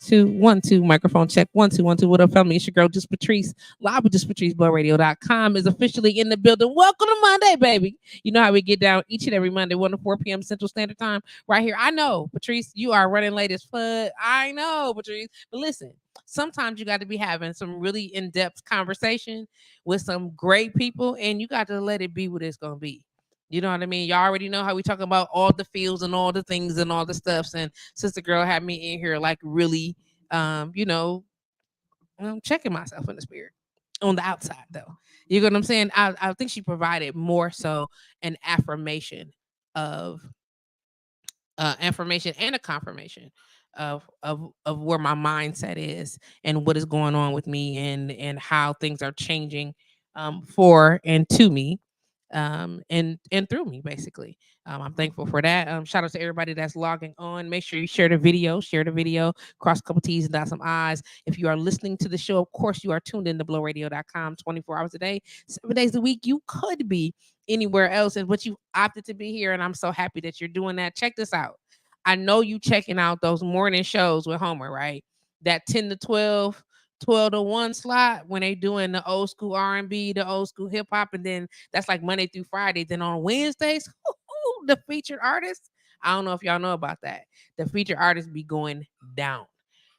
Two, 1 2, microphone check. 1 2 1 2. What up, family? It's your girl, JustPatrice. Live with JustPatriceBlowRadio.com is officially in the building. Welcome to Monday, baby. You know how we get down each and every Monday, 1 to 4 p.m. Central Standard Time, right here. I know, Patrice, you are running late as fuck. I know, Patrice. But listen, sometimes you got to be having some really in-depth conversation with some great people, and you got to let it be what it's gonna be. You know what I mean? Y'all already know how we talk about all the feels and all the things and all the stuffs. And Sister Girl had me in here like really, you know, checking myself in the spirit on the outside though. You know what I'm saying? I think she provided more so an affirmation of information and a confirmation of where my mindset is and what is going on with me and how things are changing for and to me and through me basically. I'm thankful for that. Shout out to everybody that's logging on. Make sure you share the video, cross a couple T's and dot some I's. If you are listening to the show, of course you are tuned in to blowradio.com 24 hours a day, 7 days a week. You could be anywhere else, but you opted to be here, and I'm so happy that you're doing that. Check this out. I know you checking out those morning shows with Homer, right? That 10 to 12, 12 to 1 slot when they doing the old school R&B, the old school hip hop, and then that's like Monday through Friday. Then on Wednesdays, the featured artists. I don't know if y'all know about that. The featured artists be going down.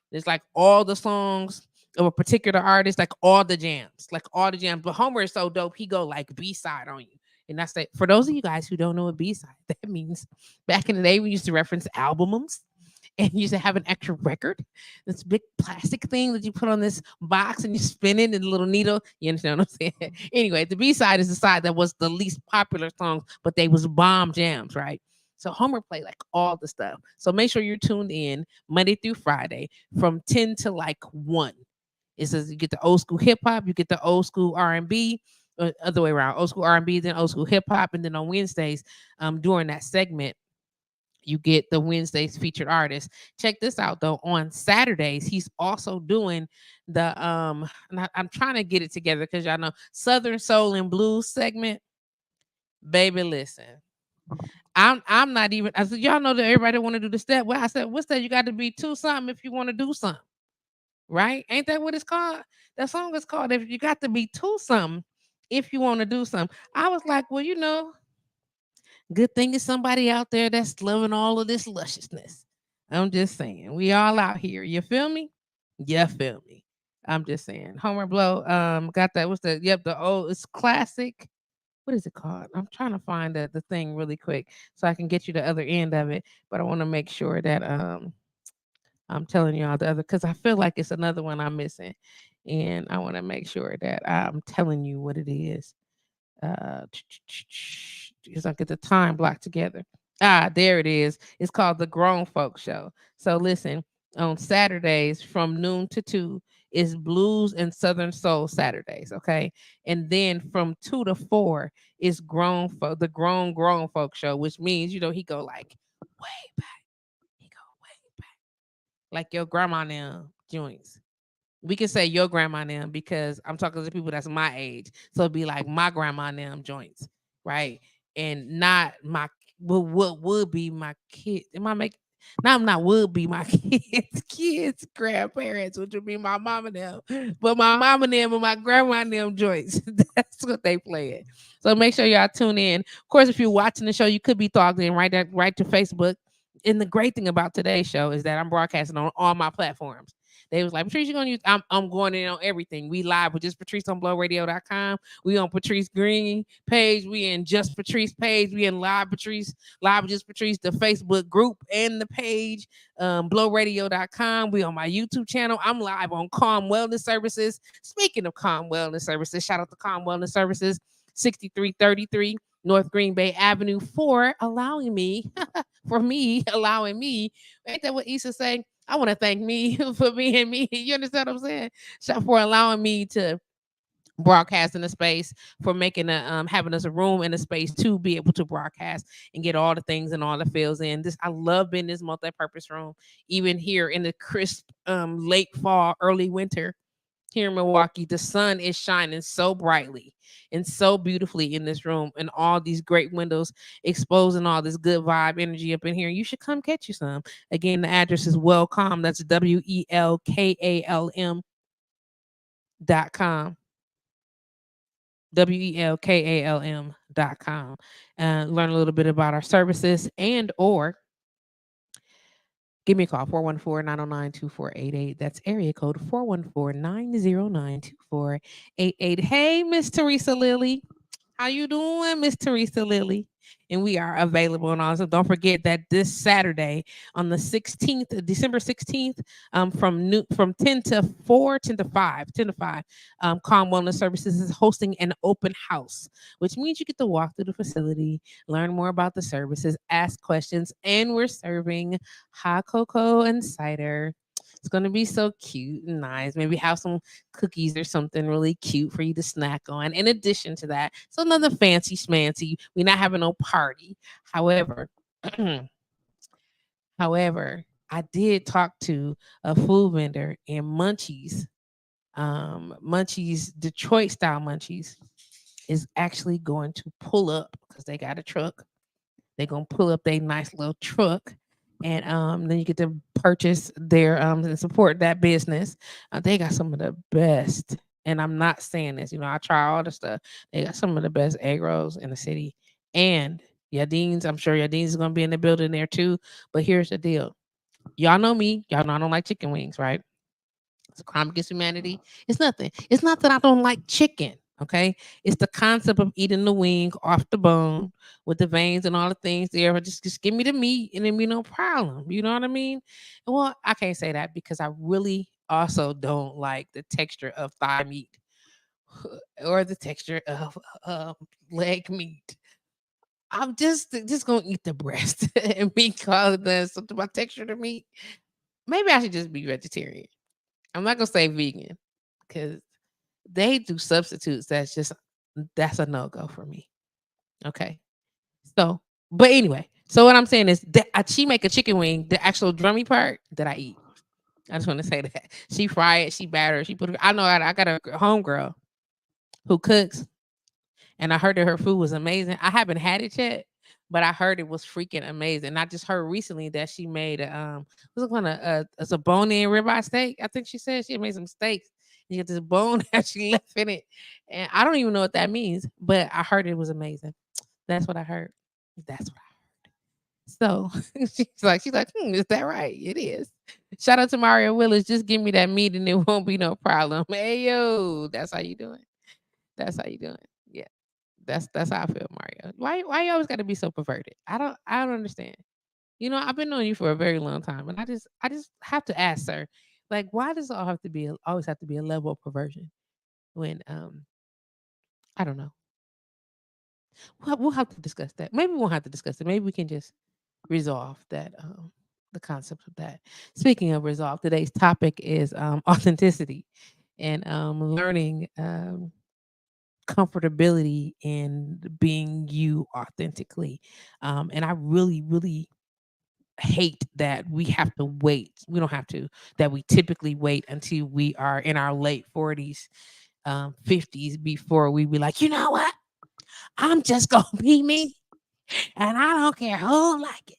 There's like all the songs of a particular artist, like all the jams. But Homer is so dope, he go like B-side on you. And that's that. For those of you guys who don't know what B-side, that means back in the day we used to reference albums and you used to have an extra record. This big plastic thing that you put on this box and you spin it and a little needle. You understand what I'm saying? Anyway, the B-side is the side that was the least popular songs, but they was bomb jams, right? So Homer played like all the stuff. So make sure you're tuned in Monday through Friday from 10 to like 1. It says you get the old school hip hop, you get the old school R&B, other way around, old school R&B, then old school hip hop, and then on Wednesdays, during that segment, you get the Wednesdays featured artist. Check this out though. On Saturdays, he's also doing the and I'm trying to get it together because y'all know Southern Soul and Blues segment. Baby, listen. I'm not even. I said y'all know that everybody want to do the step. Well, I said what's that? You got to be two something if you want to do something, right? Ain't that what it's called? That song is called "If You Got to Be Two Something If You Want to Do Something." I was like, well, you know, good thing is somebody out there that's loving all of this lusciousness. I'm just saying, we all out here. You feel me? You feel me? I'm just saying. Homer Blow, got that. What's the? Yep, the old. It's classic. What is it called? I'm trying to find the thing really quick so I can get you the other end of it. But I want to make sure that I'm telling y'all the other because I feel like it's another one I'm missing, and I want to make sure that I'm telling you what it is. Because I get the time block together. Ah, there it is. It's called the Grown Folk Show. So listen, on Saturdays from noon to 2 is Blues and Southern Soul Saturdays, okay? And then from 2 to 4 is Grown Folk, the Grown Folk Show, which means, you know, he go like way back. He go way back. Like your grandma now joints. We can say your grandma them because I'm talking to people that's my age. So it'd be like my grandma them joints, right? And not my what would be my kid. Am I making now I'm not would be my kids, grandparents, which would be my mama them. But my mama them and my grandma them joints. That's what they play it. So make sure y'all tune in. Of course, if you're watching the show, you could be logged in right to Facebook. And the great thing about today's show is that I'm broadcasting on all my platforms. They was like, Patrice, you're gonna use I'm going in on everything. We live with Just Patrice on blowradio.com. We on Patrice Green page. We in Just Patrice page. We in Live Patrice, Live with Just Patrice, the Facebook group and the page, blowradio.com. We on my YouTube channel. I'm live on Calm Wellness Services. Speaking of Calm Wellness Services, shout out to Calm Wellness Services, 6333 North Green Bay Avenue for allowing me, allowing me. Ain't that what Issa say? I want to thank me for being me. You understand what I'm saying? So for allowing me to broadcast in a space, for making having us a room and a space to be able to broadcast and get all the things and all the feels in. This I love being this multi-purpose room, even here in the crisp late fall, early winter. here in Milwaukee. The sun is shining so brightly and so beautifully in this room, and all these great windows exposing all this good vibe energy up in here. You should come catch you some. Again, the address is Welcome. That's WELKALM.com. WELKALM.com. Learn a little bit about our services, and or give me a call, 414-909-2488. That's area code 414-909-2488. Hey, Miss Teresa Lilly. How you doing, Miss Teresa Lilly? And we are available on all. So don't forget that this Saturday on the 16th, December 16th, from 10 to 4, 10 to 5, 10 to 5, Calm Wellness Services is hosting an open house, which means you get to walk through the facility, learn more about the services, ask questions, and we're serving hot cocoa and cider. It's going to be so cute and nice. Maybe have some cookies or something really cute for you to snack on. In addition to that, so another fancy schmancy. We're not having no party. However, however, I did talk to a food vendor in Munchies. Munchies, Detroit style Munchies, is actually going to pull up because they got a truck. They're gonna pull up their nice little truck, and then you get to purchase their and support that business. They got some of the best, and I'm not saying this. I try all the stuff. They got some of the best egg rolls in the city, and Yadine's. I'm sure Yadine's is gonna be in the building there too. But here's the deal. Y'all know me. Y'all know I don't like chicken wings, right? It's a crime against humanity. It's nothing. It's not that I don't like chicken. Okay. It's the concept of eating the wing off the bone with the veins and all the things there. But just give me the meat and then be no problem. You know what I mean? Well, I can't say that because I really also don't like the texture of thigh meat or the texture of leg meat. I'm just gonna eat the breast and because there's something about texture to meat. Maybe I should just be vegetarian. I'm not gonna say vegan because they do substitutes. That's a no go for me. Okay, so but anyway, so what I'm saying is that she make a chicken wing, the actual drummy part that I eat. I just want to say that she fry it, she batter it, she put it. I know I got a homegirl who cooks, and I heard that her food was amazing. I haven't had it yet, but I heard it was freaking amazing. And I just heard recently that she made what's it called, it's a bone-in ribeye steak. I think she said she made some steaks. You get this bone that she left in it, and I don't even know what that means, but I heard it was amazing. That's what I heard. That's what I heard. So she's like, is that right? It is. Shout out to Mario Willis. Just give me that meat and it won't be no problem. Hey yo, that's how you doing. That's how you doing. Yeah. That's how I feel, Mario. Why you always got to be so perverted? I don't understand. I've been knowing you for a very long time, and I just have to ask, sir, like, why does it all have to be always have to be a level of perversion when I don't know. We'll have to discuss that. Maybe we won't have to discuss it. Maybe we can just resolve that the concept of that. Speaking of resolve, today's topic is authenticity and learning comfortability in being you authentically. And I really, really hate that we have to wait. We don't have to, that we typically wait until we are in our late 40s, 50s before we be like, you know what? I'm just going to be me and I don't care who like it.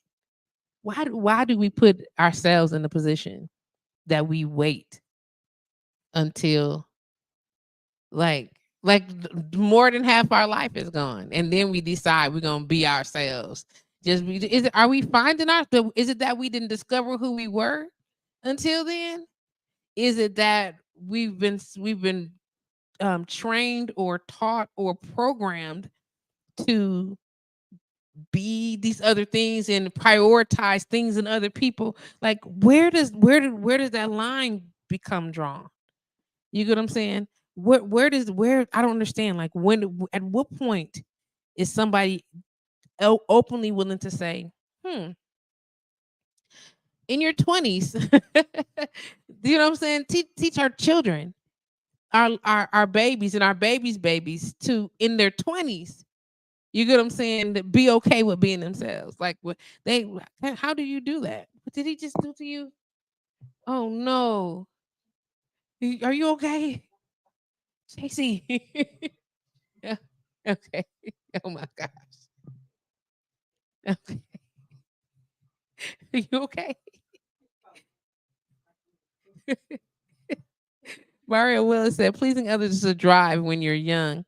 Why do we put ourselves in the position that we wait until like more than half our life is gone, and then we decide we're gonna be ourselves? Are we finding is it that we didn't discover who we were until then? Is it that we've been trained or taught or programmed to be these other things and prioritize things in other people? Like, where does that line become drawn? You get what I'm saying? Where I don't understand. Like, at what point is somebody openly willing to say, in your 20s, you know what I'm saying? Teach our children, our babies and our babies to in their 20s. You get what I'm saying? To be okay with being themselves. Like, how do you do that? What did he just do to you? Oh no. Are you okay? Stacy. Yeah. Okay. Oh my gosh. Okay. Are you okay? Mario Willis said, pleasing others is a drive when you're young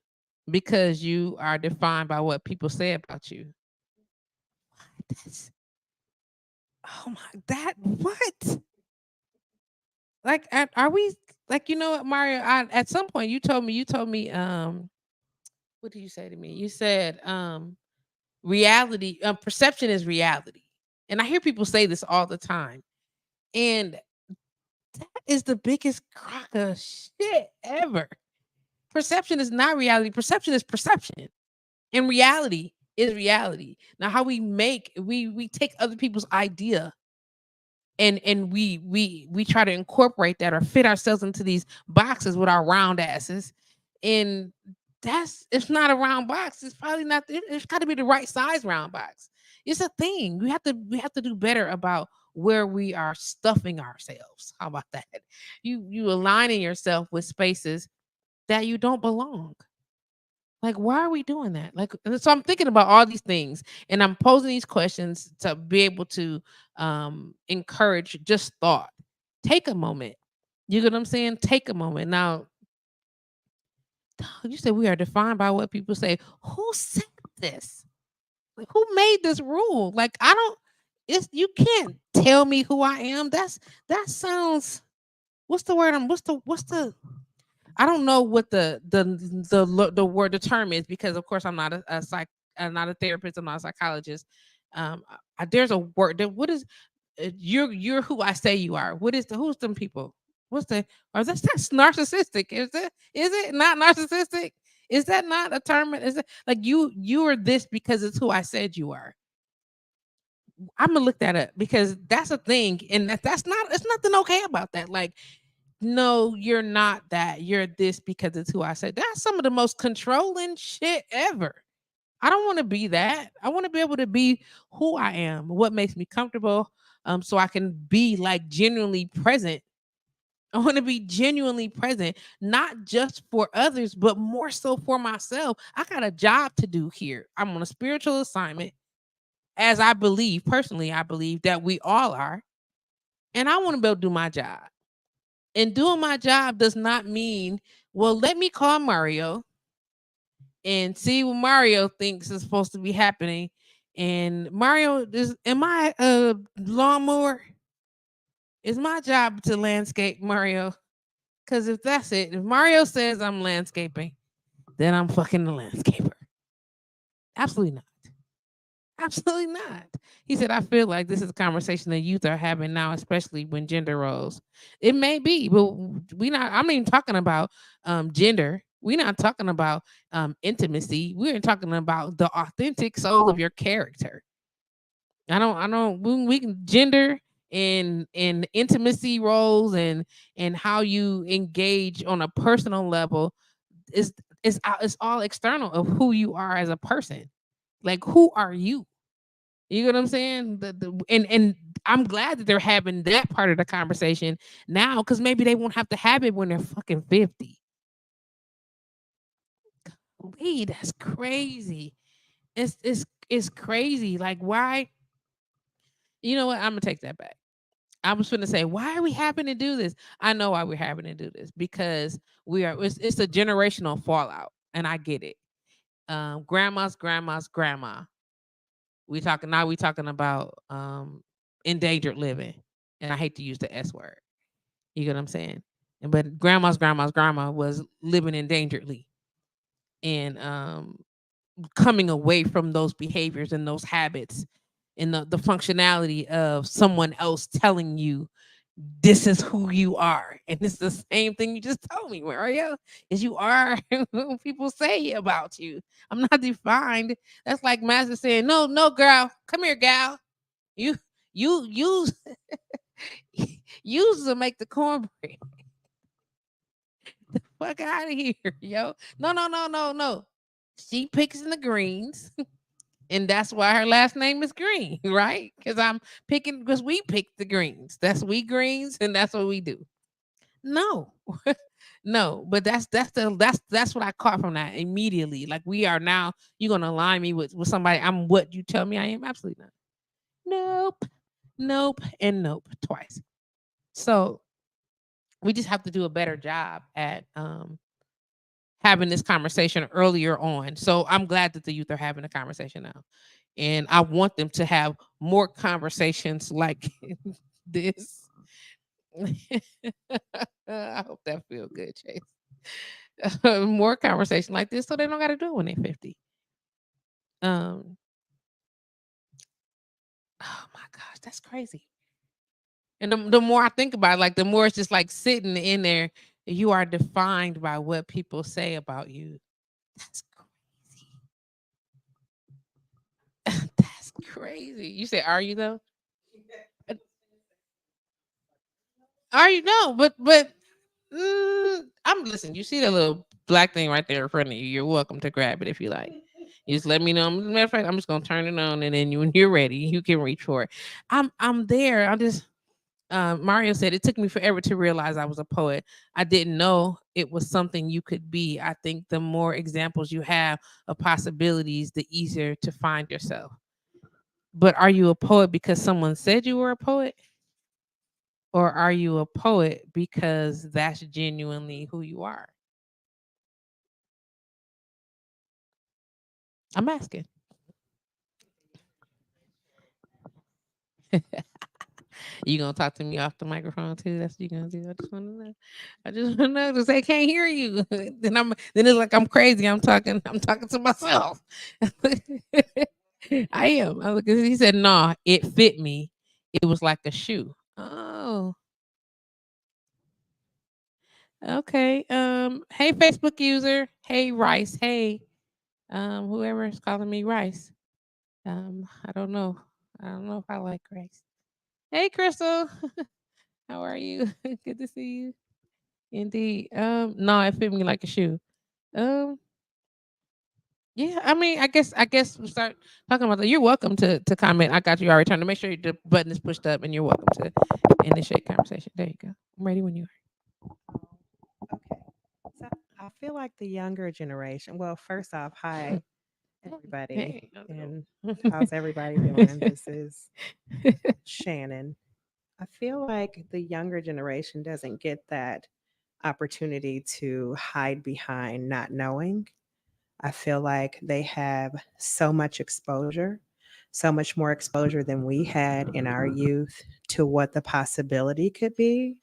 because you are defined by what people say about you. That's, oh my, that, what? Like, are we, like, you know what, Mario? At some point, what did you say to me? You said, reality, perception is reality. And I hear people say this all the time. And that is the biggest crock of shit ever. Perception is not reality. Perception is perception. And reality is reality. Now, how we take other people's idea and we try to incorporate that or fit ourselves into these boxes with our round asses. And that's it's not a round box. It's probably not it's got to be the right size round box. It's a thing. We have to do better about where we are stuffing ourselves. How about that? You aligning yourself with spaces that you don't belong. Like, why are we doing that? Like, so I'm thinking about all these things and I'm posing these questions to be able to encourage just thought. Take a moment. You get what I'm saying? Take a moment. Now, you said we are defined by what people say. Who said this? Like, who made this rule? Like, I don't, it's, you can't tell me who I am. That sounds, what's the word? What's the, I don't know what the word the term is because of course I'm not a therapist, I'm not a psychologist. There's a word that what is you're who I say you are. What is the who's them people? What's the or that's narcissistic? Is it not narcissistic? Is that not a term? Is it like you are this because it's who I said you are? I'm gonna look that up because that's a thing, and that's not it's nothing okay about that. Like no, you're not that. You're this because it's who I said. That's some of the most controlling shit ever. I don't want to be that. I want to be able to be who I am, what makes me comfortable, so I can be like genuinely present. I want to be genuinely present, not just for others, but more so for myself. I got a job to do here. I'm on a spiritual assignment, as I believe, personally, I believe that we all are. And I want to be able to do my job. And doing my job does not mean, well, let me call Mario and see what Mario thinks is supposed to be happening. And Mario, am I a lawnmower? It's my job to landscape Mario. Because if that's it, if Mario says I'm landscaping, then I'm fucking the landscaper. Absolutely not. Absolutely not. He said, I feel like this is a conversation that youth are having now, especially when gender roles. It may be, but I'm not even talking about gender. We're not talking about intimacy. We're talking about the authentic soul of your character. I don't we can gender and intimacy roles and how you engage on a personal level is it's all external of who you are as a person. Like who are you? You know what I'm saying? And I'm glad that they're having that part of the conversation now because maybe they won't have to have it when they're fucking 50. Wait, that's crazy. It's crazy. Like why? You know what? I'm gonna take that back. I was gonna say, why are we having to do this? I know why we're having to do this because it's a generational fallout, and I get it. Grandma's grandma. We talking about endangered living. And I hate to use the S word. You get what I'm saying? But grandma's grandma was living endangeredly and coming away from those behaviors and those habits and the functionality of someone else telling you this is who you are. And it's the same thing you just told me, Mario, is you are who people say about you. I'm not defined. That's like Master saying, no, no, girl, come here, gal. You you use use to make the cornbread. Fuck out of here, yo. No, no, no, no, no. She picks in the greens, and that's why her last name is Green, right? Because I'm picking because we pick the greens. That's we greens, and that's what we do. No. No, but that's what I caught from that immediately. Like we are now, you're gonna align me with somebody. I'm what you tell me I am. Absolutely not. Nope, nope, and nope twice. So we just have to do a better job at having this conversation earlier on. So I'm glad that the youth are having a conversation now, and I want them to have more conversations like this. I hope that feel good, Chase. More conversation like this, so they don't got to do it when they're 50. Um, oh my gosh, that's crazy. And the more I think about it, like the more it's just like sitting in there. You are defined by what people say about you. That's crazy. That's crazy. You say, are you though? Uh, Are you no? I'm listen. You see the little black thing right there in front of you. You're welcome to grab it if you like. You just let me know. Matter of fact, I'm just gonna turn it on, and then when you're ready, you can reach for it. I'm there. I just Mario said it took me forever to realize I was a poet. I didn't know it was something you could be. I think the more examples you have of possibilities, the easier to find yourself. But are you a poet because someone said you were a poet? Or are you a poet because that's genuinely who you are? I'm asking. You gonna talk to me off the microphone too? That's what you gonna do. I just wanna know. I just wanna know because they can't hear you. Then it's like I'm crazy. I'm talking to myself. I am. Because he said, no, it fit me. It was like a shoe. Oh, okay. Hey Facebook user. Hey Rice. Hey, whoever is calling me Rice. I don't know. I don't know if I like Rice. Hey Crystal. How are you? Good to see you. Indeed. No, it fit me like a shoe. Um, yeah, I mean, I guess we start talking about that. You're welcome to comment. I got you already turned to make sure the button is pushed up and you're welcome to initiate conversation. There you go. I'm ready when you Okay. So I feel like the younger generation, well, first off, are. hi, everybody. Hey, how's And it how's everybody doing? going? This is Shannon. I feel like the younger generation doesn't get that opportunity to hide behind not knowing. I feel like they have so much exposure, so much more exposure than we had in our youth to what the possibility could be,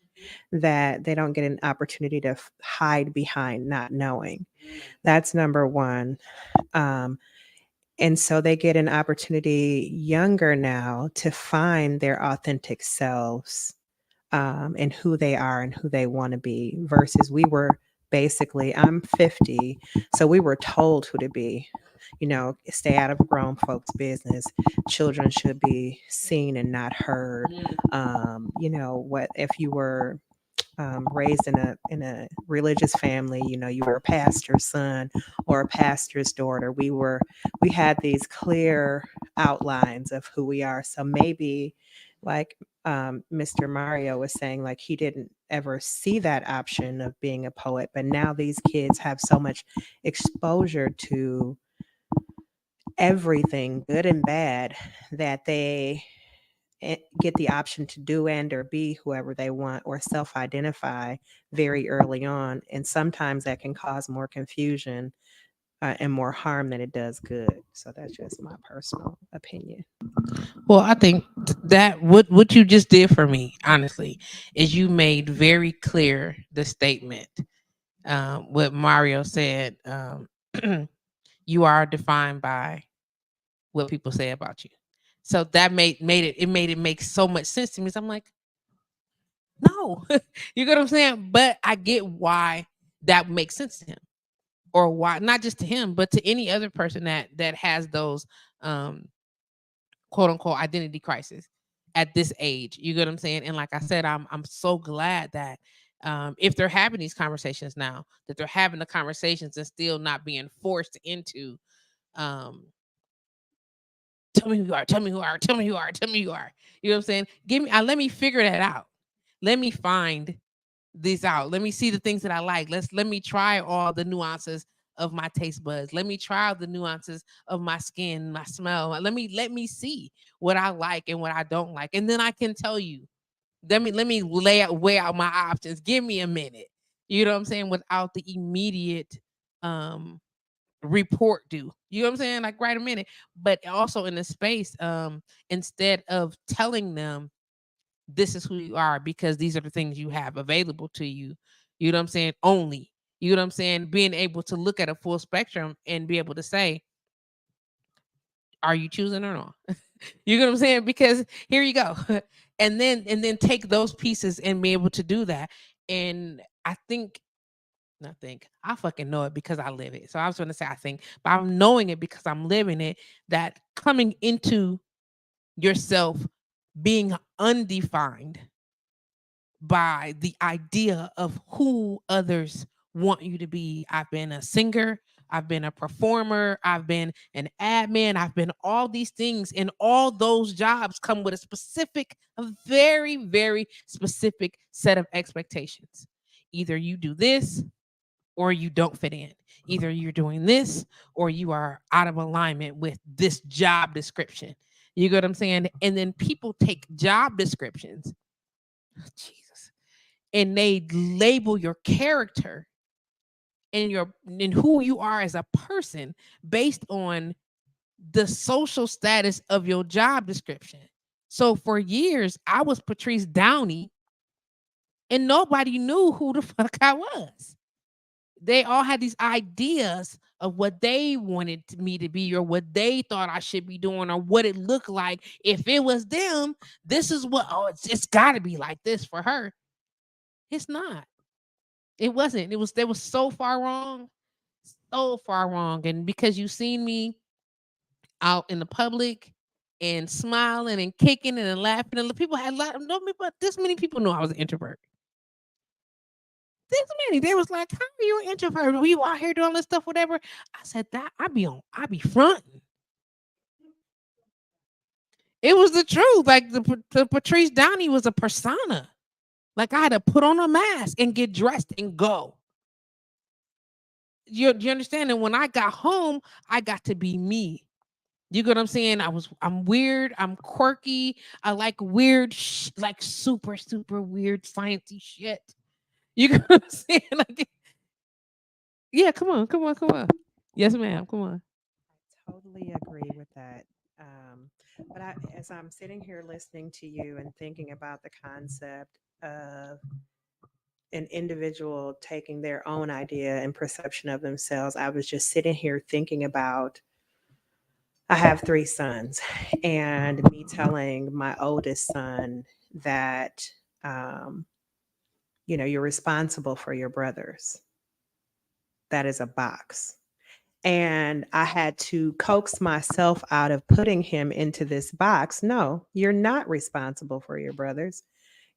that they don't get an opportunity to hide behind not knowing. That's number one. Um, and so they get an opportunity younger now to find their authentic selves, and who they are and who they want to be, versus we were basically, I'm 50, so we were told who to be. Stay out of grown folks' business. Children should be seen and not heard. What if you were raised in a religious family? You were a pastor's son or a pastor's daughter. We had these clear outlines of who we are. So maybe, like Mr. Mario was saying, like he didn't ever see that option of being a poet, but now these kids have so much exposure to everything, good and bad, that they get the option to do and or be whoever they want or self-identify very early on, and sometimes that can cause more confusion and more harm than it does good. So that's just my personal opinion. Well, I think that what you just did for me, honestly, is you made very clear the statement. What Mario said. You are defined by what people say about you. So that made it make so much sense to me. So I'm like, no, you get what I'm saying. But I get why that makes sense to him, or why not just to him, but to any other person that has those um quote unquote identity crisis at this age. You get what I'm saying? And like I said, I'm so glad that if they're having these conversations now, that they're having the conversations and still not being forced into um tell me who you are, tell me who you are, tell me who you are, tell me who you are. You know what I'm saying? Give me let me figure that out. Let me find these out. Let me see the things that I like. Let me try all the nuances of my taste buds. Let me try all the nuances of my skin, my smell. Let me see what I like and what I don't like. And then I can tell you. Let me weigh out my options. Give me a minute. You know what I'm saying? Without the immediate um report due. You know what I'm saying? Like right a minute. But also in the space, instead of telling them this is who you are because these are the things you have available to you. You know what I'm saying? Only. You know what I'm saying? Being able to look at a full spectrum and be able to say, are you choosing or not? You know what I'm saying? Because here you go. And then take those pieces and be able to do that. And I think not think I fucking know it because I live it. So I was going to say I think, but I'm knowing it because I'm living it. That coming into yourself being undefined by the idea of who others want you to be. I've been a singer, I've been a performer, I've been an admin, I've been all these things, and all those jobs come with a very, very specific set of expectations. Either you do this or you don't fit in. Either you're doing this or you are out of alignment with this job description. You get what I'm saying? And then people take job descriptions, Jesus, and they label your character and who you are as a person based on the social status of your job description. So for years, I was Patrice Downey, and nobody knew who the fuck I was. They all had these ideas of what they wanted me to be or what they thought I should be doing or what it looked like. If it was them, this is what, oh, it's got to be like this for her. It's not. It wasn't. They was so far wrong, so far wrong. And because you seen me out in the public and smiling and kicking and laughing, and the people had a lot. No, but this many people knew I was an introvert. This many. They was like, "How are you an introvert? Were you out here doing all this stuff, whatever?" I said that I be fronting. It was the truth. Like the Patrice Downey was a persona. Like I had to put on a mask and get dressed and go. You understand? And when I got home, I got to be me. You get what I'm saying? I'm weird. I'm quirky. I like weird, like super super weird sciencey shit. You get what I'm saying? Like, yeah, come on, come on, come on. Yes, ma'am. Come on. I totally agree with that. Um, as I'm sitting here listening to you and thinking about the concept of an individual taking their own idea and perception of themselves, I was just sitting here thinking about I have three sons, and me telling my oldest son that, um, you're responsible for your brothers. That is a box. And I had to coax myself out of putting him into this box. No, you're not responsible for your brothers.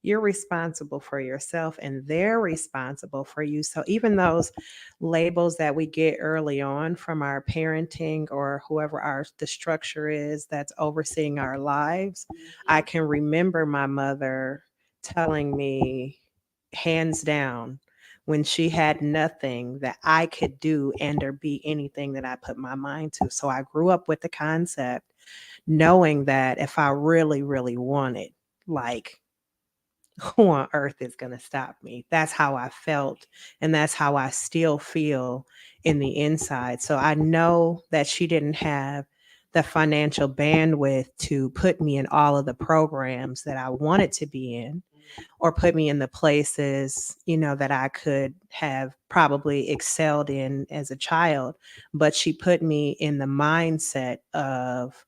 You're responsible for yourself, and they're responsible for you. So even those labels that we get early on from our parenting or whoever the structure is that's overseeing our lives, I can remember my mother telling me hands down when she had nothing that I could do and or be anything that I put my mind to. So I grew up with the concept knowing that if I really, really wanted, like, who on earth is going to stop me? That's how I felt. And that's how I still feel in the inside. So I know that she didn't have the financial bandwidth to put me in all of the programs that I wanted to be in or put me in the places, that I could have probably excelled in as a child. But she put me in the mindset of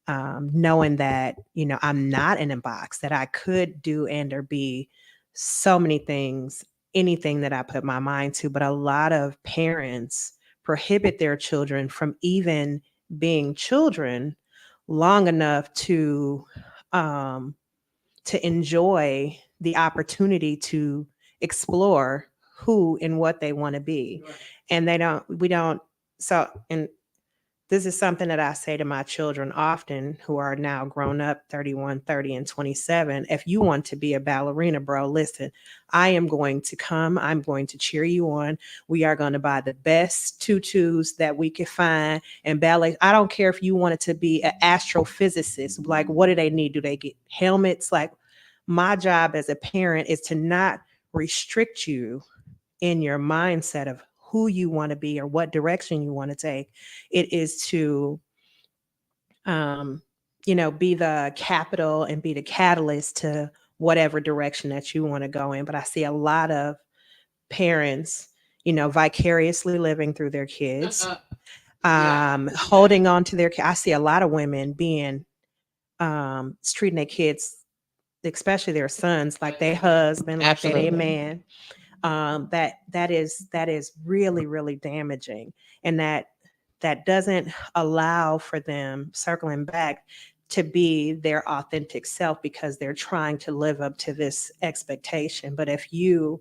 knowing that I'm not in a box, that I could do and or be so many things, anything that I put my mind to. But a lot of parents prohibit their children from even being children long enough um, to enjoy the opportunity to explore who and what they want to be. Right. And we don't. So, and this is something that I say to my children often, who are now grown up, 31, 30, and 27. If you want to be a ballerina, bro, listen, I am going to come. I'm going to cheer you on. We are going to buy the best tutus that we can find and ballet. I don't care if you wanted to be an astrophysicist. Like, what do they need? Do they get helmets? Like, my job as a parent is to not restrict you in your mindset of who you want to be or what direction you want to take. It is to, um, be the capital and be the catalyst to whatever direction that you want to go in. But I see a lot of parents, vicariously living through their kids, Yeah. holding on to their. I see a lot of women being treating their kids, especially their sons, like their husband, like they're their Absolutely. man. That is really, really damaging, and that doesn't allow for them, circling back, to be their authentic self because they're trying to live up to this expectation. But if you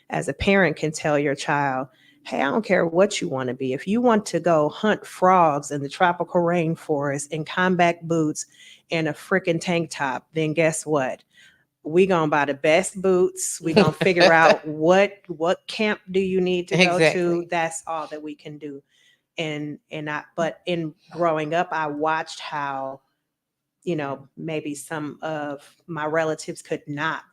as a parent can tell your child, hey, I don't care what you want to be, if you want to go hunt frogs in the tropical rainforest in combat boots and a freaking tank top, then guess what? We gonna buy the best boots. We gonna figure out what camp do you need to go to. Exactly. That's all that we can do. But in growing up, I watched how, maybe some of my relatives could not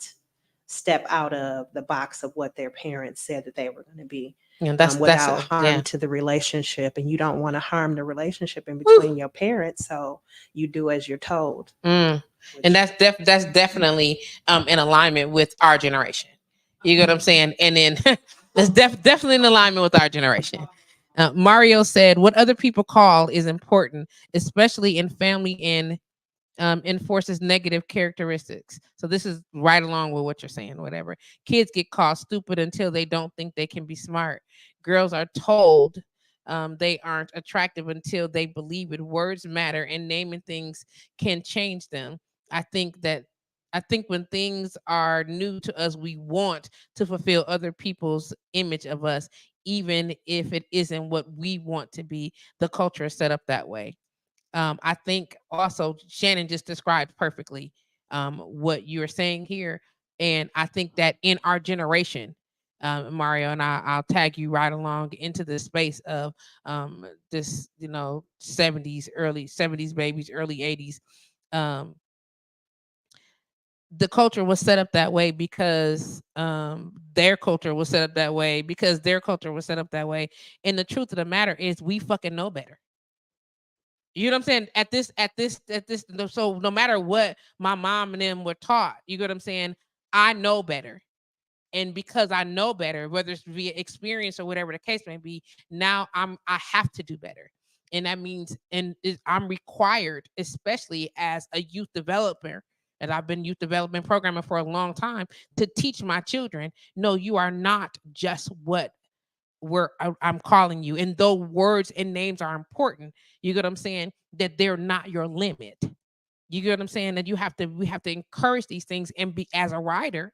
step out of the box of what their parents said that they were going to be, And that's without harm yeah. to the relationship. And you don't want to harm the relationship in between your parents, so you do as you're told. Mm. And Which that's definitely in alignment with our generation. You get what I'm saying? And then that's definitely in alignment with our generation. Mario said, "What other people call is important, especially in family and enforces negative characteristics." So this is right along with what you're saying. Whatever, kids get called stupid until they don't think they can be smart. Girls are told they aren't attractive until they believe it. Words matter, and naming things can change them. I think that I think when things are new to us, we want to fulfill other people's image of us, even if it isn't what we want to be. The culture is set up that way. I think also Shannon just described perfectly what you're saying here. And I think that in our generation, Mario, and I'll tag you right along into the space of this, 70s, early 70s babies, early 80s. Um, the culture was set up that way because their culture was set up that way because their culture was set up that way. And the truth of the matter is, we fucking know better. You know what I'm saying? So no matter what my mom and them were taught, you get what I'm saying? I know better. And because I know better, whether it's via experience or whatever the case may be, now I have to do better. And that means I'm required, especially as a youth developer, and I've been youth development programmer for a long time, to teach my children, no, you are not just what I'm calling you. And though words and names are important, you get what I'm saying? That they're not your limit. You get what I'm saying? That we have to encourage these things and be as a writer,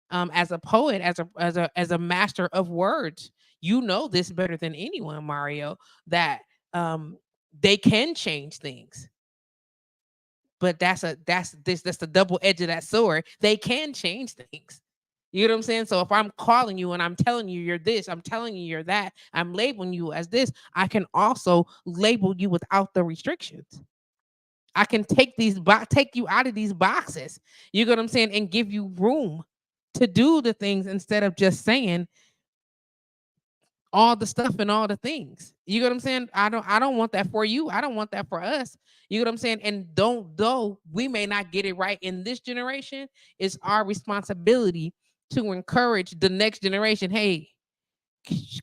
as a poet, as a master of words. You know this better than anyone, Mario, that um they can change things. But that's the double edge of that sword. They can change things. You know what I'm saying? So if I'm calling you and I'm telling you you're this, I'm telling you you're that, I'm labeling you as this, I can also label you without the restrictions. I can take you out of these boxes. You know what I'm saying? And give you room to do the things instead of just saying all the stuff and all the things. You know what I'm saying? I don't want that for you. I don't want that for us. You know what I'm saying? And don't though we may not get it right in this generation, it's our responsibility to encourage the next generation. Hey,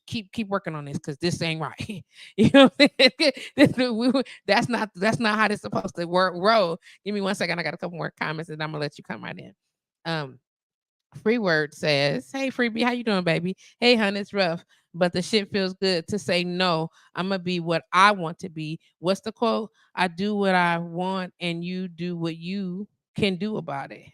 keep working on this because this ain't right. You know what I'm saying? That's not how this supposed to work. Roll. Give me 1 second. I got a couple more comments and I'm gonna let you come right in. Um, Free Word says, "Hey Freebie, how you doing, baby? Hey, hun, it's rough, but the shit feels good to say no. I'm gonna be what I want to be. What's the quote? I do what I want, and you do what you can do about it."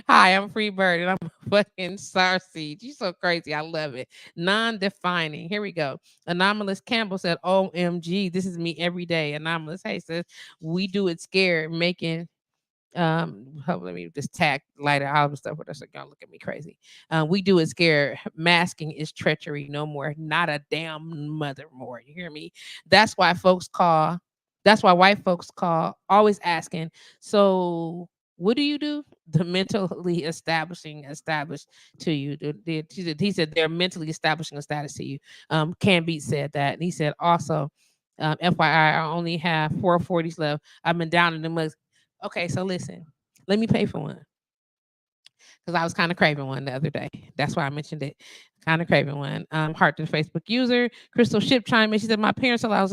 Hi, I'm Free Bird and I'm a fucking star seed. You so crazy. I love it. Non-defining. Here we go. Anomalous Campbell said, OMG, this is me every day. Anomalous, hey, says, we do it scared, making let me just tag lighter all the stuff with us. So y'all look at me crazy. We do it scared. Masking is treachery no more. Not a damn mother more. You hear me? That's why folks call. That's why white folks call always asking. So what do you do? The mentally establishing established to you. He said they're mentally establishing a status to you. Can Beat said that. And he said also, FYI, I only have 440s left. I've been down in the mud. Okay, so listen, let me pay for one because I was kind of craving one the other day. That's why I mentioned it. Kind of craving one. Heart to the Facebook user. Crystal Ship chime in. She said, "My parents allowed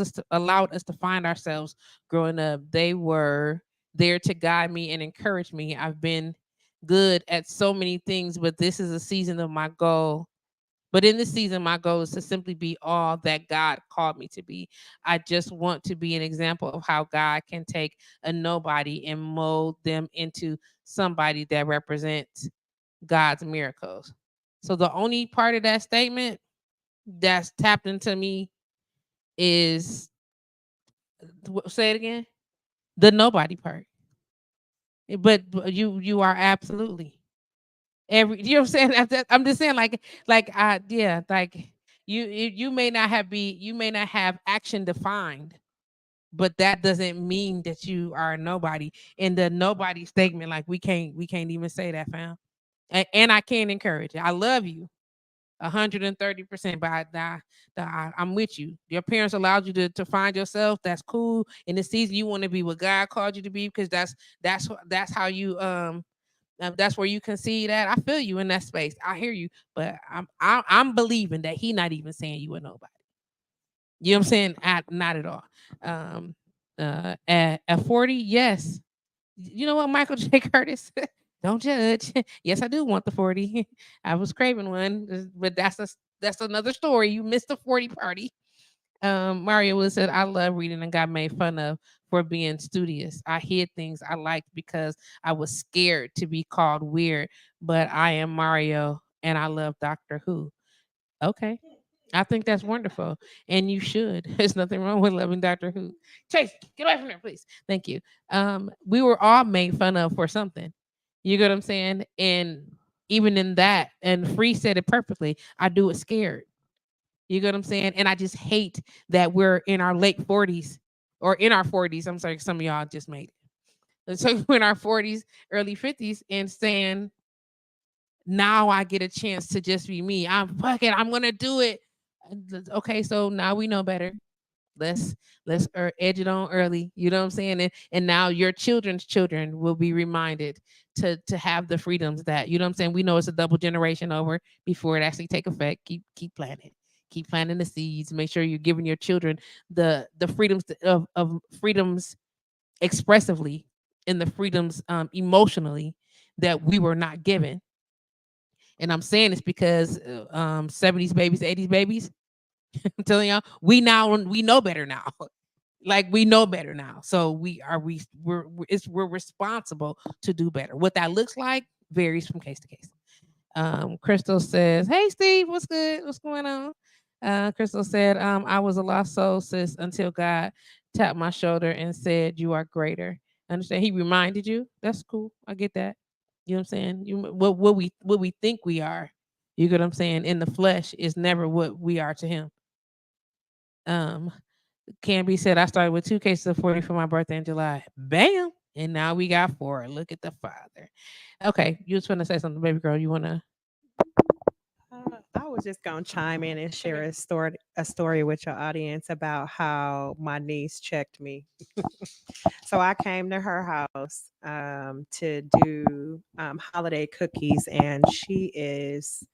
us to find ourselves growing up. They were there to guide me and encourage me. I've been good at so many things, but this is a season of my goal but in this season, my goal is to simply be all that God called me to be. I just want to be an example of how God can take a nobody and mold them into somebody that represents God's miracles. So the only part of that statement that's tapped into me is say it again, the nobody part. But you are absolutely every you know what I'm saying? I'm just saying yeah, like you may not you may not have action defined, but that doesn't mean that you are nobody. In the nobody statement, like we can't even say that, fam. And I can't encourage it. I love you 130%, but I'm with you. Your parents allowed you to find yourself. That's cool. In the season, you want to be what God called you to be because that's how you that's where you can see that. I feel you in that space. I hear you, but I'm believing that he not even saying you a nobody. You know what I'm saying? Not at all. Um, at 40, yes. You know what, Michael J. Curtis? Don't judge. Yes, I do want the 40. I was craving one, but that's another story. You missed the 40 party. Mario Wood said, I love reading and got made fun of for being studious. I hid things I liked because I was scared to be called weird, but I am Mario and I love Doctor Who. Okay. I think that's wonderful. And you should. There's nothing wrong with loving Doctor Who. Chase, get away from there, please. Thank you. We were all made fun of for something. You get what I'm saying? And even in that, and Free said it perfectly, I do it scared. You get what I'm saying? And I just hate that we're in our late 40s or in our 40s. I'm sorry, some of y'all just made it. So we're in our 40s, early 50s, and saying, now I get a chance to just be me. Fuck it, I'm gonna do it. Okay, so now we know better. Let's edge it on early. You know what I'm saying? And now your children's children will be reminded to have the freedoms that you know what I'm saying. We know it's a double generation over before it actually take effect. Keep planting the seeds. Make sure you're giving your children the freedoms of freedoms expressively and the freedoms emotionally that we were not given. And I'm saying this because 70s babies, 80s babies, I'm telling y'all, we know better now. Like we know better now. So we're responsible to do better. What that looks like varies from case to case. Crystal says, "Hey Steve, what's good? What's going on?" Crystal said, "I was a lost soul, sis, until God tapped my shoulder and said, 'You are greater.'" Understand? He reminded you. That's cool. I get that. You know what I'm saying? What we think we are. You get what I'm saying? In the flesh is never what we are to Him. Um, Canby said, I started with 2 cases of 40 for my birthday in July. Bam. And now we got 4. Look at the father. Okay. You was going to say something, baby girl. You want to? I was just gonna chime in and share Okay. a story with your audience about how my niece checked me. So I came to her house to do holiday cookies, and she is,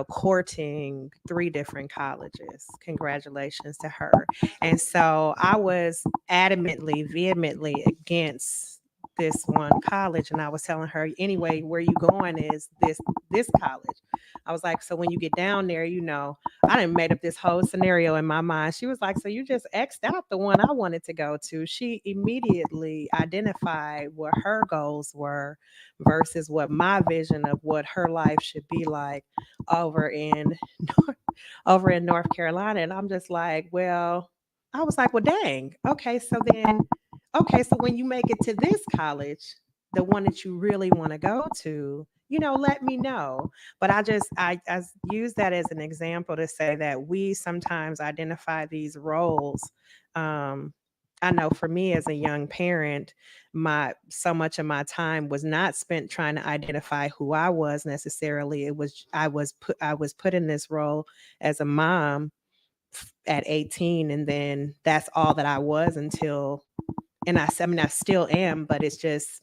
courting 3 different colleges. Congratulations to her. And so I was adamantly, vehemently against this one college, and I was telling her, anyway, where you going is this college. I was like, so when you get down there, I done made up this whole scenario in my mind. She was like, so you just X'd out the one I wanted to go to. She immediately identified what her goals were versus what my vision of what her life should be like over in over in North Carolina. And I'm just like, well, I was like, well, dang. Okay, so when you make it to this college, the one that you really want to go to, let me know. But I use that as an example to say that we sometimes identify these roles. Um, I know for me as a young parent, my so much of my time was not spent trying to identify who I was necessarily. It was I was put in this role as a mom at 18, and then that's all that I was until, and I mean I still am, but it's just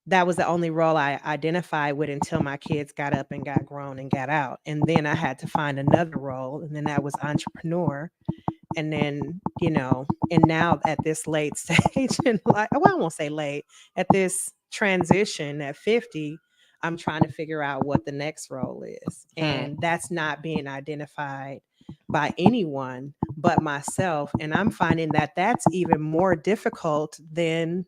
that was the only role I identified with until my kids got up and got grown and got out. And then I had to find another role, and then that was entrepreneur. And then, and now at this late stage in life, well, I won't say late, at this transition at 50, I'm trying to figure out what the next role is. And that's not being identified by anyone but myself. And I'm finding that that's even more difficult than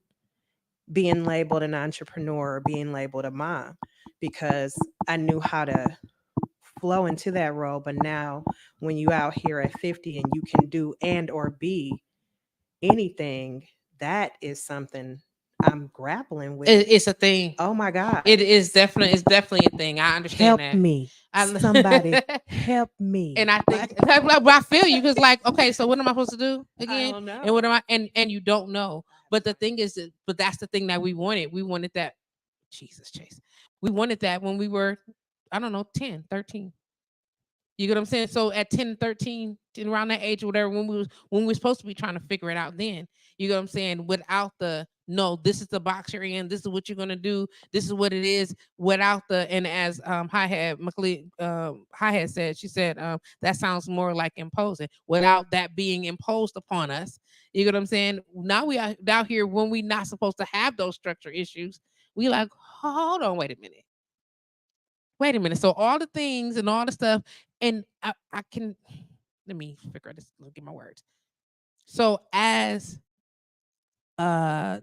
being labeled an entrepreneur or being labeled a mom, because I knew how to flow into that role. But now when you out here at 50 and you can do and or be anything, that is something I'm grappling with. It's a thing. Oh my God. It's definitely a thing. I understand Help that. me. Somebody help me. And I Like, think I feel you because, like, okay, so what am I supposed to do I again? don't know. And what am I? And you don't know. But the thing is, but that's the thing that we wanted. We wanted that. Jesus, Chase. We wanted that when we were, I don't know, 10, 13. You get what I'm saying? So at 10, 13, around that age or whatever, when we were supposed to be trying to figure it out then, you get what I'm saying? Without the no, this is the box you're in, this is what you're gonna do, this is what it is, without the, and as Hi Hat said, she said, that sounds more like imposing, without that being imposed upon us. You get what I'm saying? Now we are out here when we not supposed to have those structure issues. We like, hold on, wait a minute. Wait a minute. So all the things and all the stuff, and I can let me figure out this. Let me get my words. So uh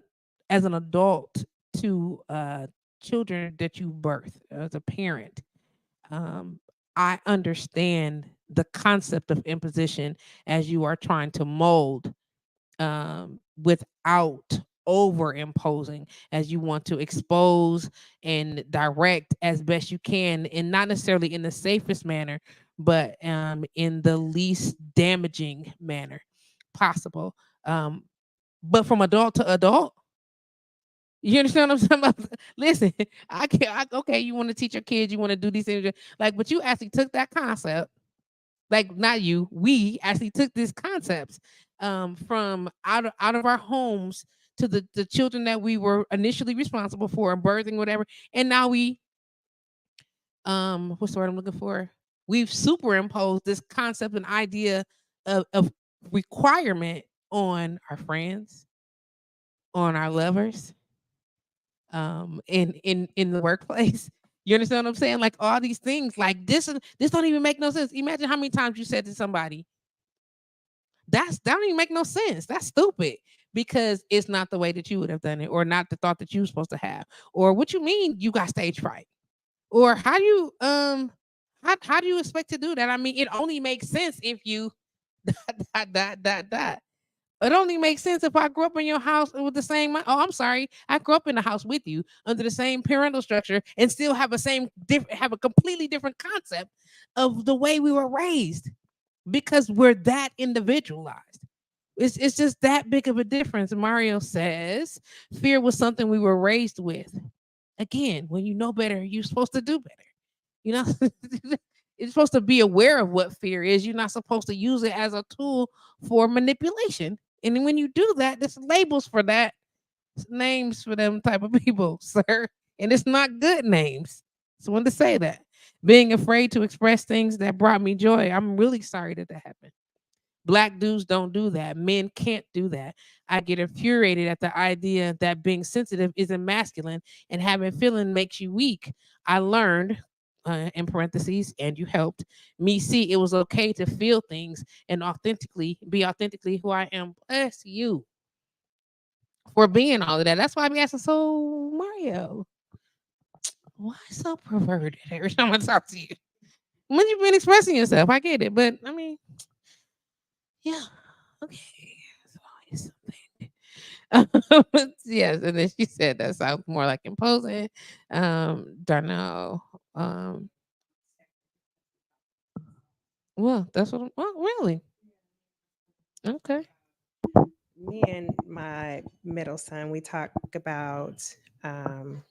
as an adult to children that you birth as a parent, um, I understand the concept of imposition as you are trying to mold, without over imposing, as you want to expose and direct as best you can, and not necessarily in the safest manner, but in the least damaging manner possible. Um, but from adult to adult, you understand what I'm saying? Listen, I can't. Okay, you want to teach your kids, you want to do these things, like, but you actually took that concept, like not you, we actually took these concepts from out of our homes to the children that we were initially responsible for and birthing, whatever. And now we, what's the word I'm looking for? We've superimposed this concept and idea of requirement on our friends, on our lovers, in the workplace. You understand what I'm saying? Like all these things, like this don't even make no sense. Imagine how many times you said to somebody, that don't even make no sense. That's stupid because it's not the way that you would have done it, or not the thought that you were supposed to have, or what you mean you got stage fright, or how do you how do you expect to do that? I mean, it only makes sense if you that. It only makes sense if I grew up in your house with the same. Oh, I'm sorry, I grew up in the house with you under the same parental structure and still have have a completely different concept of the way we were raised because we're that individualized. It's just that big of a difference. Mario says fear was something we were raised with. Again, when you know better, you're supposed to do better. You know, you're supposed to be aware of what fear is. You're not supposed to use it as a tool for manipulation. And then when you do that, there's labels for that, names for them type of people, sir. And it's not good names. So I wanted to say that. Being afraid to express things that brought me joy. I'm really sorry that happened. Black dudes don't do that. Men can't do that. I get infuriated at the idea that being sensitive isn't masculine and having feeling makes you weak. I learned, in parentheses, and you helped me see it was okay to feel things and be authentically who I am. Bless you for being all of that. That's why I be asking, so Mario, why so perverted every time I talk to you? When you been expressing yourself, I get it, but I mean, yeah, okay, it's always something. Yes, and then she said that sounds more like imposing. Darnell, um, well, that's what. Well, really, okay. Me and my middle son, um,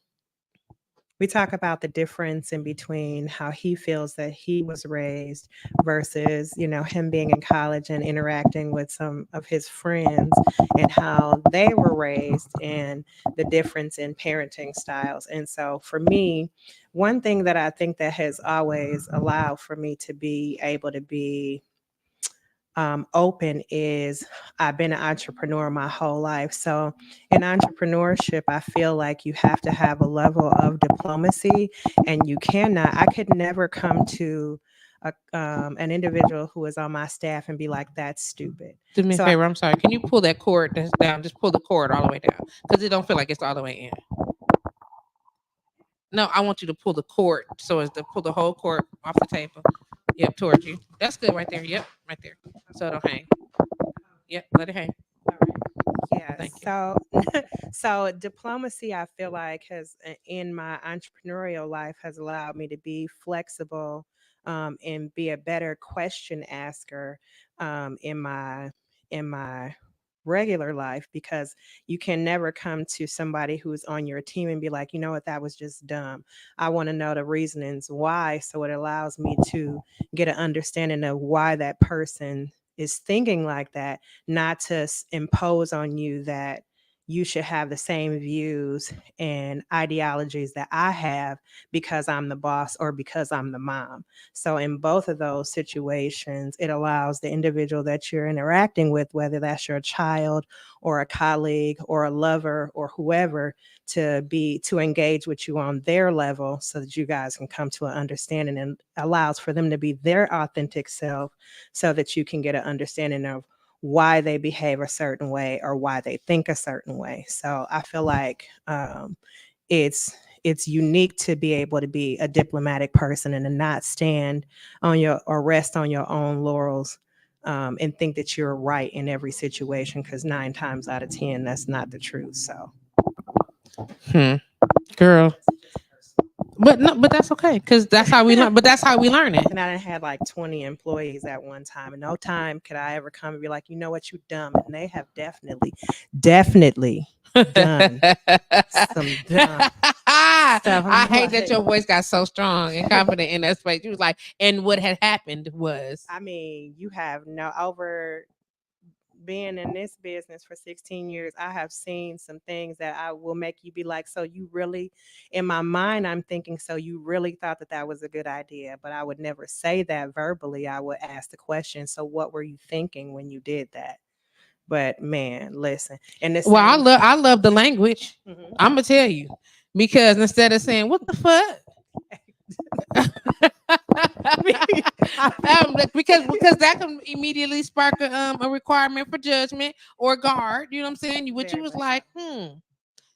we talk about the difference in between how he feels that he was raised versus, him being in college and interacting with some of his friends and how they were raised and the difference in parenting styles. And so for me, one thing that I think that has always allowed for me to be able to be open is I've been an entrepreneur my whole life. So in entrepreneurship, I feel like you have to have a level of diplomacy, and I could never come to an individual who is on my staff and be like, that's stupid. Do me a So I, favor. I'm sorry. Can you pull that cord that's down? Just pull the cord all the way down because it don't feel like it's all the way in. No, I want you to pull the cord so as to pull the whole cord off the table. Yep, towards you. That's good right there. Yep, right there. So it'll hang. Yep, let it hang. Yeah, Thank you. so diplomacy, I feel like in my entrepreneurial life has allowed me to be flexible, and be a better question asker, in my regular life, because you can never come to somebody who's on your team and be like, you know what, that was just dumb. I want to know the reasonings why, so it allows me to get an understanding of why that person is thinking like that, not to impose on you that you should have the same views and ideologies that I have because I'm the boss or because I'm the mom. So, in both of those situations, it allows the individual that you're interacting with, whether that's your child or a colleague or a lover or whoever, to engage with you on their level so that you guys can come to an understanding, and allows for them to be their authentic self so that you can get an understanding of why they behave a certain way or why they think a certain way. So I feel like it's it's unique to be able to be a diplomatic person and to not stand on your or rest on your own laurels, and think that you're right in every situation, because 9 times out of 10 that's not the truth. So Hmm. Girl. But no, but that's okay because that's how we learn. But that's how we learn it. and I done had like 20 employees at one time, and no time could I ever come and be like, you know what, you dumb. And they have definitely done some dumb stuff. I I'm hate that like, your voice got so strong and confident in that space. You was like, and what had happened was, I mean, you have no over being in this business for 16 years, I have seen some things that I will make you be like, so you really, in my mind, I'm thinking, so you really thought that that was a good idea, but I would never say that verbally. I would ask the question, so what were you thinking when you did that? But man, listen, and the well, same. I love the language. Mhm. I'm gonna tell you because instead of saying what the fuck, I mean, because that can immediately spark a requirement for judgment or guard. You know what I'm saying? Which you very was much so. like,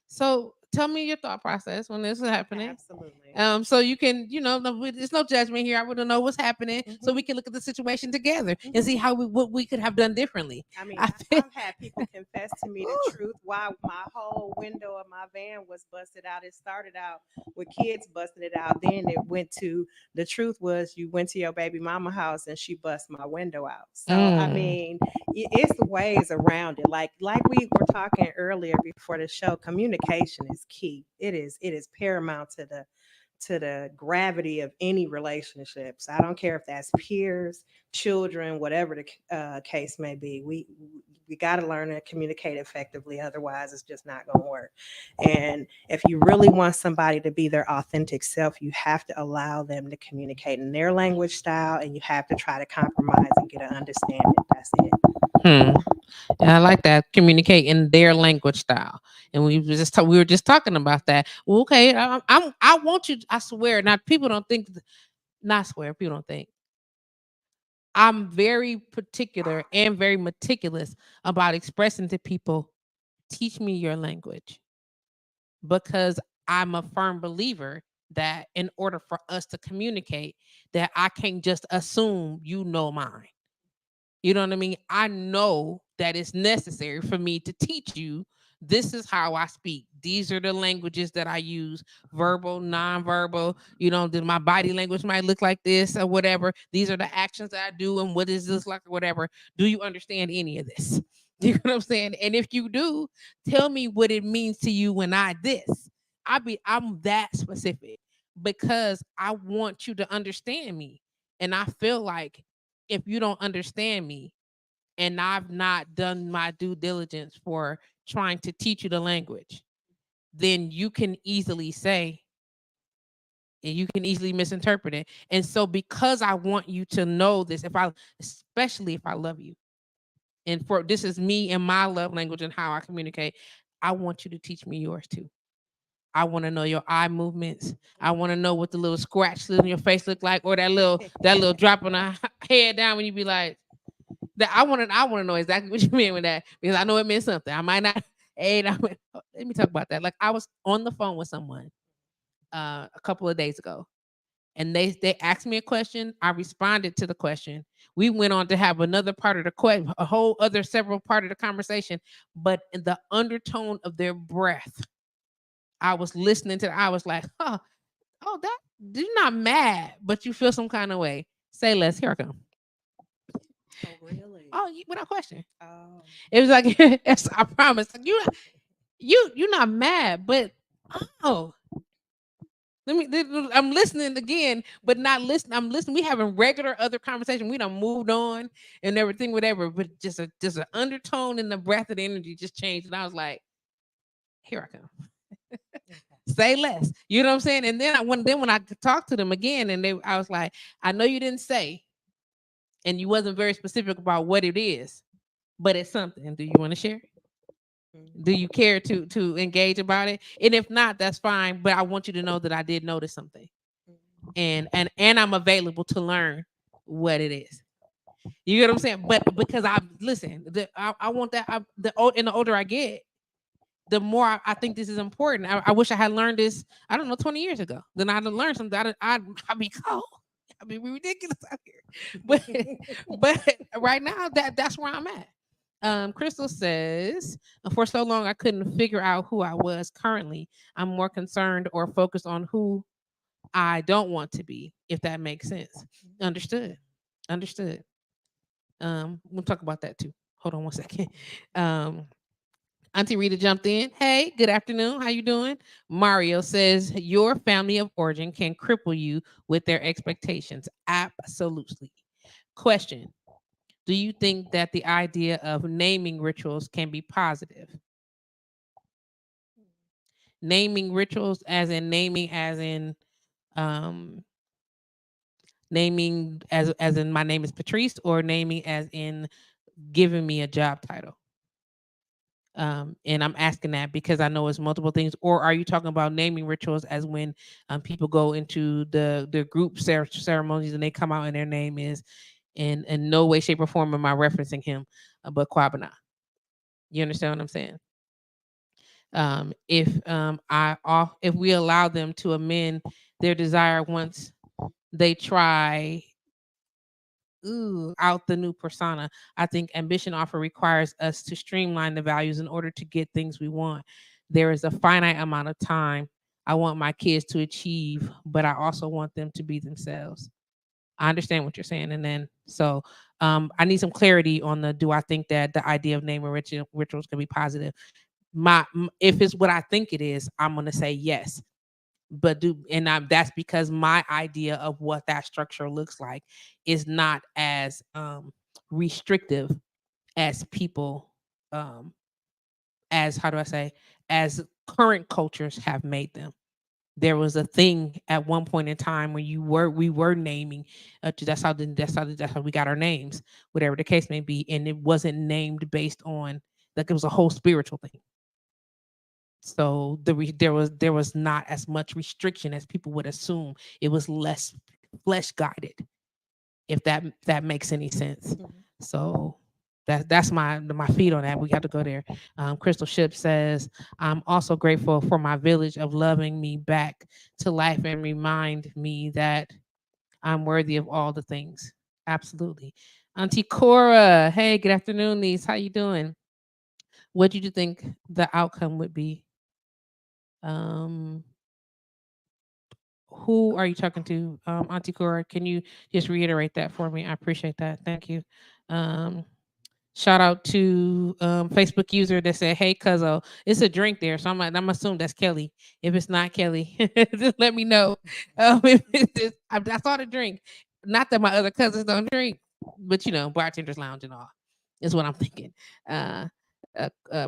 So tell me your thought process when this is happening. Absolutely. So you can, there's no judgment here. I want to know what's happening, so Mhm. we can look at the situation together and see Mhm. how what we could have done differently. I mean, I feel, I've had people confess to me the truth why my whole window of my van was busted out. It started out with kids busting it out. Then it went to the truth was you went to your baby mama house and she bust my window out. So I mm, mean, it's ways around it. Like we were talking earlier before the show, communication is key. It is paramount to the gravity of any relationships. I don't care if that's peers, children, whatever the case may be. We got to learn to communicate effectively. Otherwise, it's just not going to work. And if you really want somebody to be their authentic self, you have to allow them to communicate in their language style, and you have to try to compromise and get an understanding. That's it. Hmm. And I like that, communicate in their language style. And we were just talking about that. Well, okay, I want you. I swear. Now people don't think. Not swear. People don't think. I'm very particular and very meticulous about expressing to people. Teach me your language, because I'm a firm believer that in order for us to communicate, that I can't just assume you know mine. You know what I mean? I know that it's necessary for me to teach you. This is how I speak. These are the languages that I use, verbal, nonverbal. You know, my body language might look like this or whatever. These are the actions that I do, and what is this like or whatever. Do you understand any of this? You know what I'm saying? And if you do, tell me what it means to you when I this. I'm that specific because I want you to understand me. And I feel like if you don't understand me and I've not done my due diligence for trying to teach you the language, then you can easily say, and you can easily misinterpret it. And so because I want you to know this, especially if I love you, and for this is me and my love language and how I communicate, I want you to teach me yours too. I want to know your eye movements. I want to know what the little scratch in your face look like, or that little drop on the head down when you be like, that I want to know exactly what you mean with that, because I know it meant something. I might not. Hey, let me talk about that. Like I was on the phone with someone a couple of days ago, and they asked me a question. I responded to the question. We went on to have another part of the question, a whole other several part of the conversation, but in the undertone of their breath, I was listening to. I was like, huh, oh, that you're not mad, but you feel some kind of way. Say less. Here I come. Oh, really? Oh, without question. Oh. It was like I promise. Like, you're not mad, but oh, I'm listening again, but not listening. I'm listening. We having regular other conversation. We done moved on and everything, whatever. But just an undertone in the breath of the energy just changed, and I was like, here I come. Say less. You know what I'm saying? And then when I talked to them again, and I was like, I know you didn't say, and you wasn't very specific about what it is, but it's something. Do you want to share? Do you care to engage about it? And if not, that's fine. But I want you to know that I did notice something, and I'm available to learn what it is. You get what I'm saying? But because I listen, I want that. And the older I get, the more I think this is important. I wish I had learned this. I don't know, 20 years ago. Then I'd have learned something. I'd be cold. I'd be ridiculous out here. But right now, that's where I'm at. Crystal says, for so long I couldn't figure out who I was. Currently, I'm more concerned or focused on who I don't want to be, if that makes sense. Understood. Understood. We'll talk about that too. Hold on one second. Um, Auntie Rita jumped in. Hey, good afternoon. How you doing? Mario says your family of origin can cripple you with their expectations. Absolutely. Question: do you think that the idea of naming rituals can be positive? Naming rituals, um, naming as in my name is Patrice, or naming as in giving me a job title. And I'm asking that because I know it's multiple things. Or are you talking about naming rituals as when people go into the group ceremonies and they come out and their name is, in no way, shape, or form am I referencing him, but Kwabena. You understand what I'm saying? If we allow them to amend their desire once they try out the new persona, I think ambition often requires us to streamline the values in order to get things we want. There is a finite amount of time I want my kids to achieve, but I also want them to be themselves. I understand what you're saying. And then, so I need some clarity on do I think that the idea of name and rituals can be positive? If it's what I think it is, I'm going to say yes. but do and that's because my idea of what that structure looks like is not as restrictive as people um as how do I say, as current cultures have made them. There was a thing at one point in time when we were naming, that's how we got our names, whatever the case may be, and it wasn't named based on, like, it was a whole spiritual thing. So there was not as much restriction as people would assume. It was less flesh guided, if that makes any sense. Mhm. So that's my feed on that. We got to go there. Crystal Ship says, I'm also grateful for my village of loving me back to life and remind me that I'm worthy of all the things. Absolutely. Auntie Cora, hey, good afternoon, niece. How you doing? What did you think the outcome would be? Um, who are you talking to, Auntie Cora? Can you just reiterate that for me? I appreciate that. Thank you. Um, Shout out to Facebook user that said, "Hey, Cuzzo, it's a drink there." So I'm assuming that's Kelly. If it's not Kelly, just let me know. If I saw the drink. Not that my other cousins don't drink, but bartenders lounge and all is what I'm thinking. Uh,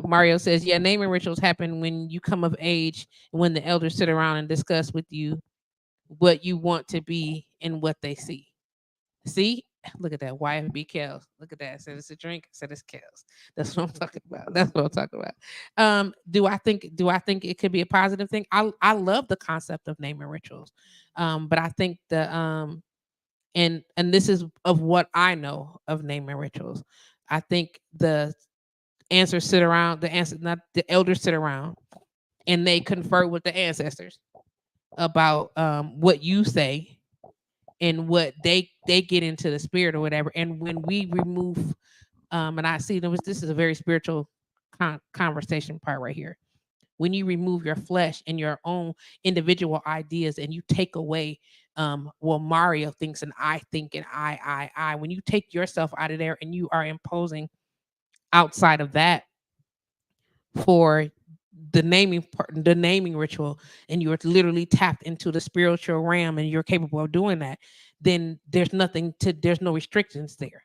Mario says, "Yeah, naming rituals happen when you come of age, when the elders sit around and discuss with you what you want to be and what they see." See, look at that. YFB Kels. Look at that. Said it's a drink. Said it's Kels. That's what I'm talking about. That's what I'm talking about. Do I think it could be a positive thing? I love the concept of naming rituals. But I think and this is of what I know of naming rituals. I think the answer not the elders sit around and they confer with the ancestors about what you say and what they get into the spirit or whatever. And when we remove, and I see this is a very spiritual conversation part right here. When you remove your flesh and your own individual ideas and you take away, well, Mario thinks and I think and I, when you take yourself out of there and you are imposing outside of that for the naming ritual, and you're literally tapped into the spiritual realm and you're capable of doing that, then there's no restrictions there.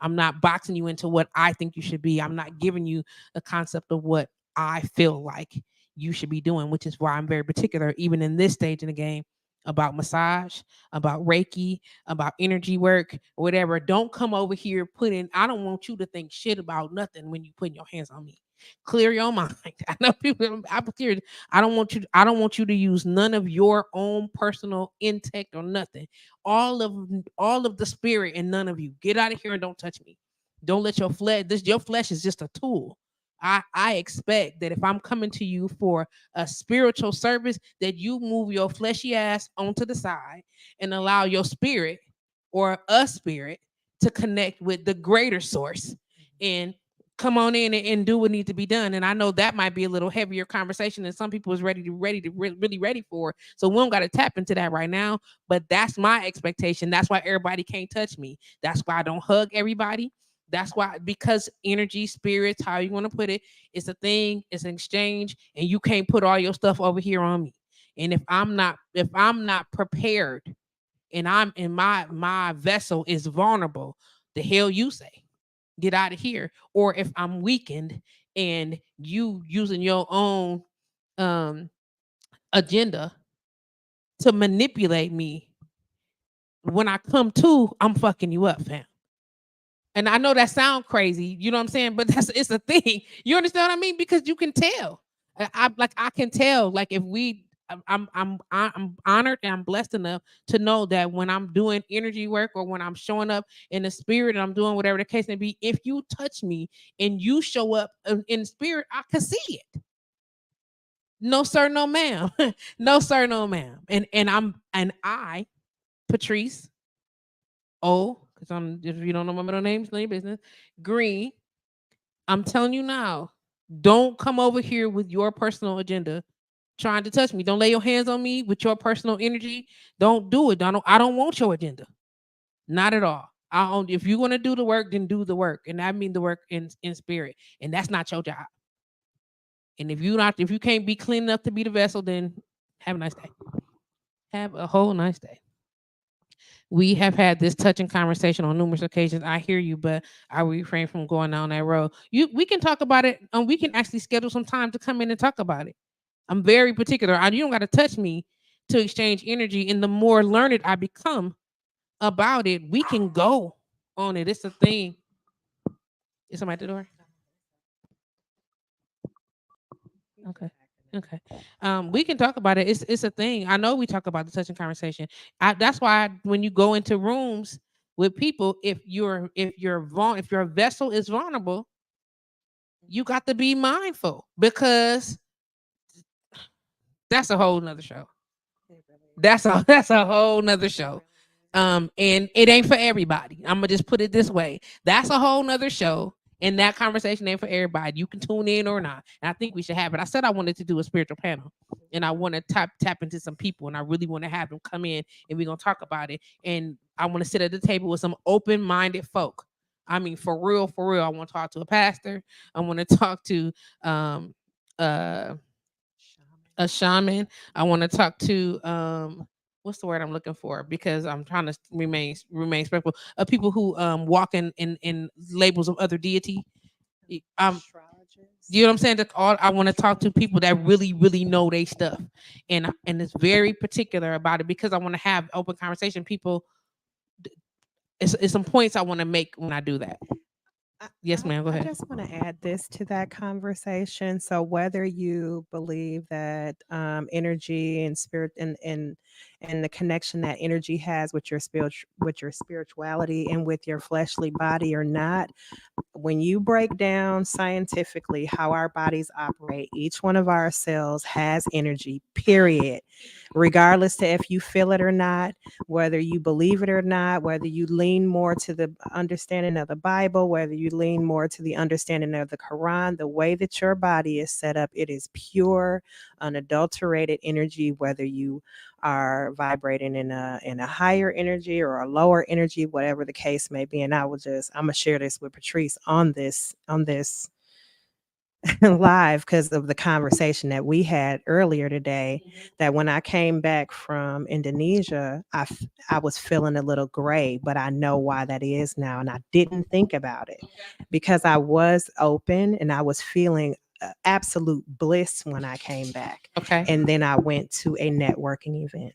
I'm not boxing you into what I think you should be. I'm not giving you the concept of what I feel like you should be doing, which is why I'm very particular, even in this stage in the game, about massage, about Reiki, about energy work, whatever. Don't come over here putting, I don't want you to think shit about nothing when you putting your hands on me. Clear your mind. I know people, I'm clear. I don't want you to use none of your own personal intellect or nothing. All of the spirit and none of you. Get out of here and don't touch me. Don't let your flesh is just a tool. I expect that if I'm coming to you for a spiritual service, that you move your fleshy ass onto the side and allow your spirit or a spirit to connect with the greater source and come on in and do what needs to be done. And I know that might be a little heavier conversation than some people is really ready for. So we don't got to tap into that right now. But that's my expectation. That's why everybody can't touch me. That's why I don't hug everybody. That's why, because energy, spirits, how you want to put it, it's a thing, it's an exchange, and you can't put all your stuff over here on me. And if I'm not prepared and I'm in my vessel is vulnerable, the hell you say. Get out of here. Or if I'm weakened and you using your own um agenda to manipulate me, when I come to, I'm fucking you up, fam. And I know that sounds crazy, you know what I'm saying? But it's a thing. You understand what I mean? Because you can tell. I can tell. Like if we, I'm honored and I'm blessed enough to know that when I'm doing energy work or when I'm showing up in the spirit and I'm doing whatever the case may be, if you touch me and you show up in spirit, I can see it. No sir, no ma'am. No sir, no ma'am. And I, Patrice, because I'm, if you don't know my middle name, it's none of your business. Green, I'm telling you now, don't come over here with your personal agenda trying to touch me. Don't lay your hands on me with your personal energy. Don't do it. I don't want your agenda. Not at all. If you're gonna do the work, then do the work. And I mean the work in spirit. And that's not your job. And if you can't be clean enough to be the vessel, then have a nice day. Have a whole nice day. We have had this touching conversation on numerous occasions. I hear you, but I refrain from going down that road. We can talk about it, and we can actually schedule some time to come in and talk about it. I'm very particular. You don't got to touch me to exchange energy, and the more learned I become about it, we can go on it. It's a thing. Is somebody at the door? Okay. Okay. We can talk about it. It's a thing. I know we talk about the touching conversation. That's why when you go into rooms with people, if your vessel is vulnerable, you got to be mindful because that's a whole nother show. That's a whole nother show. And it ain't for everybody. I'm gonna just put it this way. That's a whole nother show. And that conversation ain't for everybody. You can tune in or not. And I think we should have it. I said I wanted to do a spiritual panel and I want to tap into some people and I really want to have them come in and we're gonna talk about it. And I want to sit at the table with some open-minded folk. I mean, for real, for real. I want to talk to a pastor. I want to talk to um uh a shaman. I want to talk to what's the word I'm looking for? Because I'm trying to remain respectful of people who walk in labels of other deity. You know what I'm saying? That all I want to talk to people that really know their stuff, and it's very particular about it because I want to have open conversation. People, it's some points I want to make when I do that. Yes, ma'am. Go I ahead. just want to add this to that conversation. So whether you believe that energy and spirit and the connection that energy has with your with your spirituality and with your fleshly body or not, when you break down scientifically how our bodies operate, each one of our cells has energy, period. Regardless to if you feel it or not, whether you believe it or not, whether you lean more to the understanding of the Bible, whether you lean more to the understanding of the Quran, the way that your body is set up, it is pure, unadulterated energy, whether you are vibrating in a higher energy or a lower energy, whatever the case may be. And I'm gonna share this with Patrice on this live because of the conversation that we had earlier today. That when I came back from Indonesia, I was feeling a little gray, but I know why that is now, and I didn't think about it because I was open and I was feeling absolute bliss when I came back. Okay. And then I went to a networking event.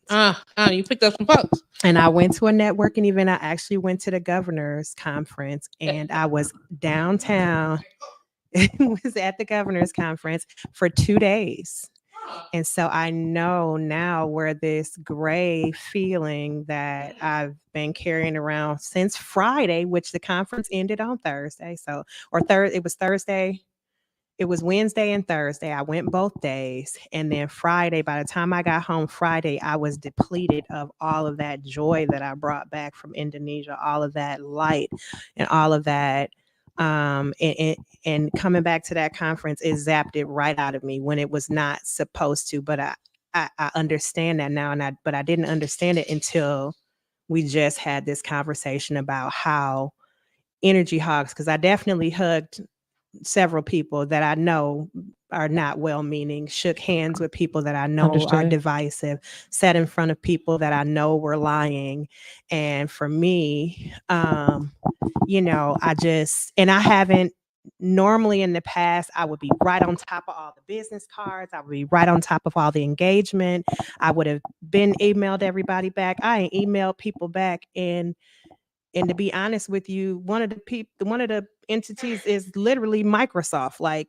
You picked up some folks. And I went to a networking event. I actually went to the governor's conference and I was downtown. Was at the governor's conference for 2 days. And so I know now where this gray feeling that I've been carrying around since Friday, which the conference ended on Thursday. So, or third, it was Thursday. It was Wednesday and Thursday. I went both days. And then Friday, by the time I got home Friday, I was depleted of all of that joy that I brought back from Indonesia, all of that light and all of that. And coming back to that conference, it zapped it right out of me when it was not supposed to. But I understand that now. But I didn't understand it until we just had this conversation about how energy hogs, because I definitely hugged several people that I know are not well meaning, shook hands with people that I know are Understood. divisive, sat in front of people that I know were lying. And for me, and I haven't normally in the past, I would be right on top of all the business cards. I would be right on top of all the engagement. I would have been emailed everybody back. I ain't emailed people back and to be honest with you, one of the entities is literally Microsoft.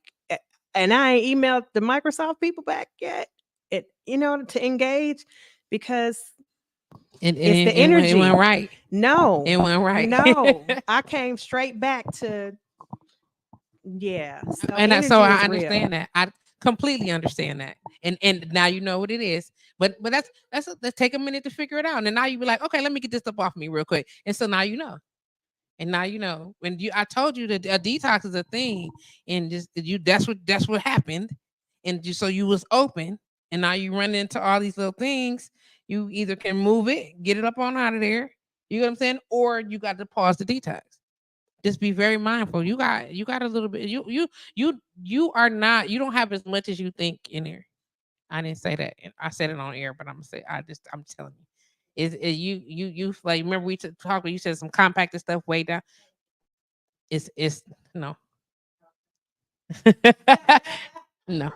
And I ain't emailed the Microsoft people back yet. To engage because it's the energy. It went right. No, It went right. no. I came straight back to yeah. So So energy I is real. understand that. I completely understand that. And now you know what it is. But let's take a minute to figure it out. And then now you be like, okay, let me get this stuff off me real quick. And so now you know. And now you know. When I told you that a detox is a thing, and just that's what happened. And so you was open, and now you run into all these little things. You either can move it, get it up on out of there. You know what I'm saying? Or you got to pause the detox. Just be very mindful. You got a little bit. You are not. You don't have as much as you think in there. I didn't say that. I said it on air, but I'm telling you. You like remember we talked you said some compacted stuff way down. It's no. No.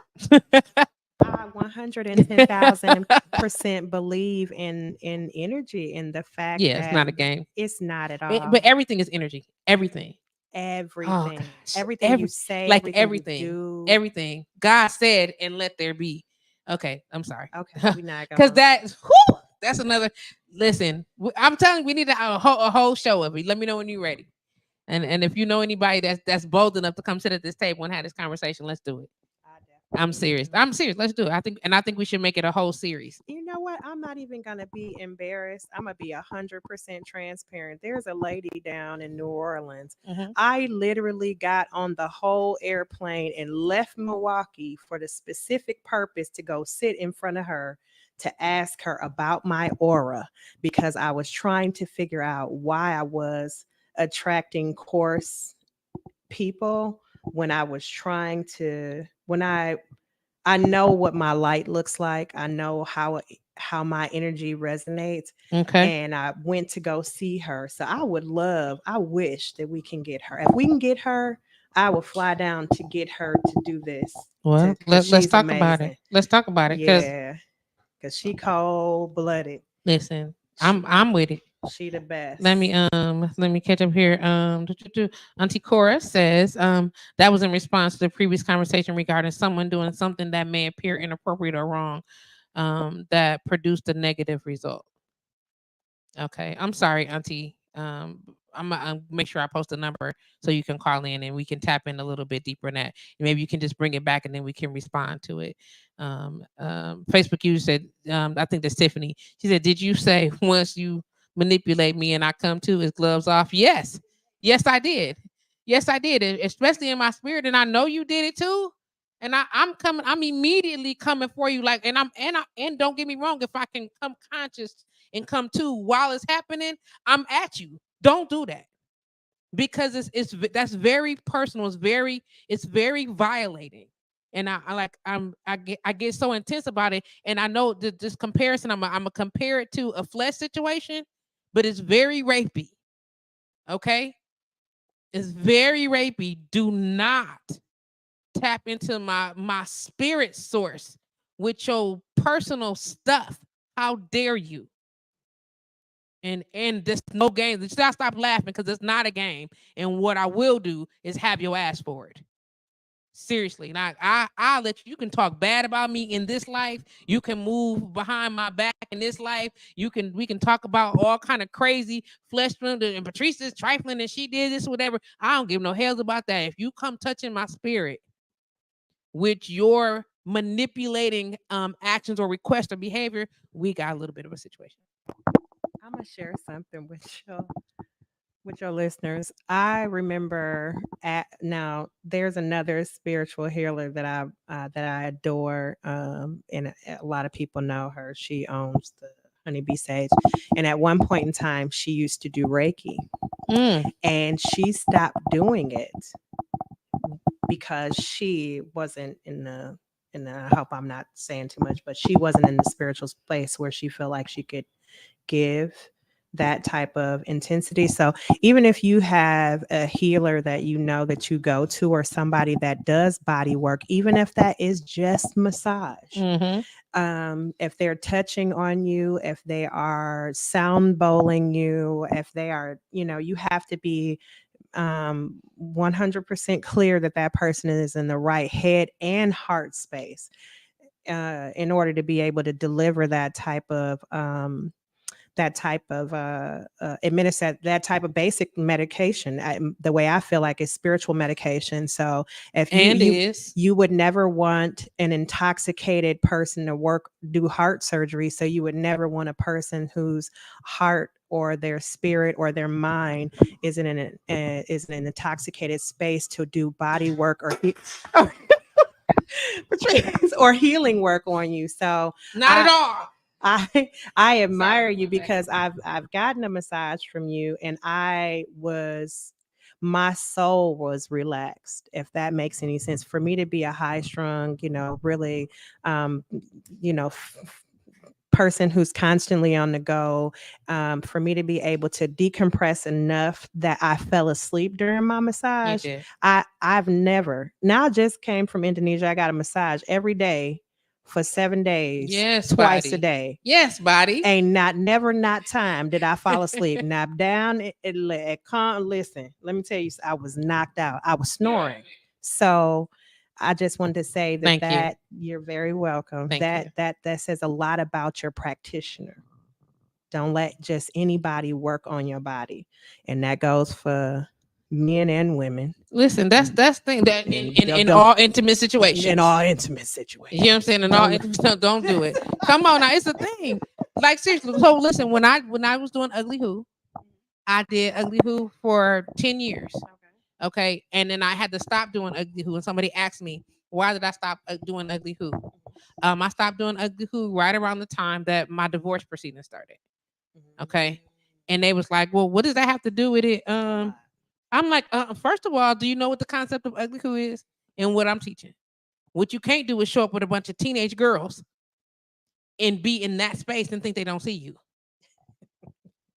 I 110,000% believe in energy and the fact Yeah, it's that not a game. it's not at all. But everything is energy. Everything. Oh Everything, gosh. everything you say, Like everything you everything. do. Everything. God said and let there be. Okay, I'm sorry. Okay, we're not Cuz gonna. that's another listen. I'm telling you we need a whole show of it. Let me know when you're ready. And if you know anybody that's bold enough to come sit at this table and have this conversation, let's do it. I I'm definitely serious. do. I'm serious. Let's do it. I think we should make it a whole series. You know what? I'm not even gonna be embarrassed. I'm gonna be 100% transparent. There's a lady down in New Orleans. Mhm. I literally got on the whole airplane and left Milwaukee for the specific purpose to go sit in front of her to ask her about my aura because I was trying to figure out why I was attracting coarse people when I was trying to when I know what my light looks like. I know how my energy resonates. Okay. And I went to go see her. So I wish that we can get her. If we can get her, I will fly down to get her to do this Well, because let's she's talk about it. amazing. Let's talk about it cuz Yeah, because she cold blooded. listen, She I'm with it. she the Let best. me let me catch up here. Auntie Cora says that was in response to the previous conversation regarding someone doing something that may appear inappropriate or wrong that produced a negative result. Okay, I'm sorry, Auntie. I'm make sure I post a number so you can call in and we can tap in a little bit deeper in that. Maybe you can just bring it back and then we can respond to it. Facebook user said, I think that's Tiffany. She said, "Did you say once you manipulate me and I come to his gloves off?" Yes, yes, I did. Yes, I did, especially in my spirit, and I know you did it too. And I'm coming. I'm immediately coming for you, like, and don't get me wrong. If I can come conscious and come to while it's happening, I'm at you. Don't do that because that's very personal. It's very violating. And I get so intense about it. And I know this comparison, I'm gonna compare it to a flesh situation, but it's very rapey. Okay, it's very rapey. Do not tap into my spirit source with your personal stuff. How dare you? And this no game. Just stop laughing because it's not a game. And what I will do is have your ass for it. Seriously. Now I'll let you can talk bad about me in this life. You can move behind my back in this life. We can talk about all kind of crazy flesh and Patrice is trifling and she did this, whatever. I don't give no hells about that. If you come touching my spirit with your manipulating actions or requests or behavior, we got a little bit of a situation. I'm gonna share something with your listeners. I remember at now there's another spiritual healer that I adore, and a lot of people know her. She owns the Honeybee Sage, and at one point in time, she used to do Reiki, Mm, and she stopped doing it because she wasn't in the. And I hope I'm not saying too much, but she wasn't in the spiritual place where she felt like she could give that type of intensity. So even if you have a healer that you know that you go to or somebody that does body work, even if that is just massage, mm-hmm. if they're touching on you, if they are sound bowling you, if they are, you have to be 100% clear that that person is in the right head and heart space in order to be able to deliver that type of administer that type of basic medication. The way I feel like it's spiritual medication. So if you And you is you would never want an intoxicated person to do heart surgery, so you would never want a person whose heart or their spirit or their mind isn't an intoxicated space to do body work or or healing work on you. So not at I all. I admire Sorry, you one second. because I've gotten a massage from you and I was my soul was relaxed, if that makes any sense. For me to be a high strung, really, um, person who's constantly on the go, for me to be able to decompress enough that I fell asleep during my You massage. did. I've never, now I just came from Indonesia. I got a massage every day for 7 days, Yes, twice a body. day. Yes, body. Ain't not never not time did I fall asleep. Now down listen, let me tell you, I was knocked out. I was snoring. So I just wanted to say that Thank you. you're very welcome. Thank you. That says a lot about your practitioner. Don't let just anybody work on your body. And that goes for men and women. Listen, that's the thing that And in all intimate in situations. all intimate You know what I'm situations. saying? In all intimate, don't do it. Come on now, it's a thing. Like seriously. So listen, when I was doing Ugly Who, I did Ugly Who for 10 years. Okay, and then I had to stop doing Ugly Who, and somebody asked me why did I stop doing Ugly Who? I stopped doing Ugly Who right around the time that my divorce proceedings started. Okay, and they was like, well, what does that have to do with it? I'm like, first of all, do you know what the concept of Ugly Who is and what I'm teaching? What you can't do is show up with a bunch of teenage girls and be in that space and think they don't see you.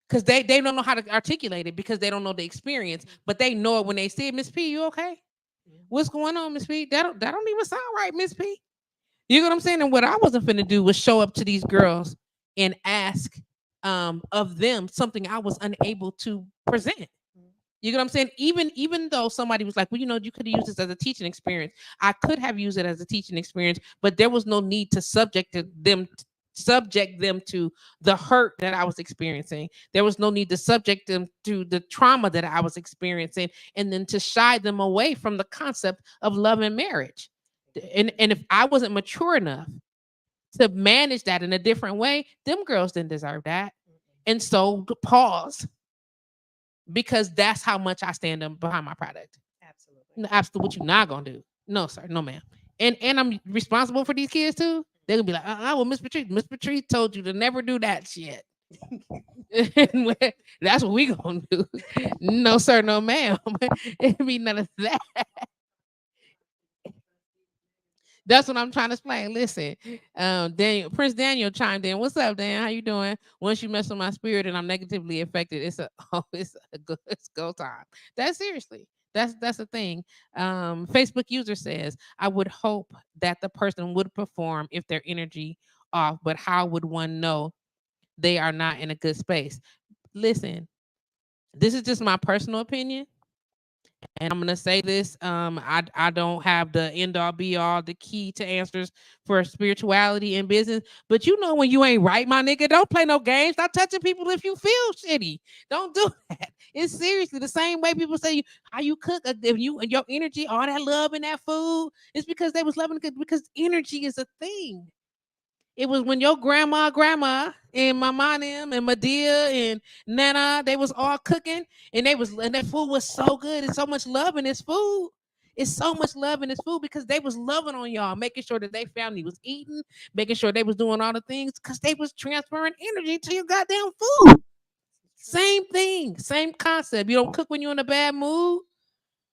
Because they don't know how to articulate it because they don't know the experience, but they know it when they see it. Miss P, you okay? What's going on, Miss P? That don't even sound right, Miss P. You know what I'm saying? And what I wasn't finna do was show up to these girls and ask of them something I was unable to present. You know what I'm saying? Even though somebody was like, well, you could have used this as a teaching experience. I could have used it as a teaching experience, but there was no need to subject them to the hurt that I was experiencing. There was no need to subject them to the trauma that I was experiencing, and then to shy them away from the concept of love and marriage. And if I wasn't mature enough to manage that in a different way, them girls didn't deserve that. And so pause, because that's how much I stand up behind my product. Absolutely. Absolutely, what you not gonna do? No, sir, no, ma'am. And I'm responsible for these kids too. They're gonna be like, well, Miss Patrice told you to never do that shit. That's what we gonna do. No, sir, no, ma'am. It be none of that. That's what I'm trying to explain. Listen, Prince Daniel chimed in. What's up, Dan? How you doing? Once you mess with my spirit and I'm negatively affected, it's go time. That's seriously. That's the thing. Facebook user says, I would hope that the person would perform if their energy off, but how would one know they are not in a good space? Listen, this is just my personal opinion, and I'm gonna say this. I don't have the end all be all, the key to answers for spirituality and business. But you know when you ain't right, my nigga, don't play no games. Stop touching people if you feel shitty. Don't do that. It's seriously the same way people say how you cook. If you and your energy, all that love in that food, it's because they was loving it, because energy is a thing. It was when your grandma, and mama and them and Medea and Nana, they was all cooking, and that food was so good. It's so much love in this food. It's so much love in this food because they was loving on y'all, making sure that they family was eating, making sure they was doing all the things because they was transferring energy to your goddamn food. Same thing, same concept. You don't cook when you're in a bad mood.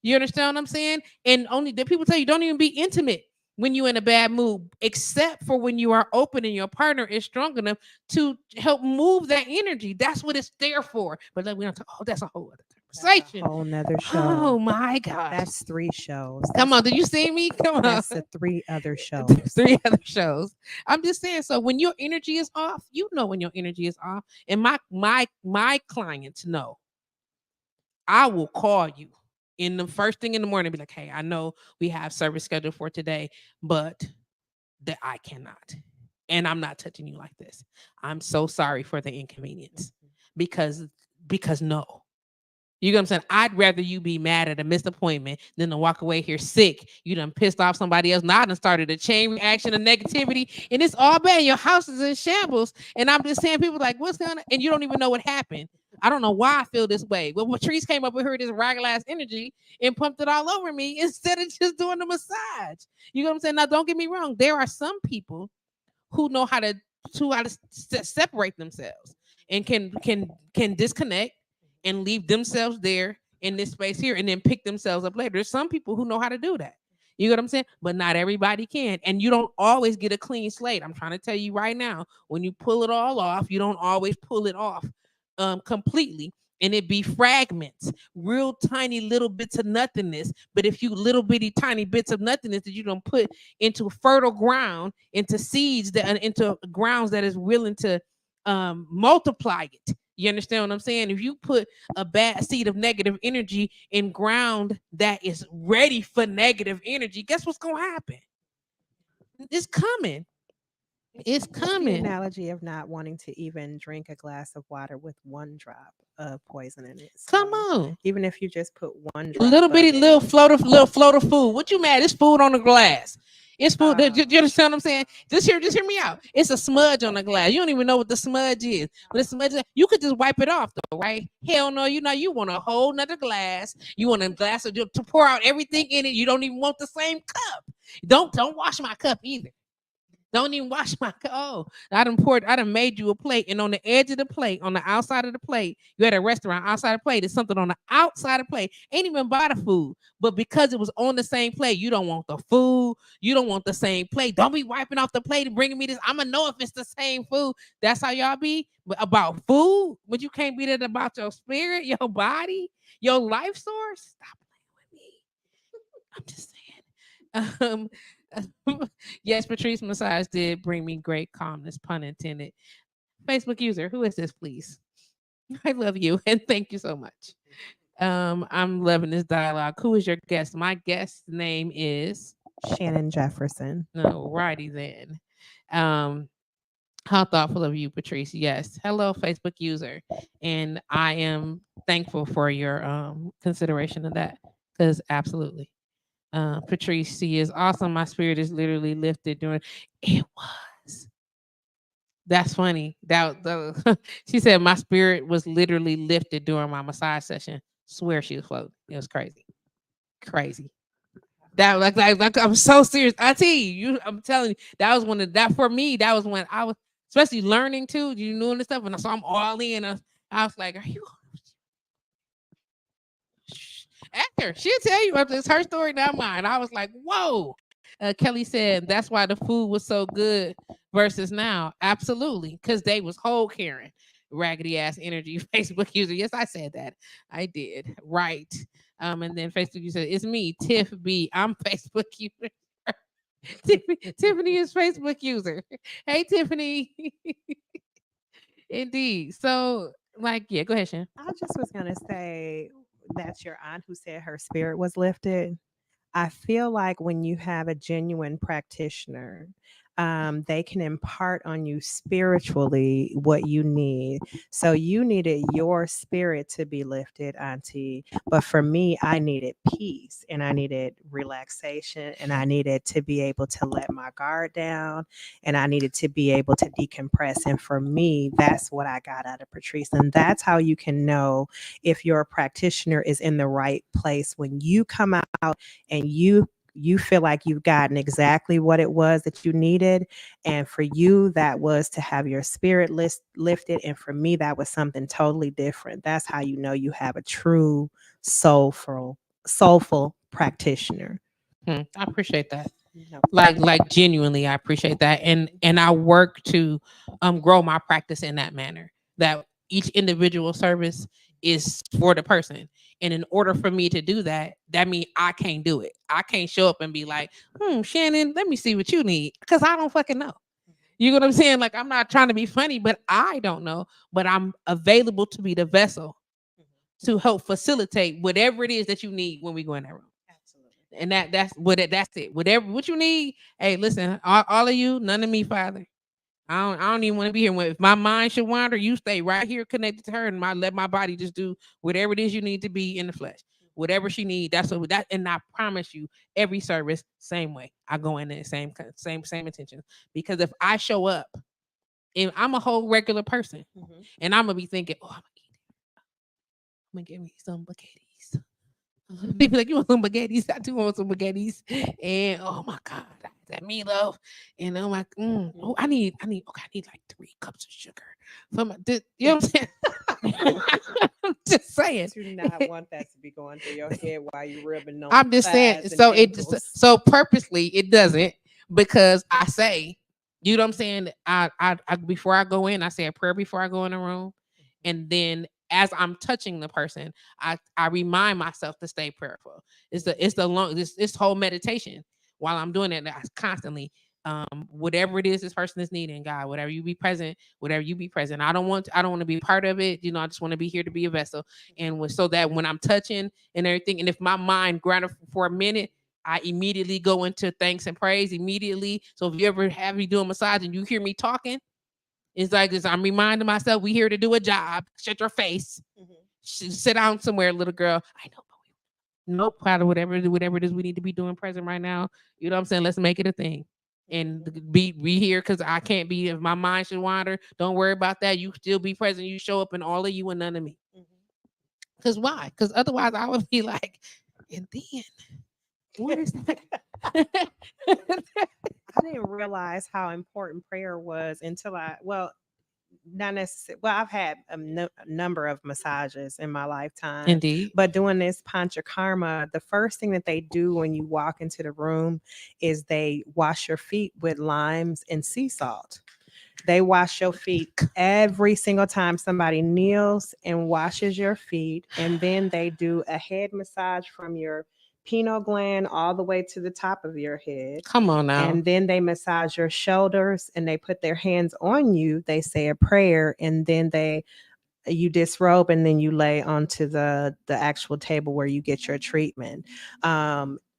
You understand what I'm saying? And only the people tell you don't even be intimate when you're in a bad mood, except for when you are open and your partner is strong enough to help move that energy. That's what it's there for. But then we don't talk, that's a whole other That's a conversation. whole nother show. Oh my gosh. That's 3 shows. Come on, did you see me? Come on. That's the 3 other shows. 3 other shows. I'm just saying. So when your energy is off, you know when your energy is off. And my clients know. I will call you in the first thing in the morning and be like, hey, I know we have service scheduled for today, but that I cannot. And I'm not touching you like this. I'm so sorry for the inconvenience. Because no. You know what I'm saying? I'd rather you be mad at a missed appointment than to walk away here sick. You done pissed off somebody else. Now I done started a chain reaction of negativity, and it's all bad. Your house is in shambles. And I'm just saying, people like, what's going on? And you don't even know what happened. I don't know why I feel this way. Well, Patrice came up with her this regular ass energy and pumped it all over me instead of just doing the massage. You know what I'm saying? Now, don't get me wrong. There are some people who know how to separate themselves and can disconnect and leave themselves there in this space here and then pick themselves up later. There's some people who know how to do that. You get what I'm saying? But not everybody can. And you don't always get a clean slate. I'm trying to tell you right now, when you pull it all off, you don't always pull it off completely. And it be fragments, real tiny little bits of nothingness. But if you little bitty tiny bits of nothingness that you don't put into fertile ground, into seeds that into grounds that is willing to multiply it. You understand what I'm saying? If you put a bad seed of negative energy in ground that is ready for negative energy, guess what's gonna happen? It's coming. It's What's the coming. analogy of not wanting to even drink a glass of water with one drop of poison in it? Come So on. even if you just put one drop Little of bitty it, little float of food. What you mad? It's food on the glass. It's food. oh, You understand what I'm saying? Just hear me out. It's a smudge on the glass. You don't even know what the smudge is. But the smudge, you could just wipe it off though, right? Hell no, you want a whole nother glass. You want a glass to pour out everything in it. You don't even want the same cup. Don't wash my cup either. Don't even wash my cup. Oh, I done made you a plate. And on the edge of the plate, on the outside of the plate, you had a restaurant outside the plate. There's something on the outside of the plate. Ain't even buy the food. But because it was on the same plate, you don't want the food. You don't want the same plate. Don't be wiping off the plate and bringing me this. I'ma know if it's the same food. That's how y'all be about food. But you can't be that about your spirit, your body, your life source. Stop playing with me. I'm just saying. Yes, Patrice massage did bring me great calmness, pun intended. Facebook user, who is this, please? I love you and thank you so much. I'm loving this dialogue. Who is your guest? My guest's name is Shannon Jefferson. no righty then. Um, how thoughtful of you, Patrice. Yes. Hello, Facebook user. And I am thankful for your consideration of that. Because absolutely. Patrice, she is awesome. My spirit is literally lifted during it was. That's funny. She said my spirit was literally lifted during my massage session. Swear she was floating. It was crazy. Crazy. That like I'm so serious. I tell you, I'm telling you, that was one of that for me, that was when I was especially learning too, you know this stuff. And so I'm all in. I was like, are you Actor, she'll tell you it's her story, not mine. I was like, whoa. Kelly said that's why the food was so good versus now. Absolutely, because they was whole Karen, raggedy ass energy Facebook user. Yes, I said that. I did. Right. And then Facebook user said, it's me, Tiff B. I'm Facebook user. Tiffany is Facebook user. Hey, Tiffany. Indeed. So, like, yeah, go ahead, Shan. I just was going to say that's your aunt who said her spirit was lifted. I feel like when you have a genuine practitioner, they can impart on you spiritually what you need. So you needed your spirit to be lifted, Auntie. But for me, I needed peace and I needed relaxation and I needed to be able to let my guard down and I needed to be able to decompress. And for me, that's what I got out of Patrice. And that's how you can know if your practitioner is in the right place when you come out and you feel like you've gotten exactly what it was that you needed. And for you, that was to have your spirit lifted. And for me, that was something totally different. That's how you know you have a true soulful practitioner. I appreciate that. No Like genuinely, I appreciate that. And I work to grow my practice in that manner. That each individual service is for the person. And in order for me to do that, that means I can't do it. I can't show up and be like, Shannon, let me see what you need. Because I don't fucking know. You know what I'm saying? Like, I'm not trying to be funny, but I don't know. But I'm available to be the vessel to help facilitate whatever it is that you need when we go in that room. And that's it. Whatever what you need. Hey, listen, all of you, none of me, Father. I don't even want to be here. If my mind should wander, you stay right here connected to her and let my body just do whatever it is you need to be in the flesh. Whatever she needs, that's what that. And I promise you, every service, same way. I go in there, same intentions. Because if I show up and I'm a whole regular person, and I'm gonna be thinking, oh, I'm gonna get me some spaghettis. They be like, you want some spaghettis? I do want some spaghettis. And oh my God, that meatloaf. And I'm like, oh, I need like 3 cups of sugar. You know what I'm saying? I'm just saying. Do not want that to be going through your head while you rubbing on I'm just saying. thighs and So it just ankles. so purposely it doesn't, because I say, you know what I'm saying. I before I go in, I say a prayer before I go in the room, and then as I'm touching the person, I remind myself to stay prayerful. It's the long this whole meditation. While I'm doing it, I constantly whatever it is this person is needing, God, whatever you be present. I don't want to be part of it. I just want to be here to be a vessel, so that when I'm touching and everything, and if my mind grounded for a minute, I immediately go into thanks and praise immediately. So if you ever have me doing massage and you hear me talking, it's like this. I'm reminding myself we here to do a job. Shut your face. Sit down somewhere, little girl. I know, but nope. Part of whatever it is we need to be doing present right now. You know what I'm saying? Let's make it a thing. And be here, because I can't be, if my mind should wander. Don't worry about that. You still be present. You show up in all of you and none of me. Because why? Because otherwise I would be like, and then what is that? I didn't realize how important prayer was until not necessarily. Well, I've had a number of massages in my lifetime, Indeed. but doing this panchakarma, the first thing that they do when you walk into the room is they wash your feet with limes and sea salt. They wash your feet every single time somebody kneels and washes your feet. And then they do a head massage from your pineal gland all the way to the top of your head. Come on now. And then they massage your shoulders and they put their hands on you. They say a prayer, and then you disrobe, and then you lay onto the actual table where you get your treatment.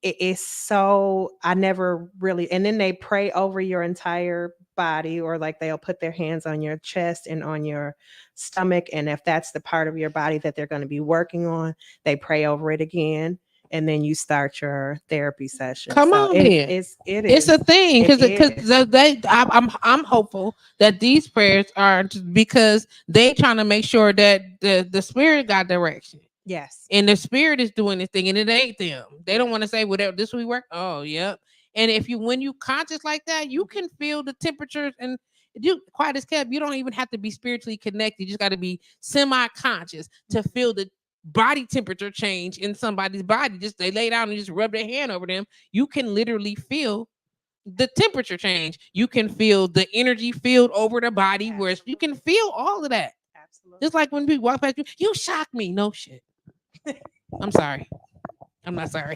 It is so, I never really, and then they pray over your entire body, or like they'll put their hands on your chest and on your stomach, and if that's the part of your body that they're going to be working on, they pray over it again, and then you start your therapy session. Come So on, then. It's a thing, it because is. I'm hopeful that these prayers are because they trying to make sure that the spirit got direction. Yes. And the spirit is doing this thing, and it ain't them. They don't Yes. want to say whatever this we work. Oh, yep. And if you when you conscious like that, you can feel the temperatures, and you quiet as kept. You don't even have to be spiritually connected. You just got to be semi-conscious to feel the body temperature change in somebody's body. Just they lay down and just rub their hand over them. You can literally feel the temperature change. You can feel the energy field over the body, where you can feel all of that. Absolutely. Just like when people walk past you, you shock me. No shit. I'm sorry. I'm not sorry.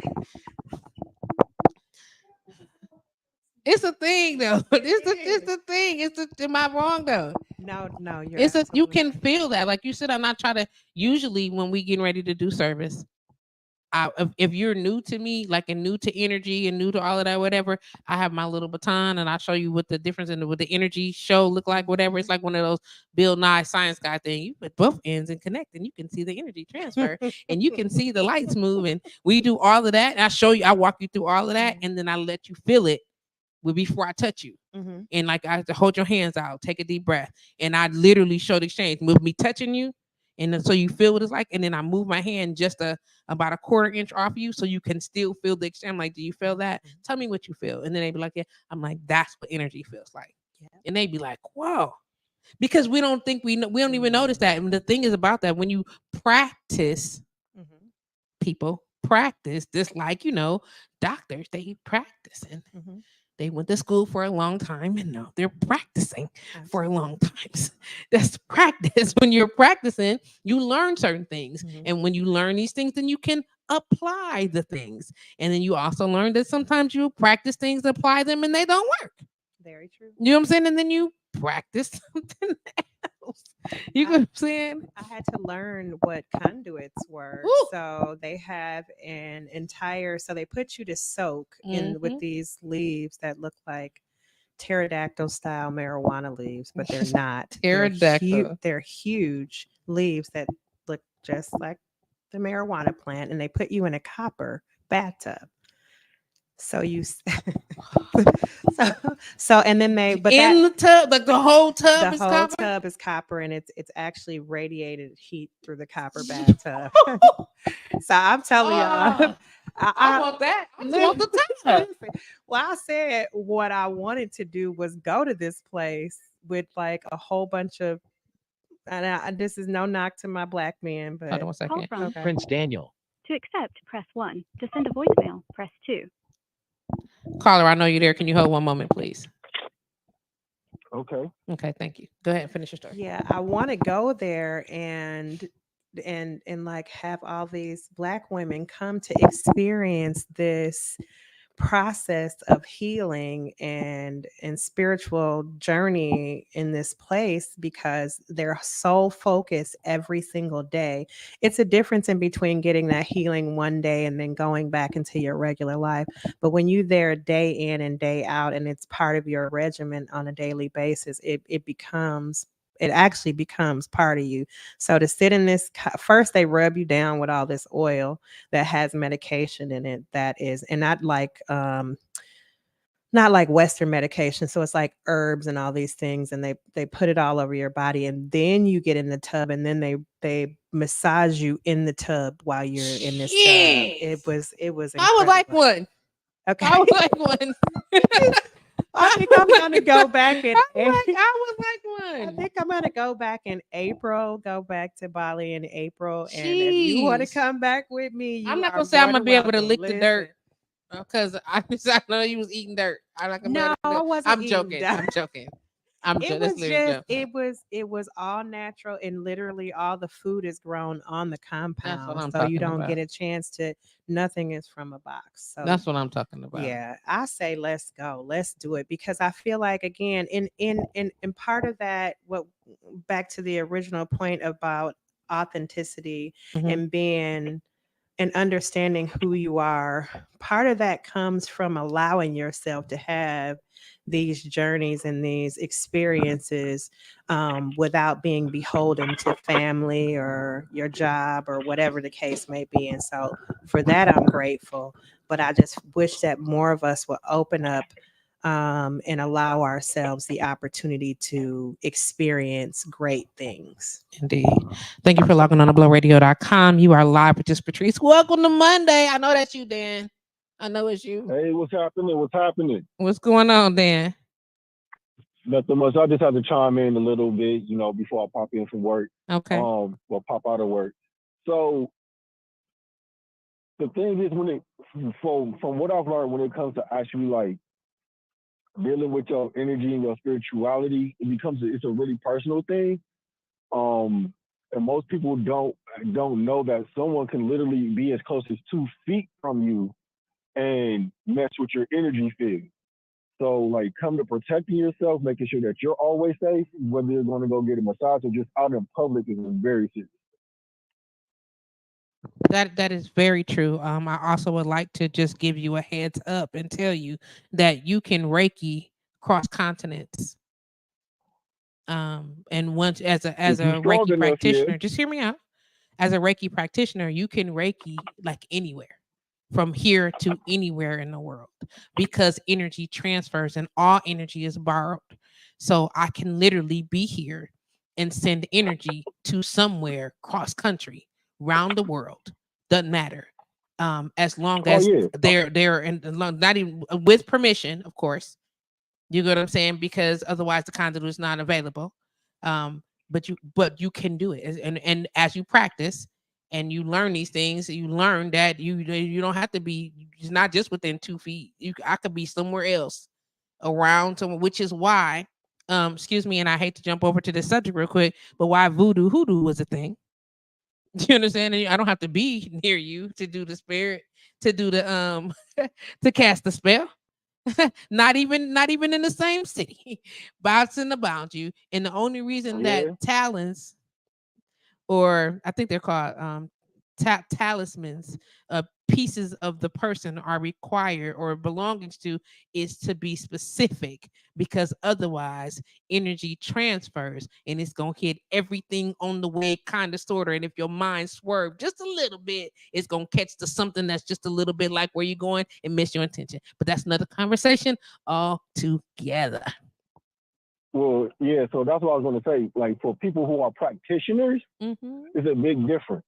It's a thing though. It's the thing. Am I wrong though? No, you're You absolutely can right. feel that. Like you said, I'm not trying to. Usually, when we getting ready to do service, if you're new to me, like, and new to energy and new to all of that, whatever, I have my little baton and I'll show you what the difference in what the energy show look like, whatever. It's like one of those Bill Nye science guy thing. You put both ends and connect, and you can see the energy transfer, and you can see the lights move, and we do all of that. And I walk you through all of that, and then I let you feel it before I touch you. And like, I have to hold your hands out, take a deep breath, and I literally show the exchange, move me touching you, and then, so you feel what it's like, and then I move my hand just about a quarter inch off you, so you can still feel the exchange. I'm like, do you feel that? Tell me what you feel, and then they be like, yeah. I'm like, that's what energy feels like, and they be like, whoa, because we don't think we don't even notice that. And the thing is about that, when you practice, people practice this, like, doctors, they practicing. They went to school for a long time, and now they're practicing for a long time. That's practice. When you're practicing, you learn certain things. And when you learn these things, then you can apply the things. And then you also learn that sometimes you practice things, apply them, and they don't work. Very true. You know what I'm saying? And then you practice something else. You know what I'm saying? I had to learn what conduits were. Ooh. So they have so they put you to soak in with these leaves that look like pterodactyl style marijuana leaves, but they're not. Pterodactyl. They're huge leaves that look just like the marijuana plant, and they put you in a copper bathtub. So you, and then the tub, like the whole tub is copper. Tub is copper, and it's actually radiated heat through the copper bathtub. So I'm telling y'all, I want that. I just want the tub. Well, I said what I wanted to do was go to this place with like a whole bunch of this is no knock to my black men, Hold on but one Call second. from okay. Prince Daniel. To accept, press 1. To send a voicemail, press 2. Caller, I know you're there. Can you hold one moment, please? Okay. Okay, thank you. Go ahead and finish your story. Yeah, I want to go there and like have all these black women come to experience this process of healing and spiritual journey in this place because they're so focused every single day. It's a difference in between getting that healing one day and then going back into your regular life. But when you're there day in and day out and it's part of your regimen on a daily basis, it actually becomes part of you. So to sit in this, first they rub you down with all this oil that has medication in it that is, and not like Western medication. So it's like herbs and all these things, and they put it all over your body, and then you get in the tub, and then they massage you in the tub while you're in this tub. Yes. It was I would like incredible. one. Okay. I would like one. I think I'm gonna go back in I would I like one. think I'm gonna go back in April, go back to Bali in April. And if you want to Jeez. come back with me, I'm you not are gonna say I'm more gonna than be able to welcome. lick the Listen. dirt because I know you was eating dirt. I'm not gonna be able No, to lick I dirt. wasn't I'm eating joking. that. I'm joking. It That's was literally just joke. it was all natural, and literally all the food is grown on the That's what compound. I'm So you talking don't about. get a chance to nothing is from a box. So That's what I'm talking about. yeah, I say let's go. Let's do it because I feel like again in part of that what back to the original point about authenticity Mhm. and being and understanding who you are, part of that comes from allowing yourself to have these journeys and these experiences without being beholden to family or your job or whatever the case may be. And so for that, I'm grateful. But I just wish that more of us would open up and allow ourselves the opportunity to experience great things. Indeed. Thank you for logging on to blowradio.com. You are live with JustPatrice. Welcome to Monday. I know that's you, Dan. I know it's you. Hey, what's happening? What's happening? What's going on, Dan? Nothing much. I just had to chime in a little bit, before I pop in from work. Okay. Well, pop out of work. So the thing is, from what I've learned, when it comes to actually like dealing with your energy and your spirituality, it's a really personal thing. Um, and most people don't know that someone can literally be as close as 2 feet from you and mess with your energy field. So, like, come to protecting yourself, making sure that you're always safe, whether you're going to go get a massage or just out in public, is very serious. That is very true. I also would like to just give you a heads up and tell you that you can Reiki cross continents. And once as If you're a strong Reiki enough, yeah. practitioner, just hear me out. As a Reiki practitioner, you can Reiki like anywhere, from here to anywhere in the world, because energy transfers and all energy is borrowed. So I can literally be here and send energy to somewhere cross country, round the world. Doesn't matter. As long Oh, as yeah. they're in not even with permission, of course, you get what I'm saying? Because otherwise the conduit is not available. But you can do it. And as you practice and you learn these things, you learn that you don't have to be, it's not just within 2 feet. I could be somewhere else around somewhere, which is why, excuse me, and I hate to jump over to this subject real quick, but why voodoo hoodoo was a thing. You understand? And I don't have to be near you to do the spirit, to do the to cast the spell. Not even in the same city, bouncing about you. And the only reason that Yeah. talents, or I think they're called talismans, pieces of the person are required or belongings to, is to be specific, because otherwise energy transfers and it's gonna hit everything on the way, kind of sort of. And if your mind swerve just a little bit, it's gonna catch to something that's just a little bit like where you're going and miss your intention. But that's another conversation altogether. Well, yeah. So that's what I was going to say. Like, for people who are practitioners, Mm-hmm. it's a big difference.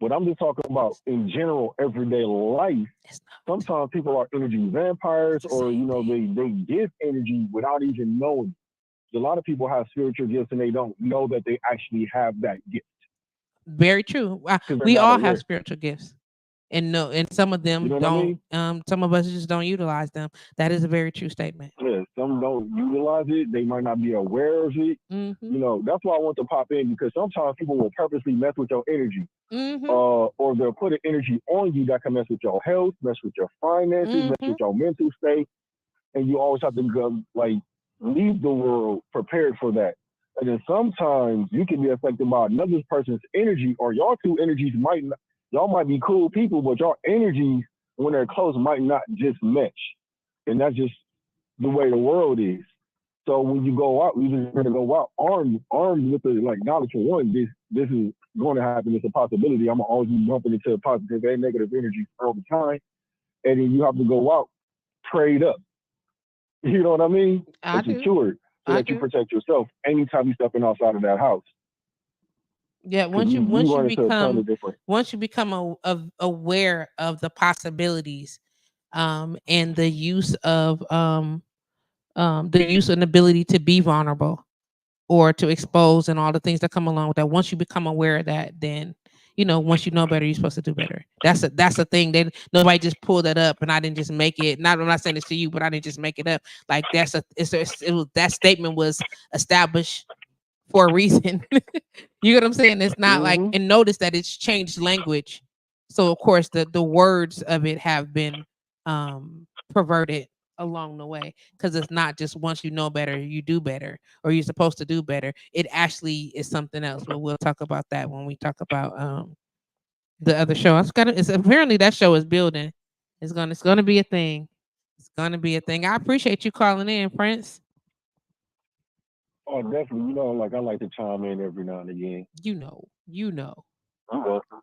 But I'm just talking about in general everyday life. It's not. Sometimes people are energy vampires, It's the or same thing. they give energy without even knowing. a lot of people have spiritual gifts and they don't know that they actually have that gift Very true. because they're We not all have aware. spiritual gifts, and no, and some of You them know what I don't. mean? Some of us just don't utilize them. That is a very true statement. Yeah, some don't utilize it. They might not be aware of it. Mm-hmm. That's why I want to pop in because sometimes people will purposely mess with your energy, Mm-hmm. or they'll put an energy on you that can mess with your health, mess with your finances, mess Mm-hmm. with your mental state, and you always have to go like leave the world prepared for that. And then sometimes you can be affected by another person's energy, or y'all two energies might not, y'all might be cool people, but y'all energies when they're close might not just match, and that's just the way the world is. So when you go out, you just gotta go out armed with the like knowledge for one. This is going to happen. It's a possibility. I'm gonna always be bumping into positive and negative energy all the time, and then you have to go out prayed up. You know what I mean? I And do. secured so I that you do. protect yourself anytime you're stepping outside of that house. Yeah. Because you run into a ton of different. Once you become aware of the possibilities, and the use and ability to be vulnerable or to expose and all the things that come along with that. Once you become aware of that, then once you know better, you're supposed to do better. That's a thing that nobody just pulled that up, and I didn't just make it. Not I'm not saying this to you, but I didn't just make it up. Like that statement was established for a reason. You get what I'm saying? It's not like, Hmm. and notice that it's changed language. So of course the words of it have been perverted along the way, because it's not just once you know better, you do better, or you're supposed to do better. It actually is something else. But we'll talk about that when we talk about the other show. It's apparently that show is building. It's gonna be a thing. It's gonna be a thing. I appreciate you calling in, Prince. Oh, definitely. Like I like to chime in every now and again. You know. I'm welcome.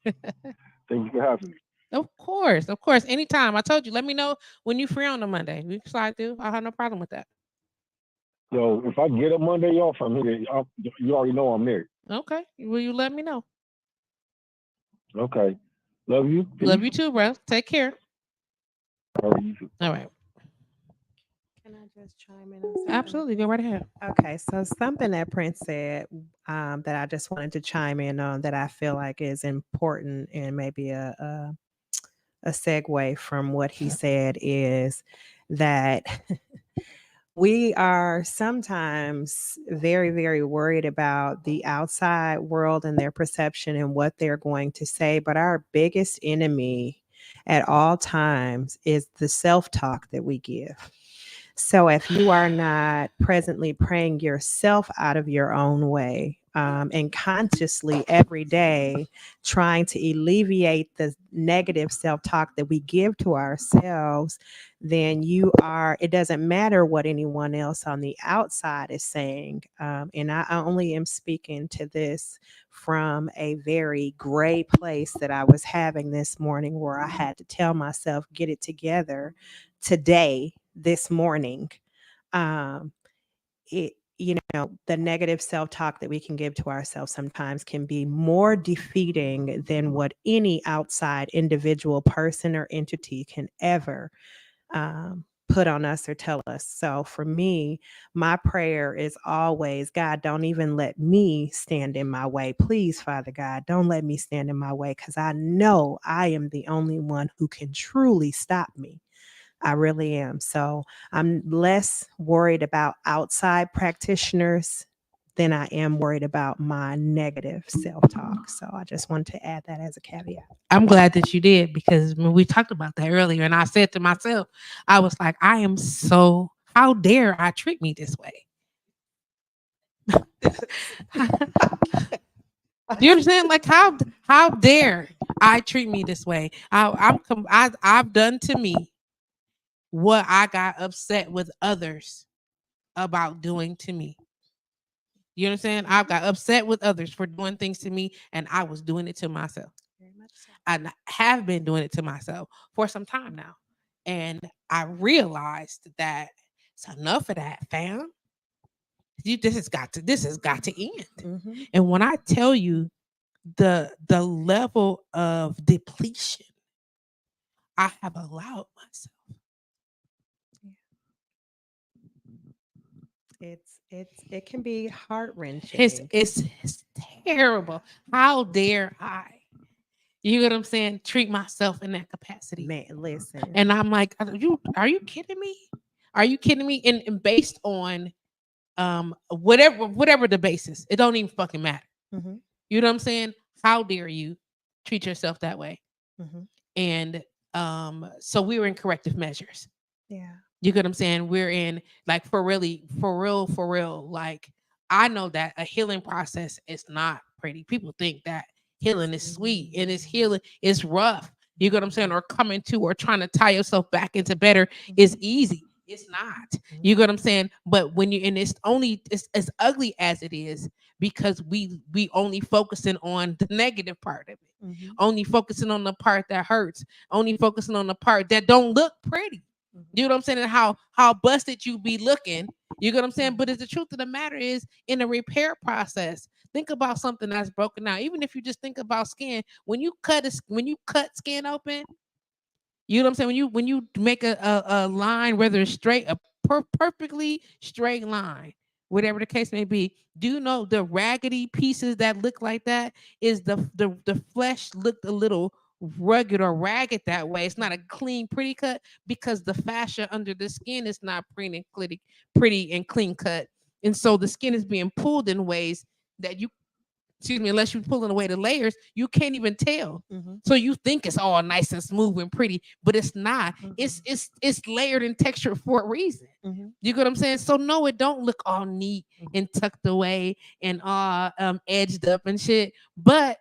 Thank you for having me. Of course. Anytime. I told you, let me know when you free on a Monday. We can slide through. I have no problem with that. So if I get a Monday off from here, you already know I'm there. Okay. Will you let me know? Okay. Love you. Love Peace. you too, bro. Take care. All right, you too. All right. Can I just chime in on something? Absolutely. Go right ahead. Okay, so something that Prince said, that I just wanted to chime in on, that I feel like is important and maybe a segue from what he said, is that we are sometimes very, very worried about the outside world and their perception and what they're going to say. But our biggest enemy at all times is the self talk that we give. So if you are not presently praying yourself out of your own way, and consciously every day trying to alleviate the negative self talk that we give to ourselves, then it doesn't matter what anyone else on the outside is saying. And I only am speaking to this from a very gray place that I was having this morning, where I had to tell myself, get it together today, this morning. um the negative self-talk that we can give to ourselves sometimes can be more defeating than what any outside individual, person, or entity can ever put on us or tell us. So for me, my prayer is always, God, don't even let me stand in my way. Please, Father God, don't let me stand in my way, because I know I am the only one who can truly stop me. I really am. So I'm less worried about outside practitioners than I am worried about my negative self talk. So I just wanted to add that as a caveat. I'm glad that you did, because when we talked about that earlier, and I said to myself, I was like, how dare I treat me this way? Do you understand? Like, how dare I treat me this way? I've done to me what I got upset with others about doing to me. You understand? I've got upset with others for doing things to me, and I was doing it to myself. Very much so. I have been doing it to myself for some time now. And I realized that it's enough of that, fam. This has got to end. Mhm. And when I tell you the level of depletion I have allowed myself, It can be heart It's wrenching. it's it's terrible. How dare I? You get what I'm saying? Treat myself in that capacity. Man, listen. And I'm like, are you kidding me? Are you kidding me? And based on whatever the basis, it don't even fucking matter. Hmm. You know what I'm saying? How dare you treat yourself that way? Hmm. And so we were in corrective measures. Yeah. You get what I'm saying? We're in like for real. Like I know that a healing process is not pretty. People think that healing is sweet and it's healing is rough. You get what I'm saying? Or coming to or trying to tie yourself back into better is easy. It's not. You get what I'm saying? But when you and it's as ugly as it is because we only focusing on the negative part of it. Hmm. Only focusing on the part that hurts. Only focusing on the part that don't look pretty. You know what I'm saying? And how busted you be looking. You get what I'm saying? But it's the truth of the matter is in a repair process. Think about something that's broken out. Even if you just think about skin, when you cut skin open, you know what I'm saying? When you make a line, whether it's straight, a perfectly straight line, whatever the case may be, do you know the raggedy pieces that look like that is the flesh looked a little rugged or ragged that way. It's not a clean, pretty cut because the fascia under the skin is not pretty and clean cut. And so the skin is being pulled in ways that you excuse me, unless you're pulling away the layers, you can't even tell. Hmm. So you think it's all nice and smooth and pretty, but it's not. It's Hmm. it's layered and textured for a reason. Hmm. You get what I'm saying? So no, it don't look all neat and tucked away and all edged up and shit. But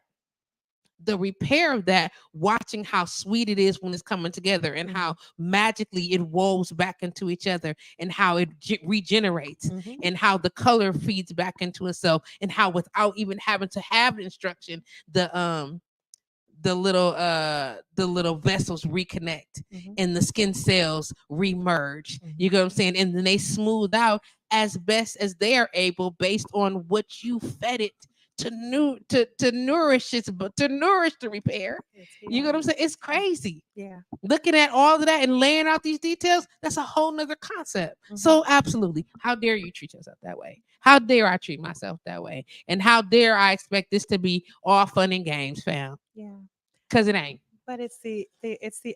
the repair of that, watching how sweet it is when it's coming together and how magically it woves back into each other and how it regenerates Hmm. and how the color feeds back into itself and how without even having to have instruction, the little vessels reconnect Hmm. and the skin cells remerge. Hmm. You get what I'm saying? And then they smooth out as best as they are able based on what you fed it to nourish it, but to nourish the repair. It's You get what I'm healing. saying? It's crazy. Yeah. Looking at all of that and laying out these details, that's a whole nother concept. Hmm. So absolutely, how dare you treat yourself that way? How dare I treat myself that way? And how dare I expect this to be all fun and games, fam? Yeah. Because it ain't. But it's the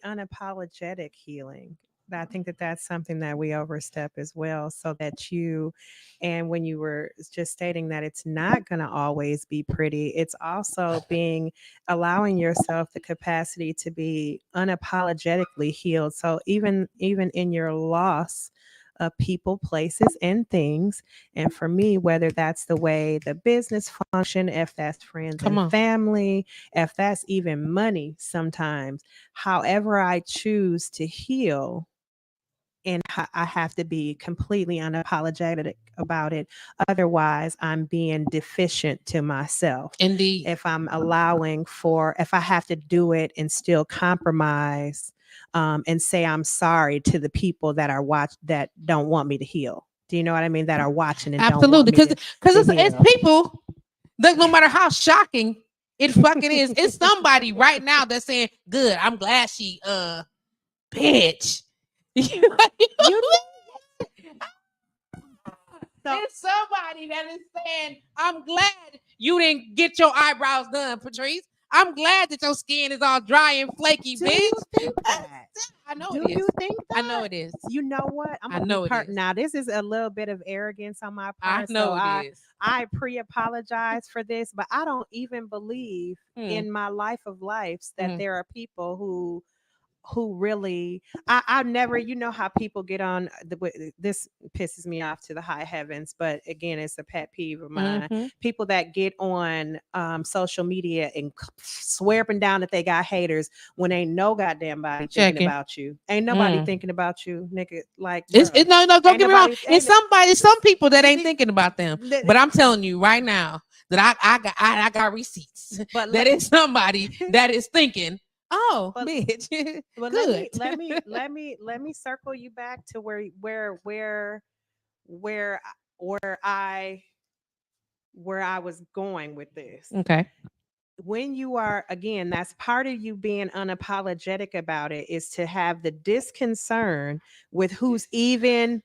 unapologetic healing. I think that that's something that we overstep as well. So that you, and when you were just stating that it's not going to always be pretty, it's also being allowing yourself the capacity to be unapologetically healed. So even in your loss of people, places, and things. And for me, whether that's the way the business function, if that's friends Come and on. family, if that's even money sometimes, however I choose to heal, and I have to be completely unapologetic about it. Otherwise, I'm being deficient to myself. Indeed. If I'm allowing for, if I have to do it and still compromise, and say I'm sorry to the people that are that don't want me to heal. Do you know what I mean? That are watching and don't want Absolutely. me Because to it's heal. people that no matter how shocking it fucking is, it's somebody right now that's saying, good, I'm glad she bitch. You so It's somebody that is saying, I'm glad you didn't get your eyebrows done, Patrice. I'm glad that your skin is all dry and flaky, do you bitch. think that? I know Do it is. you think that? I know it is. You know what? I'm I gonna be know it part is. now. This is a little bit of arrogance on my I part, so know it is. I pre-apologize for this, but I don't even believe Hmm. in my life of lives that Mhm. there are people who really I never, you know how people get on this pisses me off to the high heavens, but again, it's a pet peeve of mine. Mhm. People that get on social media and swear up and down that they got haters when ain't no goddamn body thinking Checking. about you. Ain't nobody Mm. thinking about you, nigga. Like, It's bruh. no, don't Ain't get me wrong. nobody It's ain't some people that ain't the- thinking about them. the- But I'm telling you right now that I got receipts. but That is somebody that is thinking, oh, but bitch, but good. let me circle you back to where where I where I was going with this. Okay. When you are, again, that's part of you being unapologetic about it, is to have the disconcern with who's even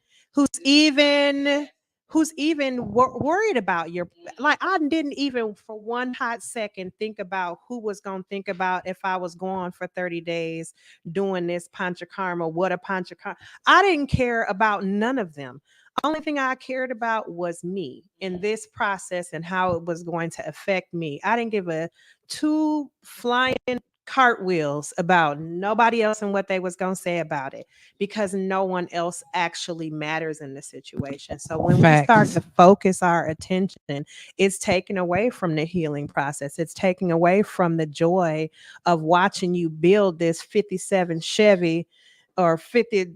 who's even worried about your, like, I didn't even for one hot second think about who was going to think about if I was gone for 30 days doing this panchakarma, what a panchakarma. I didn't care about none of them. Only thing I cared about was me in this process and how it was going to affect me. I didn't give a two flying cartwheels about nobody else and what they was going to say about it, because no one else actually matters in the situation. So when we start to focus our attention, it's taken away from the healing process. It's taking away from the joy of watching you build this 57 Chevy or 50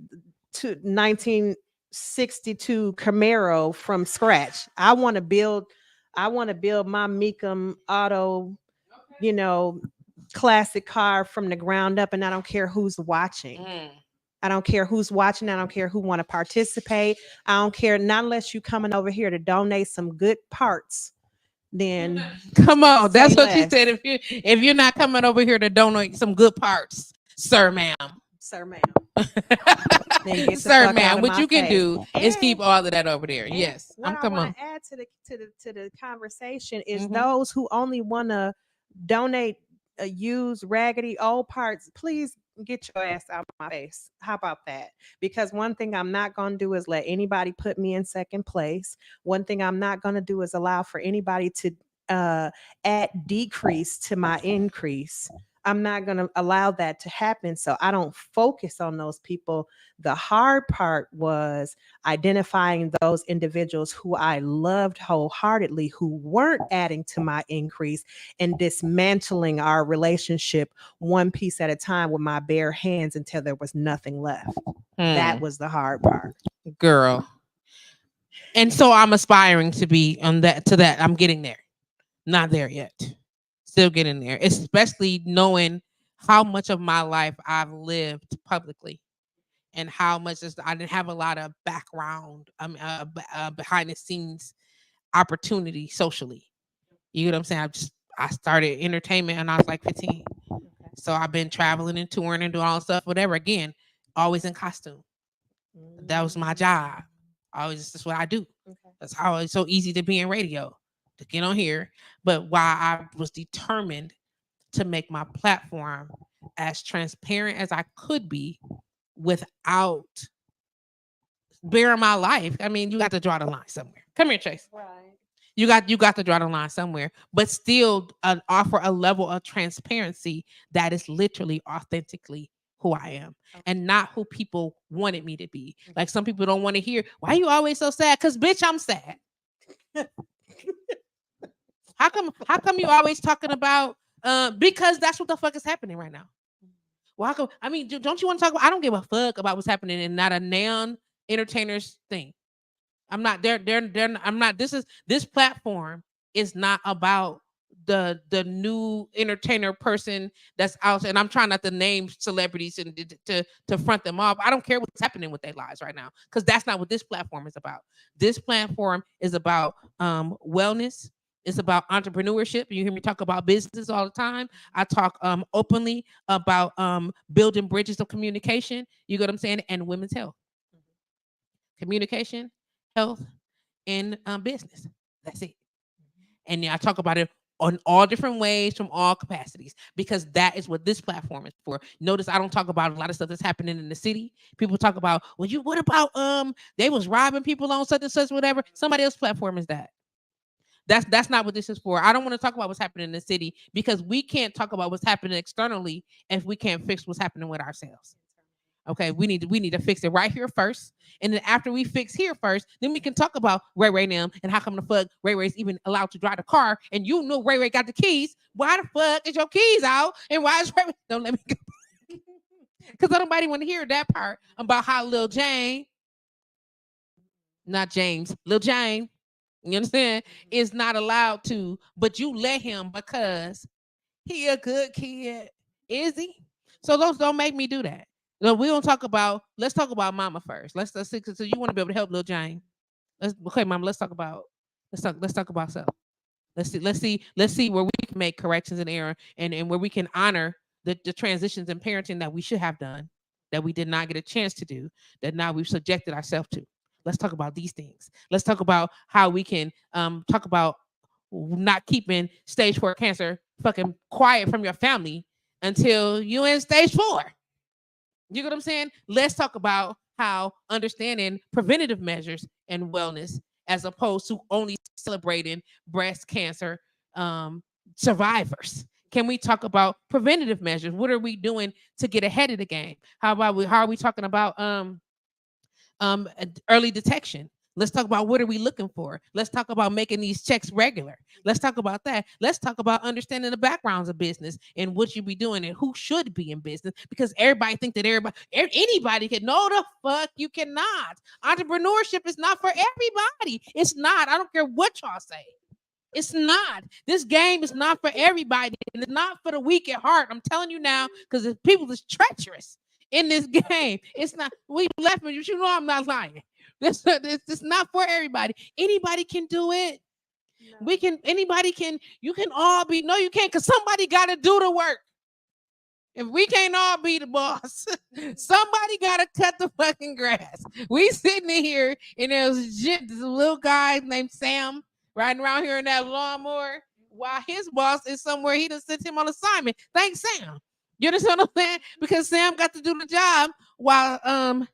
to 1962 Camaro from scratch. I want to build my Mecum Auto, you know, classic car from the ground up, and I don't care who's watching. I don't care who's watching. I don't care who want to participate. I don't care, not unless you coming over here to donate some good parts. Then come on, that's what she less. said. If you're not coming over here to donate some good parts, sir, ma'am, sir, ma'am. Then get the sir, fuck out ma'am, of what my you can face. do is And- keep all of that over there. and Yes, what I'm I come on. want to add to the conversation is Mhm. those who only want to donate used raggedy old parts. Please get your ass out of my face. How about that? Because one thing I'm not going to do is let anybody put me in second place. One thing I'm not going to do is allow for anybody to add decrease to my increase. I'm not going to allow that to happen. So I don't focus on those people. The hard part was identifying those individuals who I loved wholeheartedly, who weren't adding to my increase, and dismantling our relationship one piece at a time with my bare hands until there was nothing left. That was the hard part. Girl. And so I'm aspiring to be on that, to that. I'm getting there. Not there yet. Still getting there. Especially knowing how much of my life I've lived publicly and how much I didn't have a lot of background, behind the scenes opportunity socially. You know what I'm saying? I started entertainment and I was like 15. So I've been traveling and touring and doing all stuff, whatever. Again, always in costume. That was my job. Always, that's what I do. That's how it's so easy to be in radio, to get on here. But while I was determined to make my platform as transparent as I could be without bearing my life. I mean, you got to draw the line somewhere. Come here, Chase. Right. You got to draw the line somewhere, but still offer a level of transparency that is literally authentically who I am, and not who people wanted me to be. Like some people don't want to hear, why you always so sad? Because bitch, I'm sad. How come you always talking about because that's what the fuck is happening right now. Well, how come, I mean, don't you want to talk about, I don't give a fuck about what's happening in not a non entertainers thing. I'm not I'm not, this platform is not about the new entertainer person that's out, and I'm trying not to name celebrities and to front them off. I don't care what's happening with their lives right now, because that's not what this platform is about. This platform is about wellness. It's about entrepreneurship. You hear me talk about business all the time. I talk openly about building bridges of communication. You get what I'm saying? And women's health, communication, health, and business. That's it. And I talk about it on all different ways from all capacities, because that is what this platform is for. Notice I don't talk about a lot of stuff that's happening in the city. People talk about, well, what about they was robbing people on such and such, whatever. Somebody else's platform is that. That's not what this is for. I don't want to talk about what's happening in the city, because we can't talk about what's happening externally if we can't fix what's happening with ourselves. Okay, we need to fix it right here first, and then after we fix here first, then we can talk about Ray Ray now and how come the fuck Ray Ray's even allowed to drive the car, and you know Ray Ray got the keys. Why the fuck is your keys out? And why is Ray Ray? Don't let me go, because nobody want to hear that part about how Lil Jane, not James, Lil Jane, you understand, is not allowed to, but you let him because he a good kid, is he? So those don't make me do that. No, we don't talk about. Let's talk about Mama first. Let's see. So you want to be able to help Lil Jane? Okay, Mama. Let's talk about. Let's talk about self. Let's see where we can make corrections and error, and where we can honor the transitions in parenting that we should have done, that we did not get a chance to do, that now we've subjected ourselves to. Let's talk about these things. Let's talk about how we can talk about not keeping stage 4 cancer fucking quiet from your family until you in stage 4. You know what I'm saying? Let's talk about how understanding preventative measures and wellness as opposed to only celebrating breast cancer um, survivors. Can we talk about preventative measures? What are we doing to get ahead of the game? How are we talking about early detection? Let's talk about what are we looking for. Let's talk about making these checks regular. Let's talk about that. Let's talk about understanding the backgrounds of business and what you be doing and who should be in business, because everybody think that anybody can. No, the fuck you cannot. Entrepreneurship is not for everybody. It's not. I don't care what y'all say. It's not. This game is not for everybody, and it's not for the weak at heart. I'm telling you now, because the people is treacherous in this game. It's not. We left me. You know I'm not lying. This not for everybody. Anybody can do it. No. We can. Anybody can. You can all be. No, you can't, because somebody got to do the work. If we can't all be the boss, somebody gotta cut the fucking grass. We sitting in here, and there's this little guy named Sam riding around here in that lawnmower, while his boss is somewhere. He done sent him on assignment. Thanks, Sam. You understand what I'm saying? Because Sam got to do the job while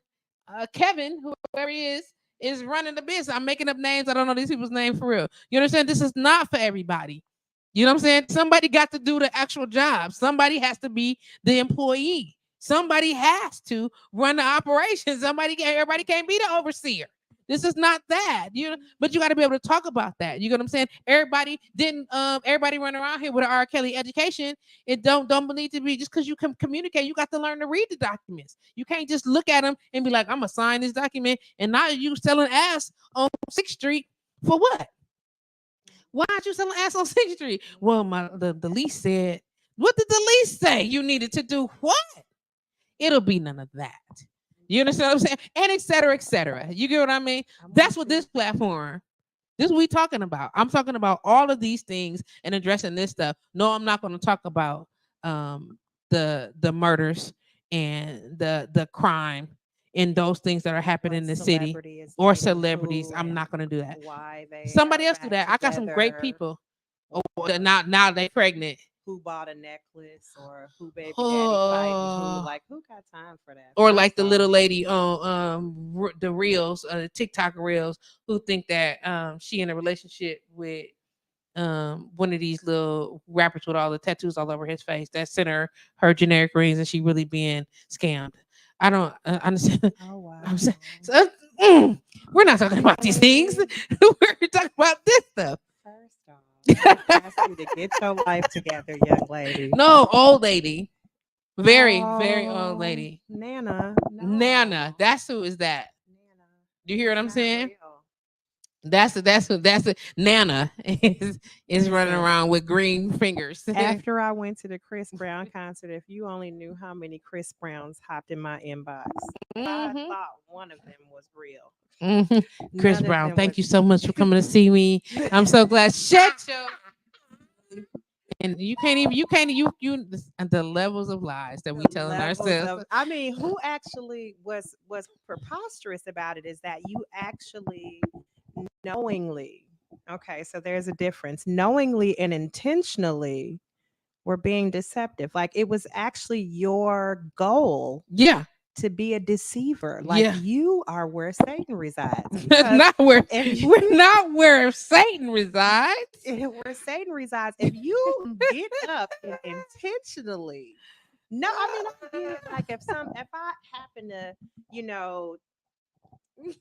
Kevin, whoever he is running the business. I'm making up names. I don't know these people's names for real. You understand? This is not for everybody. You know what I'm saying? Somebody got to do the actual job. Somebody has to be the employee. Somebody has to run the operation. Everybody can't be the overseer. This is not that. But you got to be able to talk about that. You know what I'm saying? Everybody run around here with an R. Kelly education. It don't need to be just because you can communicate. You got to learn to read the documents. You can't just look at them and be like, I'm gonna sign this document, and now you selling ass on 6th Street for what? Why aren't you selling ass on 6th Street? Well, the lease said, what did the lease say? You needed to do what? It'll be none of that. You understand what I'm saying? And et cetera, et cetera. You get what I mean? That's what this platform, this is what we talking about. I'm talking about all of these things and addressing this stuff. No, I'm not going to talk about the murders and the crime and those things that are happening in the city or celebrities. I'm not going to do that. Why they Somebody else do that. I got some great people. Oh, now they pregnant. Who bought a necklace, or who baby daddy fighting? Who got time for that? Or like the little lady on the reels, the TikTok reels, who think that she in a relationship with one of these little rappers with all the tattoos all over his face that sent her generic rings, and she really being scammed. I don't understand. Oh wow. I'm saying, so, we're not talking about these things. We're talking about this stuff. First off, I ask you to get your life together, young lady. No, old lady. Very, very old lady. Nana. No. Nana. That's who is that. Nana. Do you hear what I'm Not saying? real. That's Nana is running around with green fingers. After I went to the Chris Brown concert, if you only knew how many Chris Browns hopped in my inbox, I thought one of them was real. Chris Brown, thank you so much for coming to see me. I'm so glad. Shut your. And you the levels of lies that we telling ourselves. I mean, who actually was preposterous about it is that you actually knowingly. Okay, so there's a difference. Knowingly and intentionally were being deceptive. Like it was actually your goal. Yeah. To be a deceiver. Like you are where Satan resides. We're not where Satan resides. Where Satan resides. If you get up and intentionally, no, I mean, like if I happen to,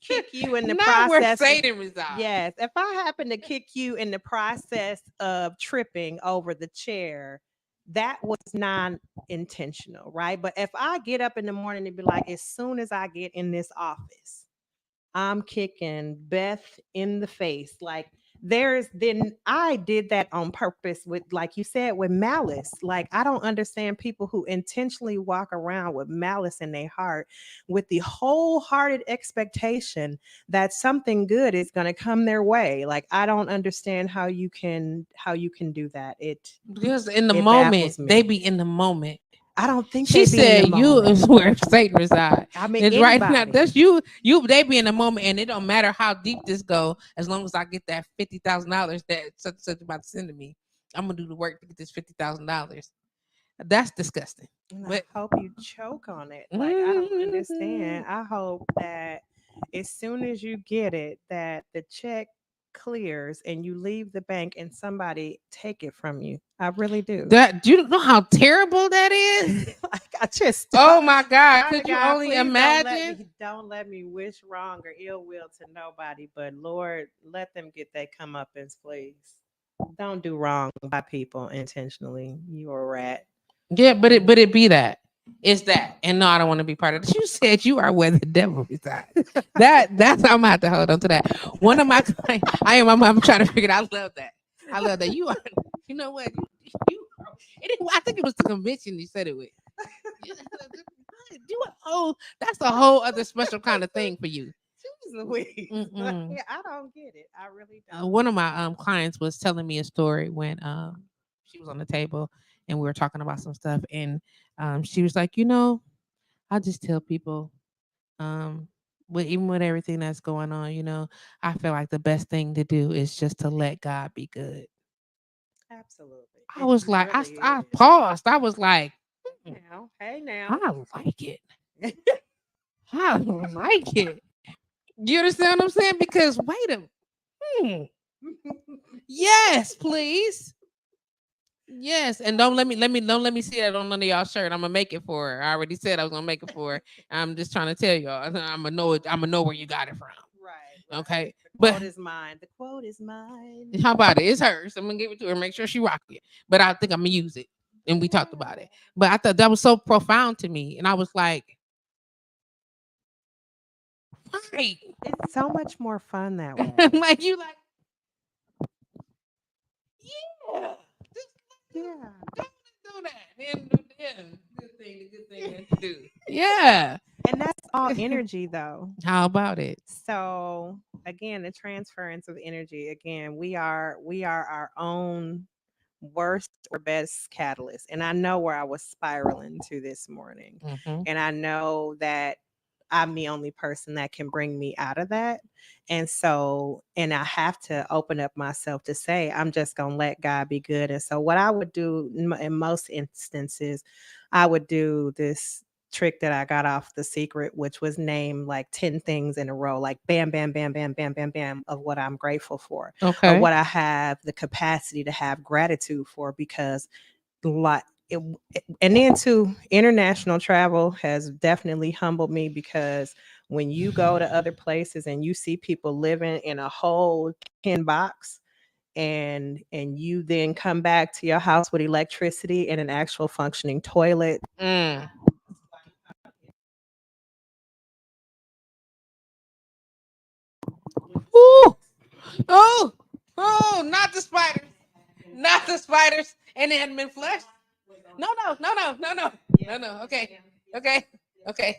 kick you in the process. Where Satan resides. Yes, if I happen to kick you in the process of tripping over the chair, that was non-intentional, right? But if I get up in the morning and be like, as soon as I get in this office, I'm kicking Beth in the face. Like then I did that on purpose with, like you said, with malice. Like I don't understand people who intentionally walk around with malice in their heart with the wholehearted expectation that something good is going to come their way. Like I don't understand how you can do that. Because in the moment, they be in the moment. I don't think She they be in the said you moment. is where Satan reside. I mean, It's right now. anybody. That's you. They be in the moment, and it don't matter how deep this go. As long as I get that $50,000 that such about to send to me, I'm gonna do the work to get this $50,000. That's disgusting. And I But hope you choke on it. Like, I don't understand. I hope that as soon as you get it, that the check clears and you leave the bank and somebody take it from you. I really do. that do you know how terrible that is? Like, I just Oh my God! Father Could you God, only please imagine? don't let me wish wrong or ill will to nobody, but Lord, let them get their comeuppance, please. Don't do wrong by people intentionally. You a rat. Yeah, but it be that. It's that. And no, I don't want to be part of it. You said you are where the devil resides. That's I'm gonna have to hold on to that. One of my I am I'm trying to figure it out. I love that. I love that. You are you know what? I think it was the convention you said it with. You a whole that's a whole other special kind of thing for you. Jeez Louise. Mm-mm. Yeah, I don't get it. I really don't. One of my clients was telling me a story when she was on the table and we were talking about some stuff and she was like, I just tell people even with everything that's going on, I feel like the best thing to do is just to let God be good. Absolutely. I It was like, really I is. paused. I was like, "Hmm, Now, hey now. I like it. I like it. You understand what I'm saying? Because wait a hmm, yes, please. Yes, and don't let me see that on none of y'all shirt. I'm gonna make it for her. I already said I was gonna make it for her. I'm just trying to tell y'all. I'm gonna know it. I'm gonna know where you got it from. Right. Okay, The but quote is mine. The quote is mine. how about it? It's hers. I'm gonna give it to her. Make sure she rock it. But I think I'm gonna use it. And we talked about it. But I thought that was so profound to me, and I was like, right. It's so much more fun that way. Like you like, yeah. Just Yeah. do that. And good thing to do. Yeah. And that's all energy though. How about it? So again, the transference of energy. Again, we are our own worst or best catalyst. And I know where I was spiraling to this morning. Mm-hmm. And I know that I'm the only person that can bring me out of that. And so, and I have to open up myself to say, I'm just going to let God be good. And so, what I would do in most instances, I would do this trick that I got off The Secret, which was name like 10 things in a row, like bam, bam, bam, bam, bam, bam, bam, of what I'm grateful for or Okay. what I have the capacity to have gratitude for because like it, and then too international travel has definitely humbled me because when you go to other places and you see people living in a whole tin box and you then come back to your house with electricity and an actual functioning toilet. Mm. Ooh. Oh. Oh, not the spiders. Not the spiders. And they hadn't been flushed. No, no, no, no, no, no. No, no. Okay. Okay. Okay.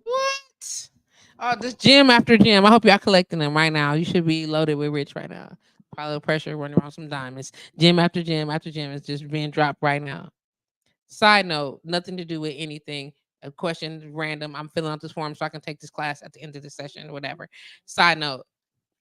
What? Oh, this gym after gym. I hope y'all collecting them right now. You should be loaded with rich right now. Probably pressure running around some diamonds. Gym after gym after gym is just being dropped right now. Side note, nothing to do with anything. A question random. I'm filling out this form so I can take this class at the end of the session or whatever. Side note,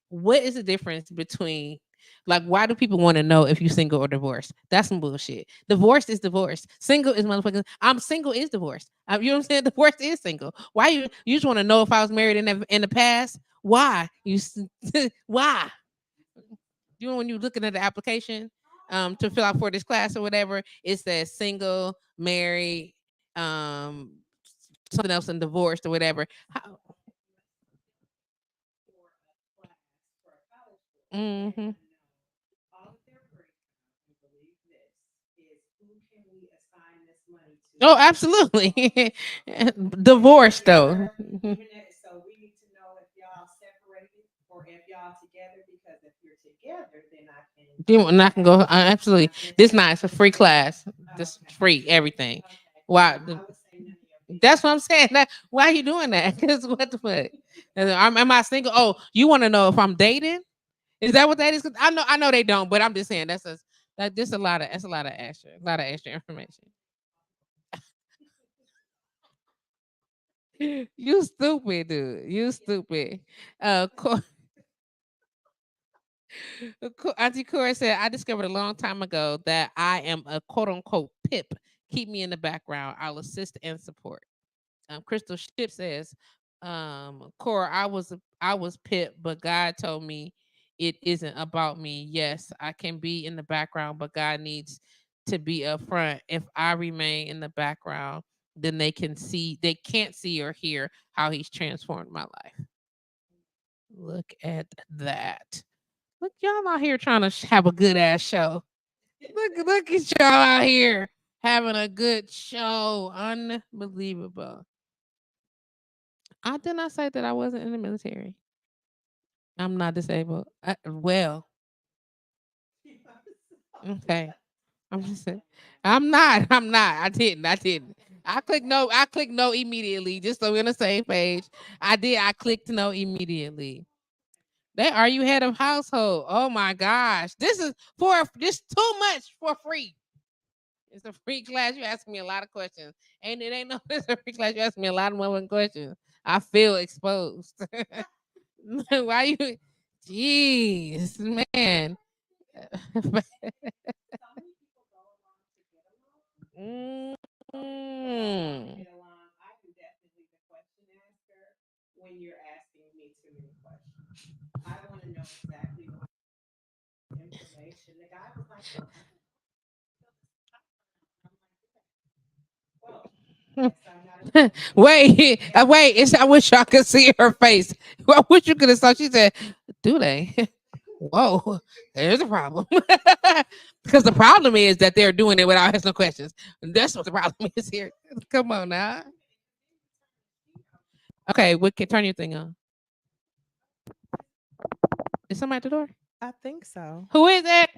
what is the difference between like why do people want to know if you single or divorced? That's some bullshit. Divorced is divorced. Single is motherfucking. I'm single is divorced. You know what I'm saying? Divorced is single. Why you just want to know if I was married in the past? Why why? You know when you looking at the application to fill out for this class or whatever. It says single, married, um, something else, and divorced or whatever. Mm-hmm. Oh, absolutely. Divorce though. So we need to know if y'all separated or if y'all together, because if you're together, then I can. Then I can go. Absolutely. This nice a free class. This free everything. Why? That's what I'm saying. Why are you doing that? Because what the fuck? Am I single? Oh, you want to know if I'm dating? Is that what that is? 'Cause I know they don't, but I'm just saying that's a lot of extra information. You stupid, dude. You stupid. Uh, Auntie Cora said, I discovered a long time ago that I am a quote unquote pip. Keep me in the background. I'll assist and support. Crystal Ship says, Cora, I was pip, but God told me it isn't about me. Yes, I can be in the background, but God needs to be up front. If I remain in the background, then they can't see or hear how he's transformed my life. Look at that. Look, y'all out here trying to have a good ass show. Look at y'all out here having a good show. Unbelievable. I did not say that I wasn't in the military. I'm not disabled. Well, okay. I'm just saying. I'm not. I'm not. I didn't. I didn't. I clicked no. I clicked no immediately, just so we're on the same page. I did. I clicked no immediately. They are you head of household. Oh my gosh. This is for this too much for free. It's a free class. You asking me a lot of questions. Ain't it ain't no it's a free class. You asking me a lot of more questions. I feel exposed. Why you jeez, man. Mm. Get along. I am definitely the question asker when you're asking me too many questions. I want to know exactly why information. The guy was like, well, yes, I'm not a Wait, wait. I wish y'all could see her face. I wish you could have saw. She said, "Do they?" Whoa, there's a problem. Because the problem is that they're doing it without asking no questions. That's what the problem is here. Come on now. Okay, we can turn your thing on. Is somebody at the door? I think so. Who is it?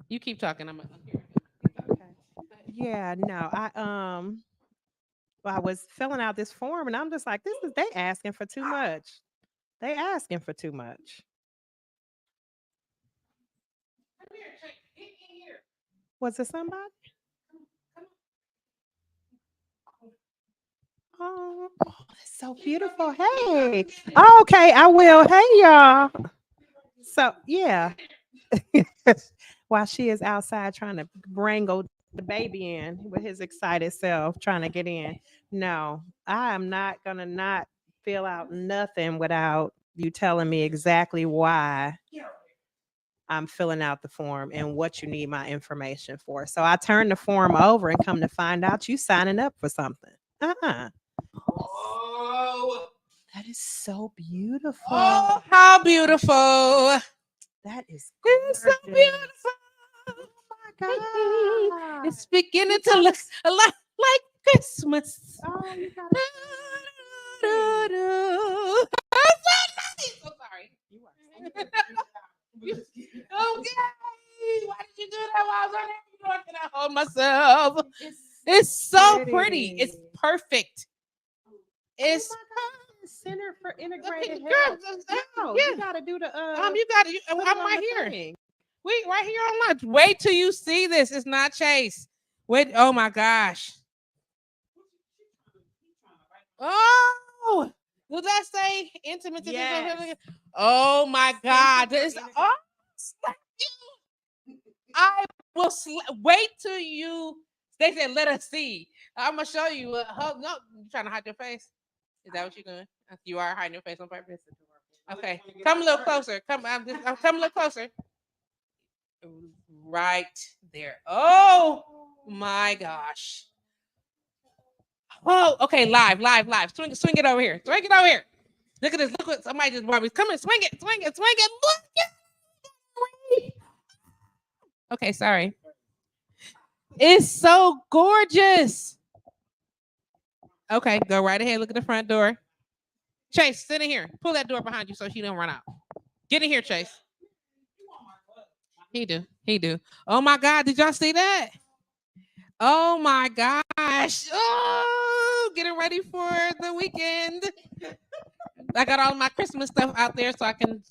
You keep talking. I'm here. Okay. Yeah, no, I was filling out this form and I'm just like, this is they asking for too much. They asking for too much. Was it somebody? Oh, that's so beautiful. Hey. Oh, okay, I will. Hey y'all. So yeah. While she is outside trying to wrangle the baby in with his excited self, trying to get in. No, I am not gonna not fill out nothing without you telling me exactly why I'm filling out the form and what you need my information for. So I turn the form over and come to find out you signing up for something. Uh-uh. Oh, That is so beautiful. oh, how beautiful! That is It's so gorgeous. beautiful. Oh my God. It's beginning You to gotta look a lot like Christmas. Oh, you gotta I'm so nice. So sorry. You are Okay. Why did you do that while I was on there? You know I cannot hold myself. It's so pretty. It's perfect. It's Center for Integrated girl. Health. No, you Yeah. gotta do the You got it. put it I'm on right the here. thing. Wait, right here on lunch. Wait till you see this. It's not Chase. Wait. Oh my gosh. Oh, does that say intimate? Yes. Oh my God. Center for This. Integrated- Oh, slap you. I will wait till you. They said, "Let us see." I'm gonna show you. No, you trying to hide your face? Is that what you're doing? You are hiding your face on purpose. Okay, come a little closer. Come a little closer. Right there. Oh my gosh. Oh, okay, live. Swing it over here. Swing it over here. Look at this. Look what somebody just brought me. Come and swing it. Look at it. Okay, sorry. It's so gorgeous. Okay, go right ahead. Look at the front door. Chase, sit in here. Pull that door behind you so she don't run out. Get in here, Chase. He do. Oh my God, did y'all see that? Oh my gosh. Oh, getting ready for the weekend. I got all my Christmas stuff out there so I can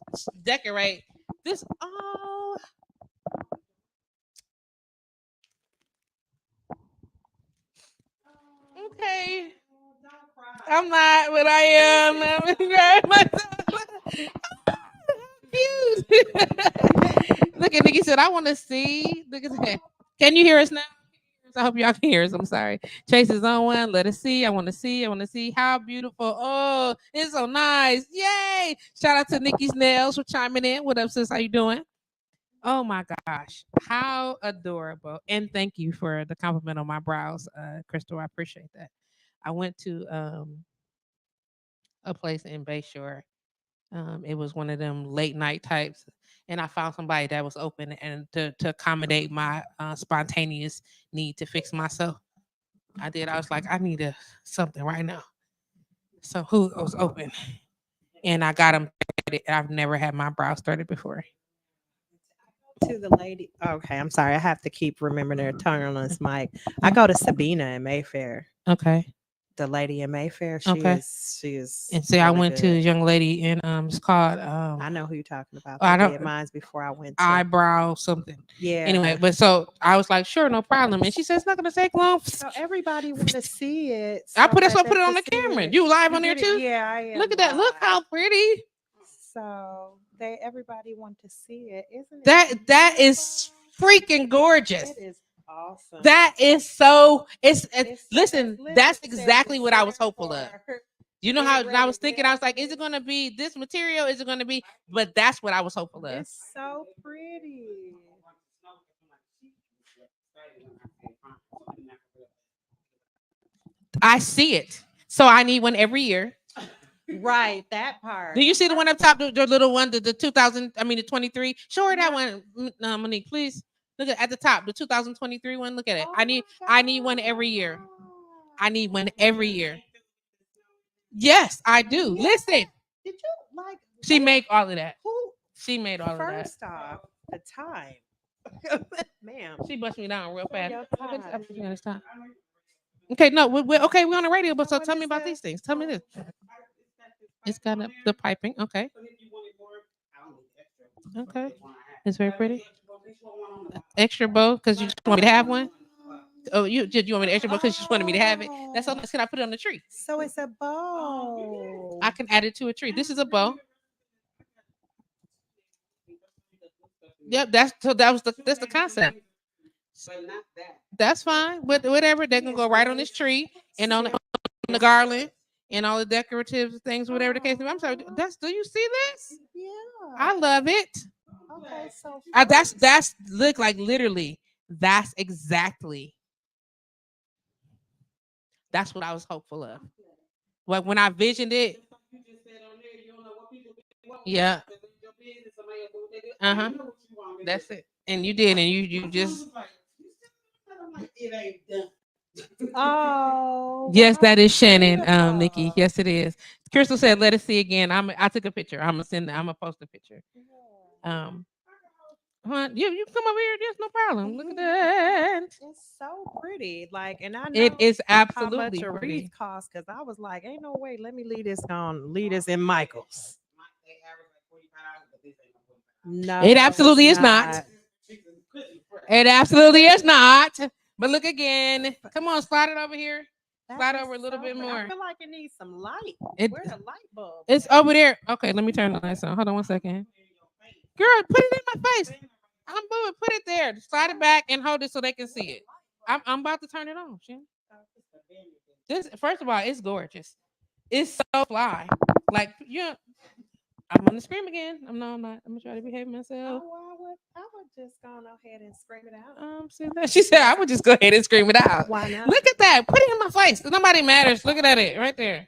decorate. This, oh. Okay. I'm not what I am. Cute. Look at Nikki said, I want to see. Look at that. Can you hear us now? I hope y'all can hear us. I'm sorry. Chase is on one. Let us see. I want to see. How beautiful. Oh, it's so nice. Yay. Shout out to Nikki's Nails for chiming in. What up, sis? How you doing? Oh my gosh. How adorable. And thank you for the compliment on my brows, Crystal. I appreciate that. I went to a place in Bayshore. It was one of them late night types, and I found somebody that was open and to accommodate my spontaneous need to fix myself. I did. I was like, I need something right now. So who was open, and I got them. I've never had my brows started before. To the lady. Okay, I'm sorry. I have to keep remembering to turn on this mic. I go to Sabina in Mayfair. Okay. The lady in Mayfair. Okay. She is. And so I really went to a good. young lady in it's called I know who you're talking about. I They don't- did mine before I went to. eyebrow something. Yeah. Anyway, but so I was like, sure, no problem. And she said it's not gonna take long. So everybody want to see it. That's why I put it they on the can see camera. it. You live You on there did it? too? Yeah, I am. Look at that. Look live. how pretty. So everybody want to see it, isn't it? That is freaking gorgeous. It is awesome. That is so. It's listen. Liz That's said exactly what I was designed hopeful of. for- You know Get how ready, I was thinking? I was yeah. like, is it gonna be this material? Is it gonna be? But that's what I was hopeful of. It's so pretty. I see it. So I need one every year. Right, that part. Do you see the one up top, the little one, the 2000? I mean the 23. Show her that one, Monique, please. Look at the top, the 2023 one. Look at it. Oh I need one every year. I need one every year. Yes, I do. Yeah. Listen, Did you like? she made all of that. Who? She made all of that. First off, the time, ma'am. She bust me down real fast. Your Okay, time. this time. Okay, no, we're okay. We're on the radio, but so What tell me is about this? these things. Tell me this. It's got the piping. Okay. Okay. It's very pretty. Extra bow because you just want me to have one. Oh, you want me to extra bow because you just wanted me to have it. That's all. Can I put it on the tree? So it's a bow. I can add it to a tree. This is a bow. Yep, that's the concept. That's fine. But whatever, they can go right on this tree and on the garland and all the decorative things, whatever the case. I'm sorry. Do you see this? Yeah. I love it. Okay, so That's look like literally. That's exactly. That's what I was hopeful of. Like when I visioned it. Yeah. Uh-huh. That's it. And you did, and you just oh yes, wow, that is Shannon, Nikki. beautiful. Yes, it is. Crystal said, "Let us see again." I took a picture. I'm gonna post a picture. Um, you come over here. There's no problem. Look at that. It's so pretty. Like, and I know It is how much absolutely a pretty. wreath costs because I was like, ain't no way. Let me leave this in Michael's. No, It absolutely it's is not. It absolutely is not. But look again. Come on, slide it over here. That Slide is over a little bit pretty. more. I feel like it needs some light. It- Where the light bulb? It's over there. Okay, let me turn the lights on. Hold on one second. Girl, put it in my face. I'm moving. Put it there. Slide it back and hold it so they can see it. I'm about to turn it on. Shannon. This first of all, it's gorgeous. It's so fly. Like I'm on the scream again. I'm not. I'm gonna try to behave myself. Oh, I would just go ahead and scream it out. See that? She said I would just go ahead and scream it out. Why not? Look at that. Put it in my face. Nobody matters. Look at it right there.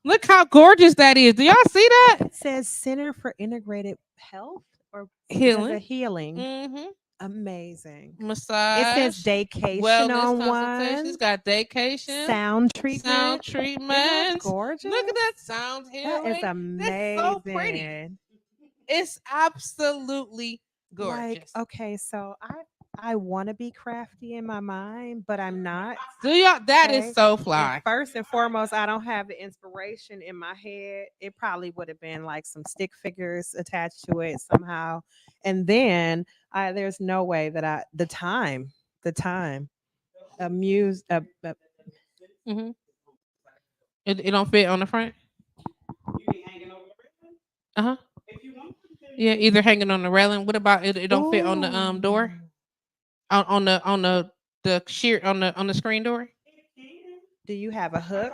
Look how gorgeous that is. Do y'all see that? It says Center for Integrated Health or Healing. Healing. Mm-hmm. Amazing. Massage. It says daycation wellness on consultations. one. Got daycation. Sound treatment. Sound Isn't that treatment. gorgeous. Look at that sound healing. That is amazing. That's so pretty. It's absolutely gorgeous. Like, okay, so I want to be crafty in my mind, but I'm not. Do y'all? That Okay. is so And fly. first and foremost, I don't have the inspiration in my head. It probably would have been like some stick figures attached to it somehow. And then there's no way that the time, amuse, Mm-hmm. It don't fit on the front. Uh-huh. Yeah, either hanging on the railing. What about it? It don't fit on the door. On the sheer on the screen door. Do you have a hook?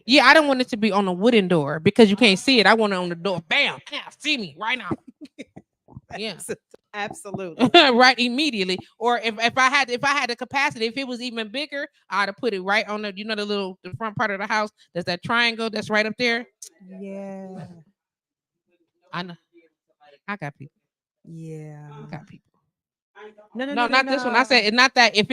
Yeah, I don't want it to be on a wooden door because you can't see it. I want it on the door. Bam! Yeah, see me right now. Yeah, Absolutely. right immediately. Or if I had the capacity, if it was even bigger, I'd have put it right on the the front part of the house. There's that triangle that's right up there. Yeah. I know. I got people. Yeah. I got people. No, Not this one. I said it's not that. If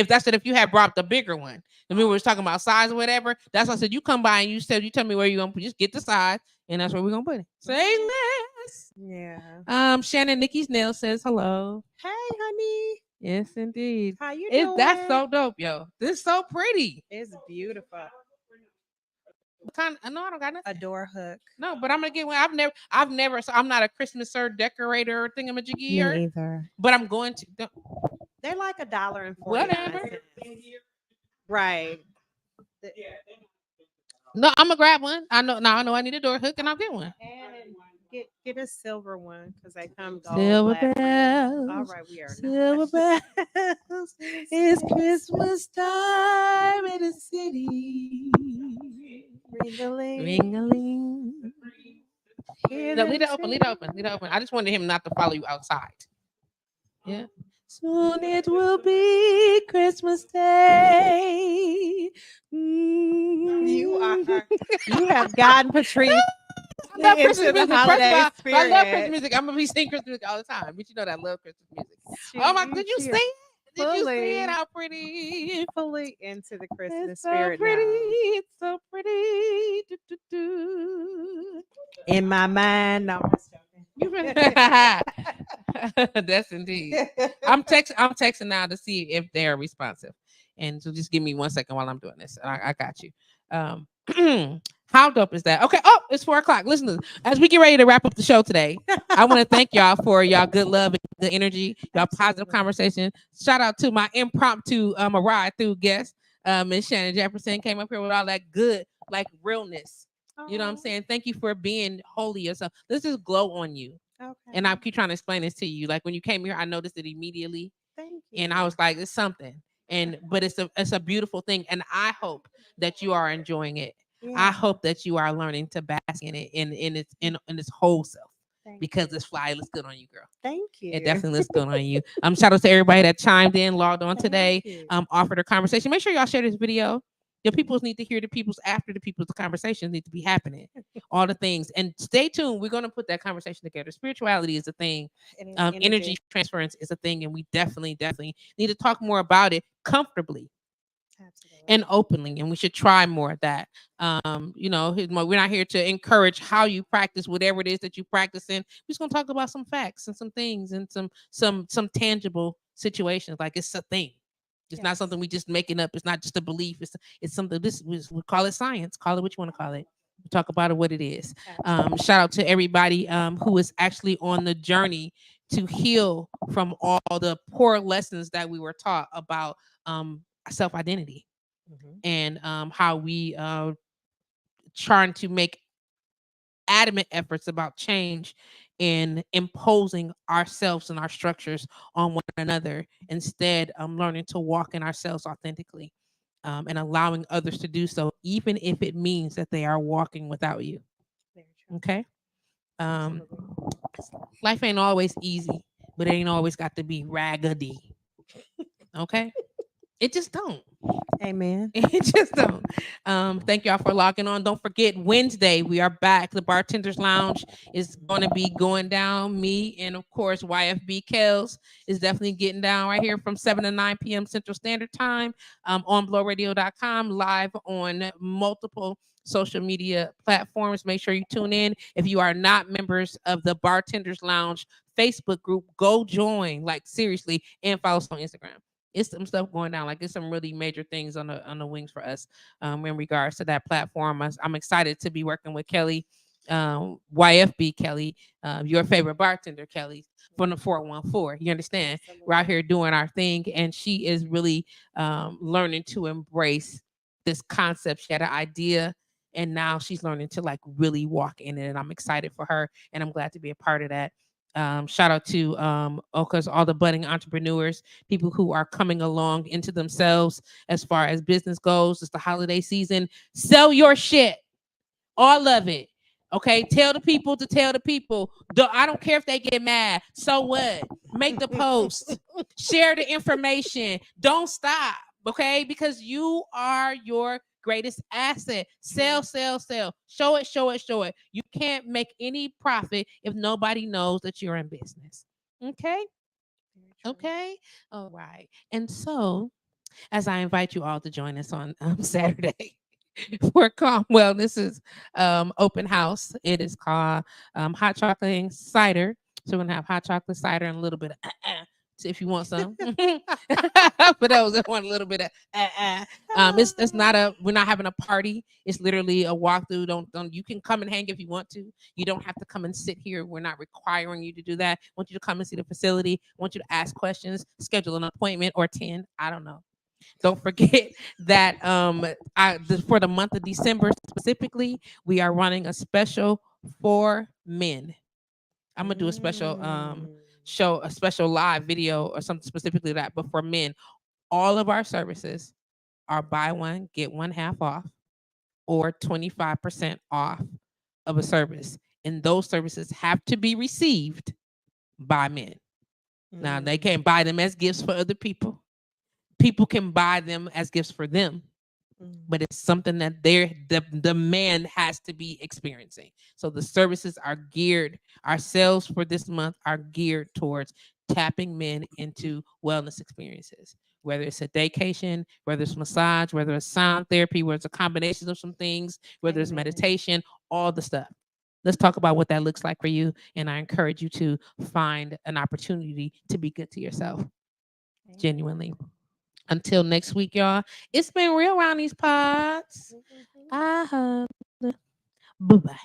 that's it. If you had brought the bigger one, and we were talking about size or whatever, that's why I said you come by and you tell me where you gonna put. Just get the size, and that's where we're gonna put it. Say less. Yeah. Shannon Nikki's nail says hello. Hey, honey. Yes, indeed. How you doing? That's so dope, yo. This is so pretty. It's beautiful. No, I don't got nothing. A door hook. No, but I'm gonna get one. I've never. So I'm not a Christmas decorator or thingamajiggy. Me either. But I'm going to. They're like $1.49. Whatever. Right. No, I'm gonna grab one. I know now. I know I need a door hook, and I'll get one. And get a silver one because they come gold. Silver flat bells. All right, we are Silver bells. It's Christmas time in the city. Ring-a-ling. Ring-a-ling. No, leave it open. I just wanted him not to follow you outside. Yeah. Soon it will be Christmas Day. You have gotten Patrice. I love Christmas into the music. holiday I love spirit. Christmas music. I'm gonna be singing Christmas music all the time. But you know that I love Christmas music. Oh my! Did you see it? Did you see it? How pretty! Fully into the Christmas It's so spirit pretty. now. It's so pretty. Do, do, do. In my mind, no. You That's indeed. I'm texting now to see if they're responsive, and so just give me 1 second while I'm doing this. I got you. How dope is that? Okay. Oh, it's 4:00. Listen, as we get ready to wrap up the show today, I want to thank y'all for y'all good love and good energy, y'all positive conversation. Shout out to my impromptu a ride through guest, Miss Shannon Jefferson came up here with all that good like realness. You know what I'm saying? Thank you for being holy yourself. Let's just glow on you. Okay. And I keep trying to explain this to you. Like when you came here, I noticed it immediately. Thank you. And I was like, it's something. But it's a beautiful thing. And I hope that you are enjoying it. Yeah. I hope that you are learning to bask in it in its whole self. Because it's fly, it looks good on you, girl. Thank you. It definitely looks good on you. Shout out to everybody that chimed in, logged on today, you. Offered a conversation. Make sure y'all share this video. The peoples need to hear the peoples after the people's conversations need to be happening. All the things. And stay tuned. We're going to put that conversation together. Spirituality is a thing. Energy transference is a thing. And we definitely need to talk more about it comfortably. Absolutely. And openly, and we should try more of that. We're not here to encourage how you practice whatever it is that you practice in. We're just gonna talk about some facts and some things and some tangible situations. Like it's a thing. It's not something we just making up. It's not just a belief. It's something. We call it science. Call it what you want to call it. We talk about it what it is. Shout out to everybody who is actually on the journey to heal from all the poor lessons that we were taught about self-identity. And how we trying to make adamant efforts about change in imposing ourselves and our structures on one another, instead learning to walk in ourselves authentically, and allowing others to do so, even if it means that they are walking without you. Okay. Um, Absolutely. life ain't always easy, but it ain't always got to be raggedy. Okay, it just don't. Amen. It just don't. Thank y'all for logging on. Don't forget Wednesday we are back. The Bartenders Lounge is going to be going down. Me and of course YFB Kels is definitely getting down right here from 7 to 9 p.m. Central Standard Time on blowradio.com, live on multiple social media platforms. Make sure you tune in. If you are not members of the Bartenders Lounge Facebook group, go join. Like seriously, and follow us on Instagram. It's some stuff going down. Like it's some really major things on the wings for us in regards to that platform. I'm excited to be working with Kelly, YFB Kelly, your favorite bartender Kelly from the 414. You understand? We're out Absolutely. here doing our thing, and she is really learning to embrace this concept. She had an idea. And now she's learning to like really walk in it. And I'm excited for her. And I'm glad to be a part of that. Shout out to Oka's, all the budding entrepreneurs, people who are coming along into themselves as far as business goes. It's the holiday season. Sell your shit, all of it. Okay, tell the people to tell the people. I don't care if they get mad. So what? Make the post, share the information. Don't stop. Okay, because you are your greatest asset. Sell, sell, sell. Show it, show it, show it. You can't make any profit if nobody knows that you're in business. Okay. Very true. Okay. All right. And so, as I invite you all to join us on Saturday for Calm Wellness' open house. It is called Hot Chocolate and Cider. So we're gonna have hot chocolate cider and a little bit of so if you want some. For those that want a little bit of it's not a we're not having a party. It's literally a walkthrough. Don't you can come and hang if you want to. You don't have to come and sit here. We're not requiring you to do that. I want you to come and see the facility. I want you to ask questions, schedule an appointment or 10. I don't know. Don't forget that for the month of December specifically, we are running a special for men. I'm gonna do a special Mm. show, a special live video or something specifically that, but for men, all of our services are buy one, get one half off or 25% off of a service. And those services have to be received by men. Now they Mm. can't buy them as gifts for other people. People can buy them as gifts for them, Mm. but it's something that the man has to be experiencing. So the services are geared, our sales for this month are geared towards tapping men into wellness experiences, whether it's a daycation, whether it's massage, whether it's sound therapy, whether it's a combination of some things, whether it's Amen. meditation, all the stuff. Let's talk about what that looks like for you. And I encourage you to find an opportunity to be good to yourself, Amen. genuinely. Until next week, y'all. It's been real around these pods. Mhm. I hope. Bye bye.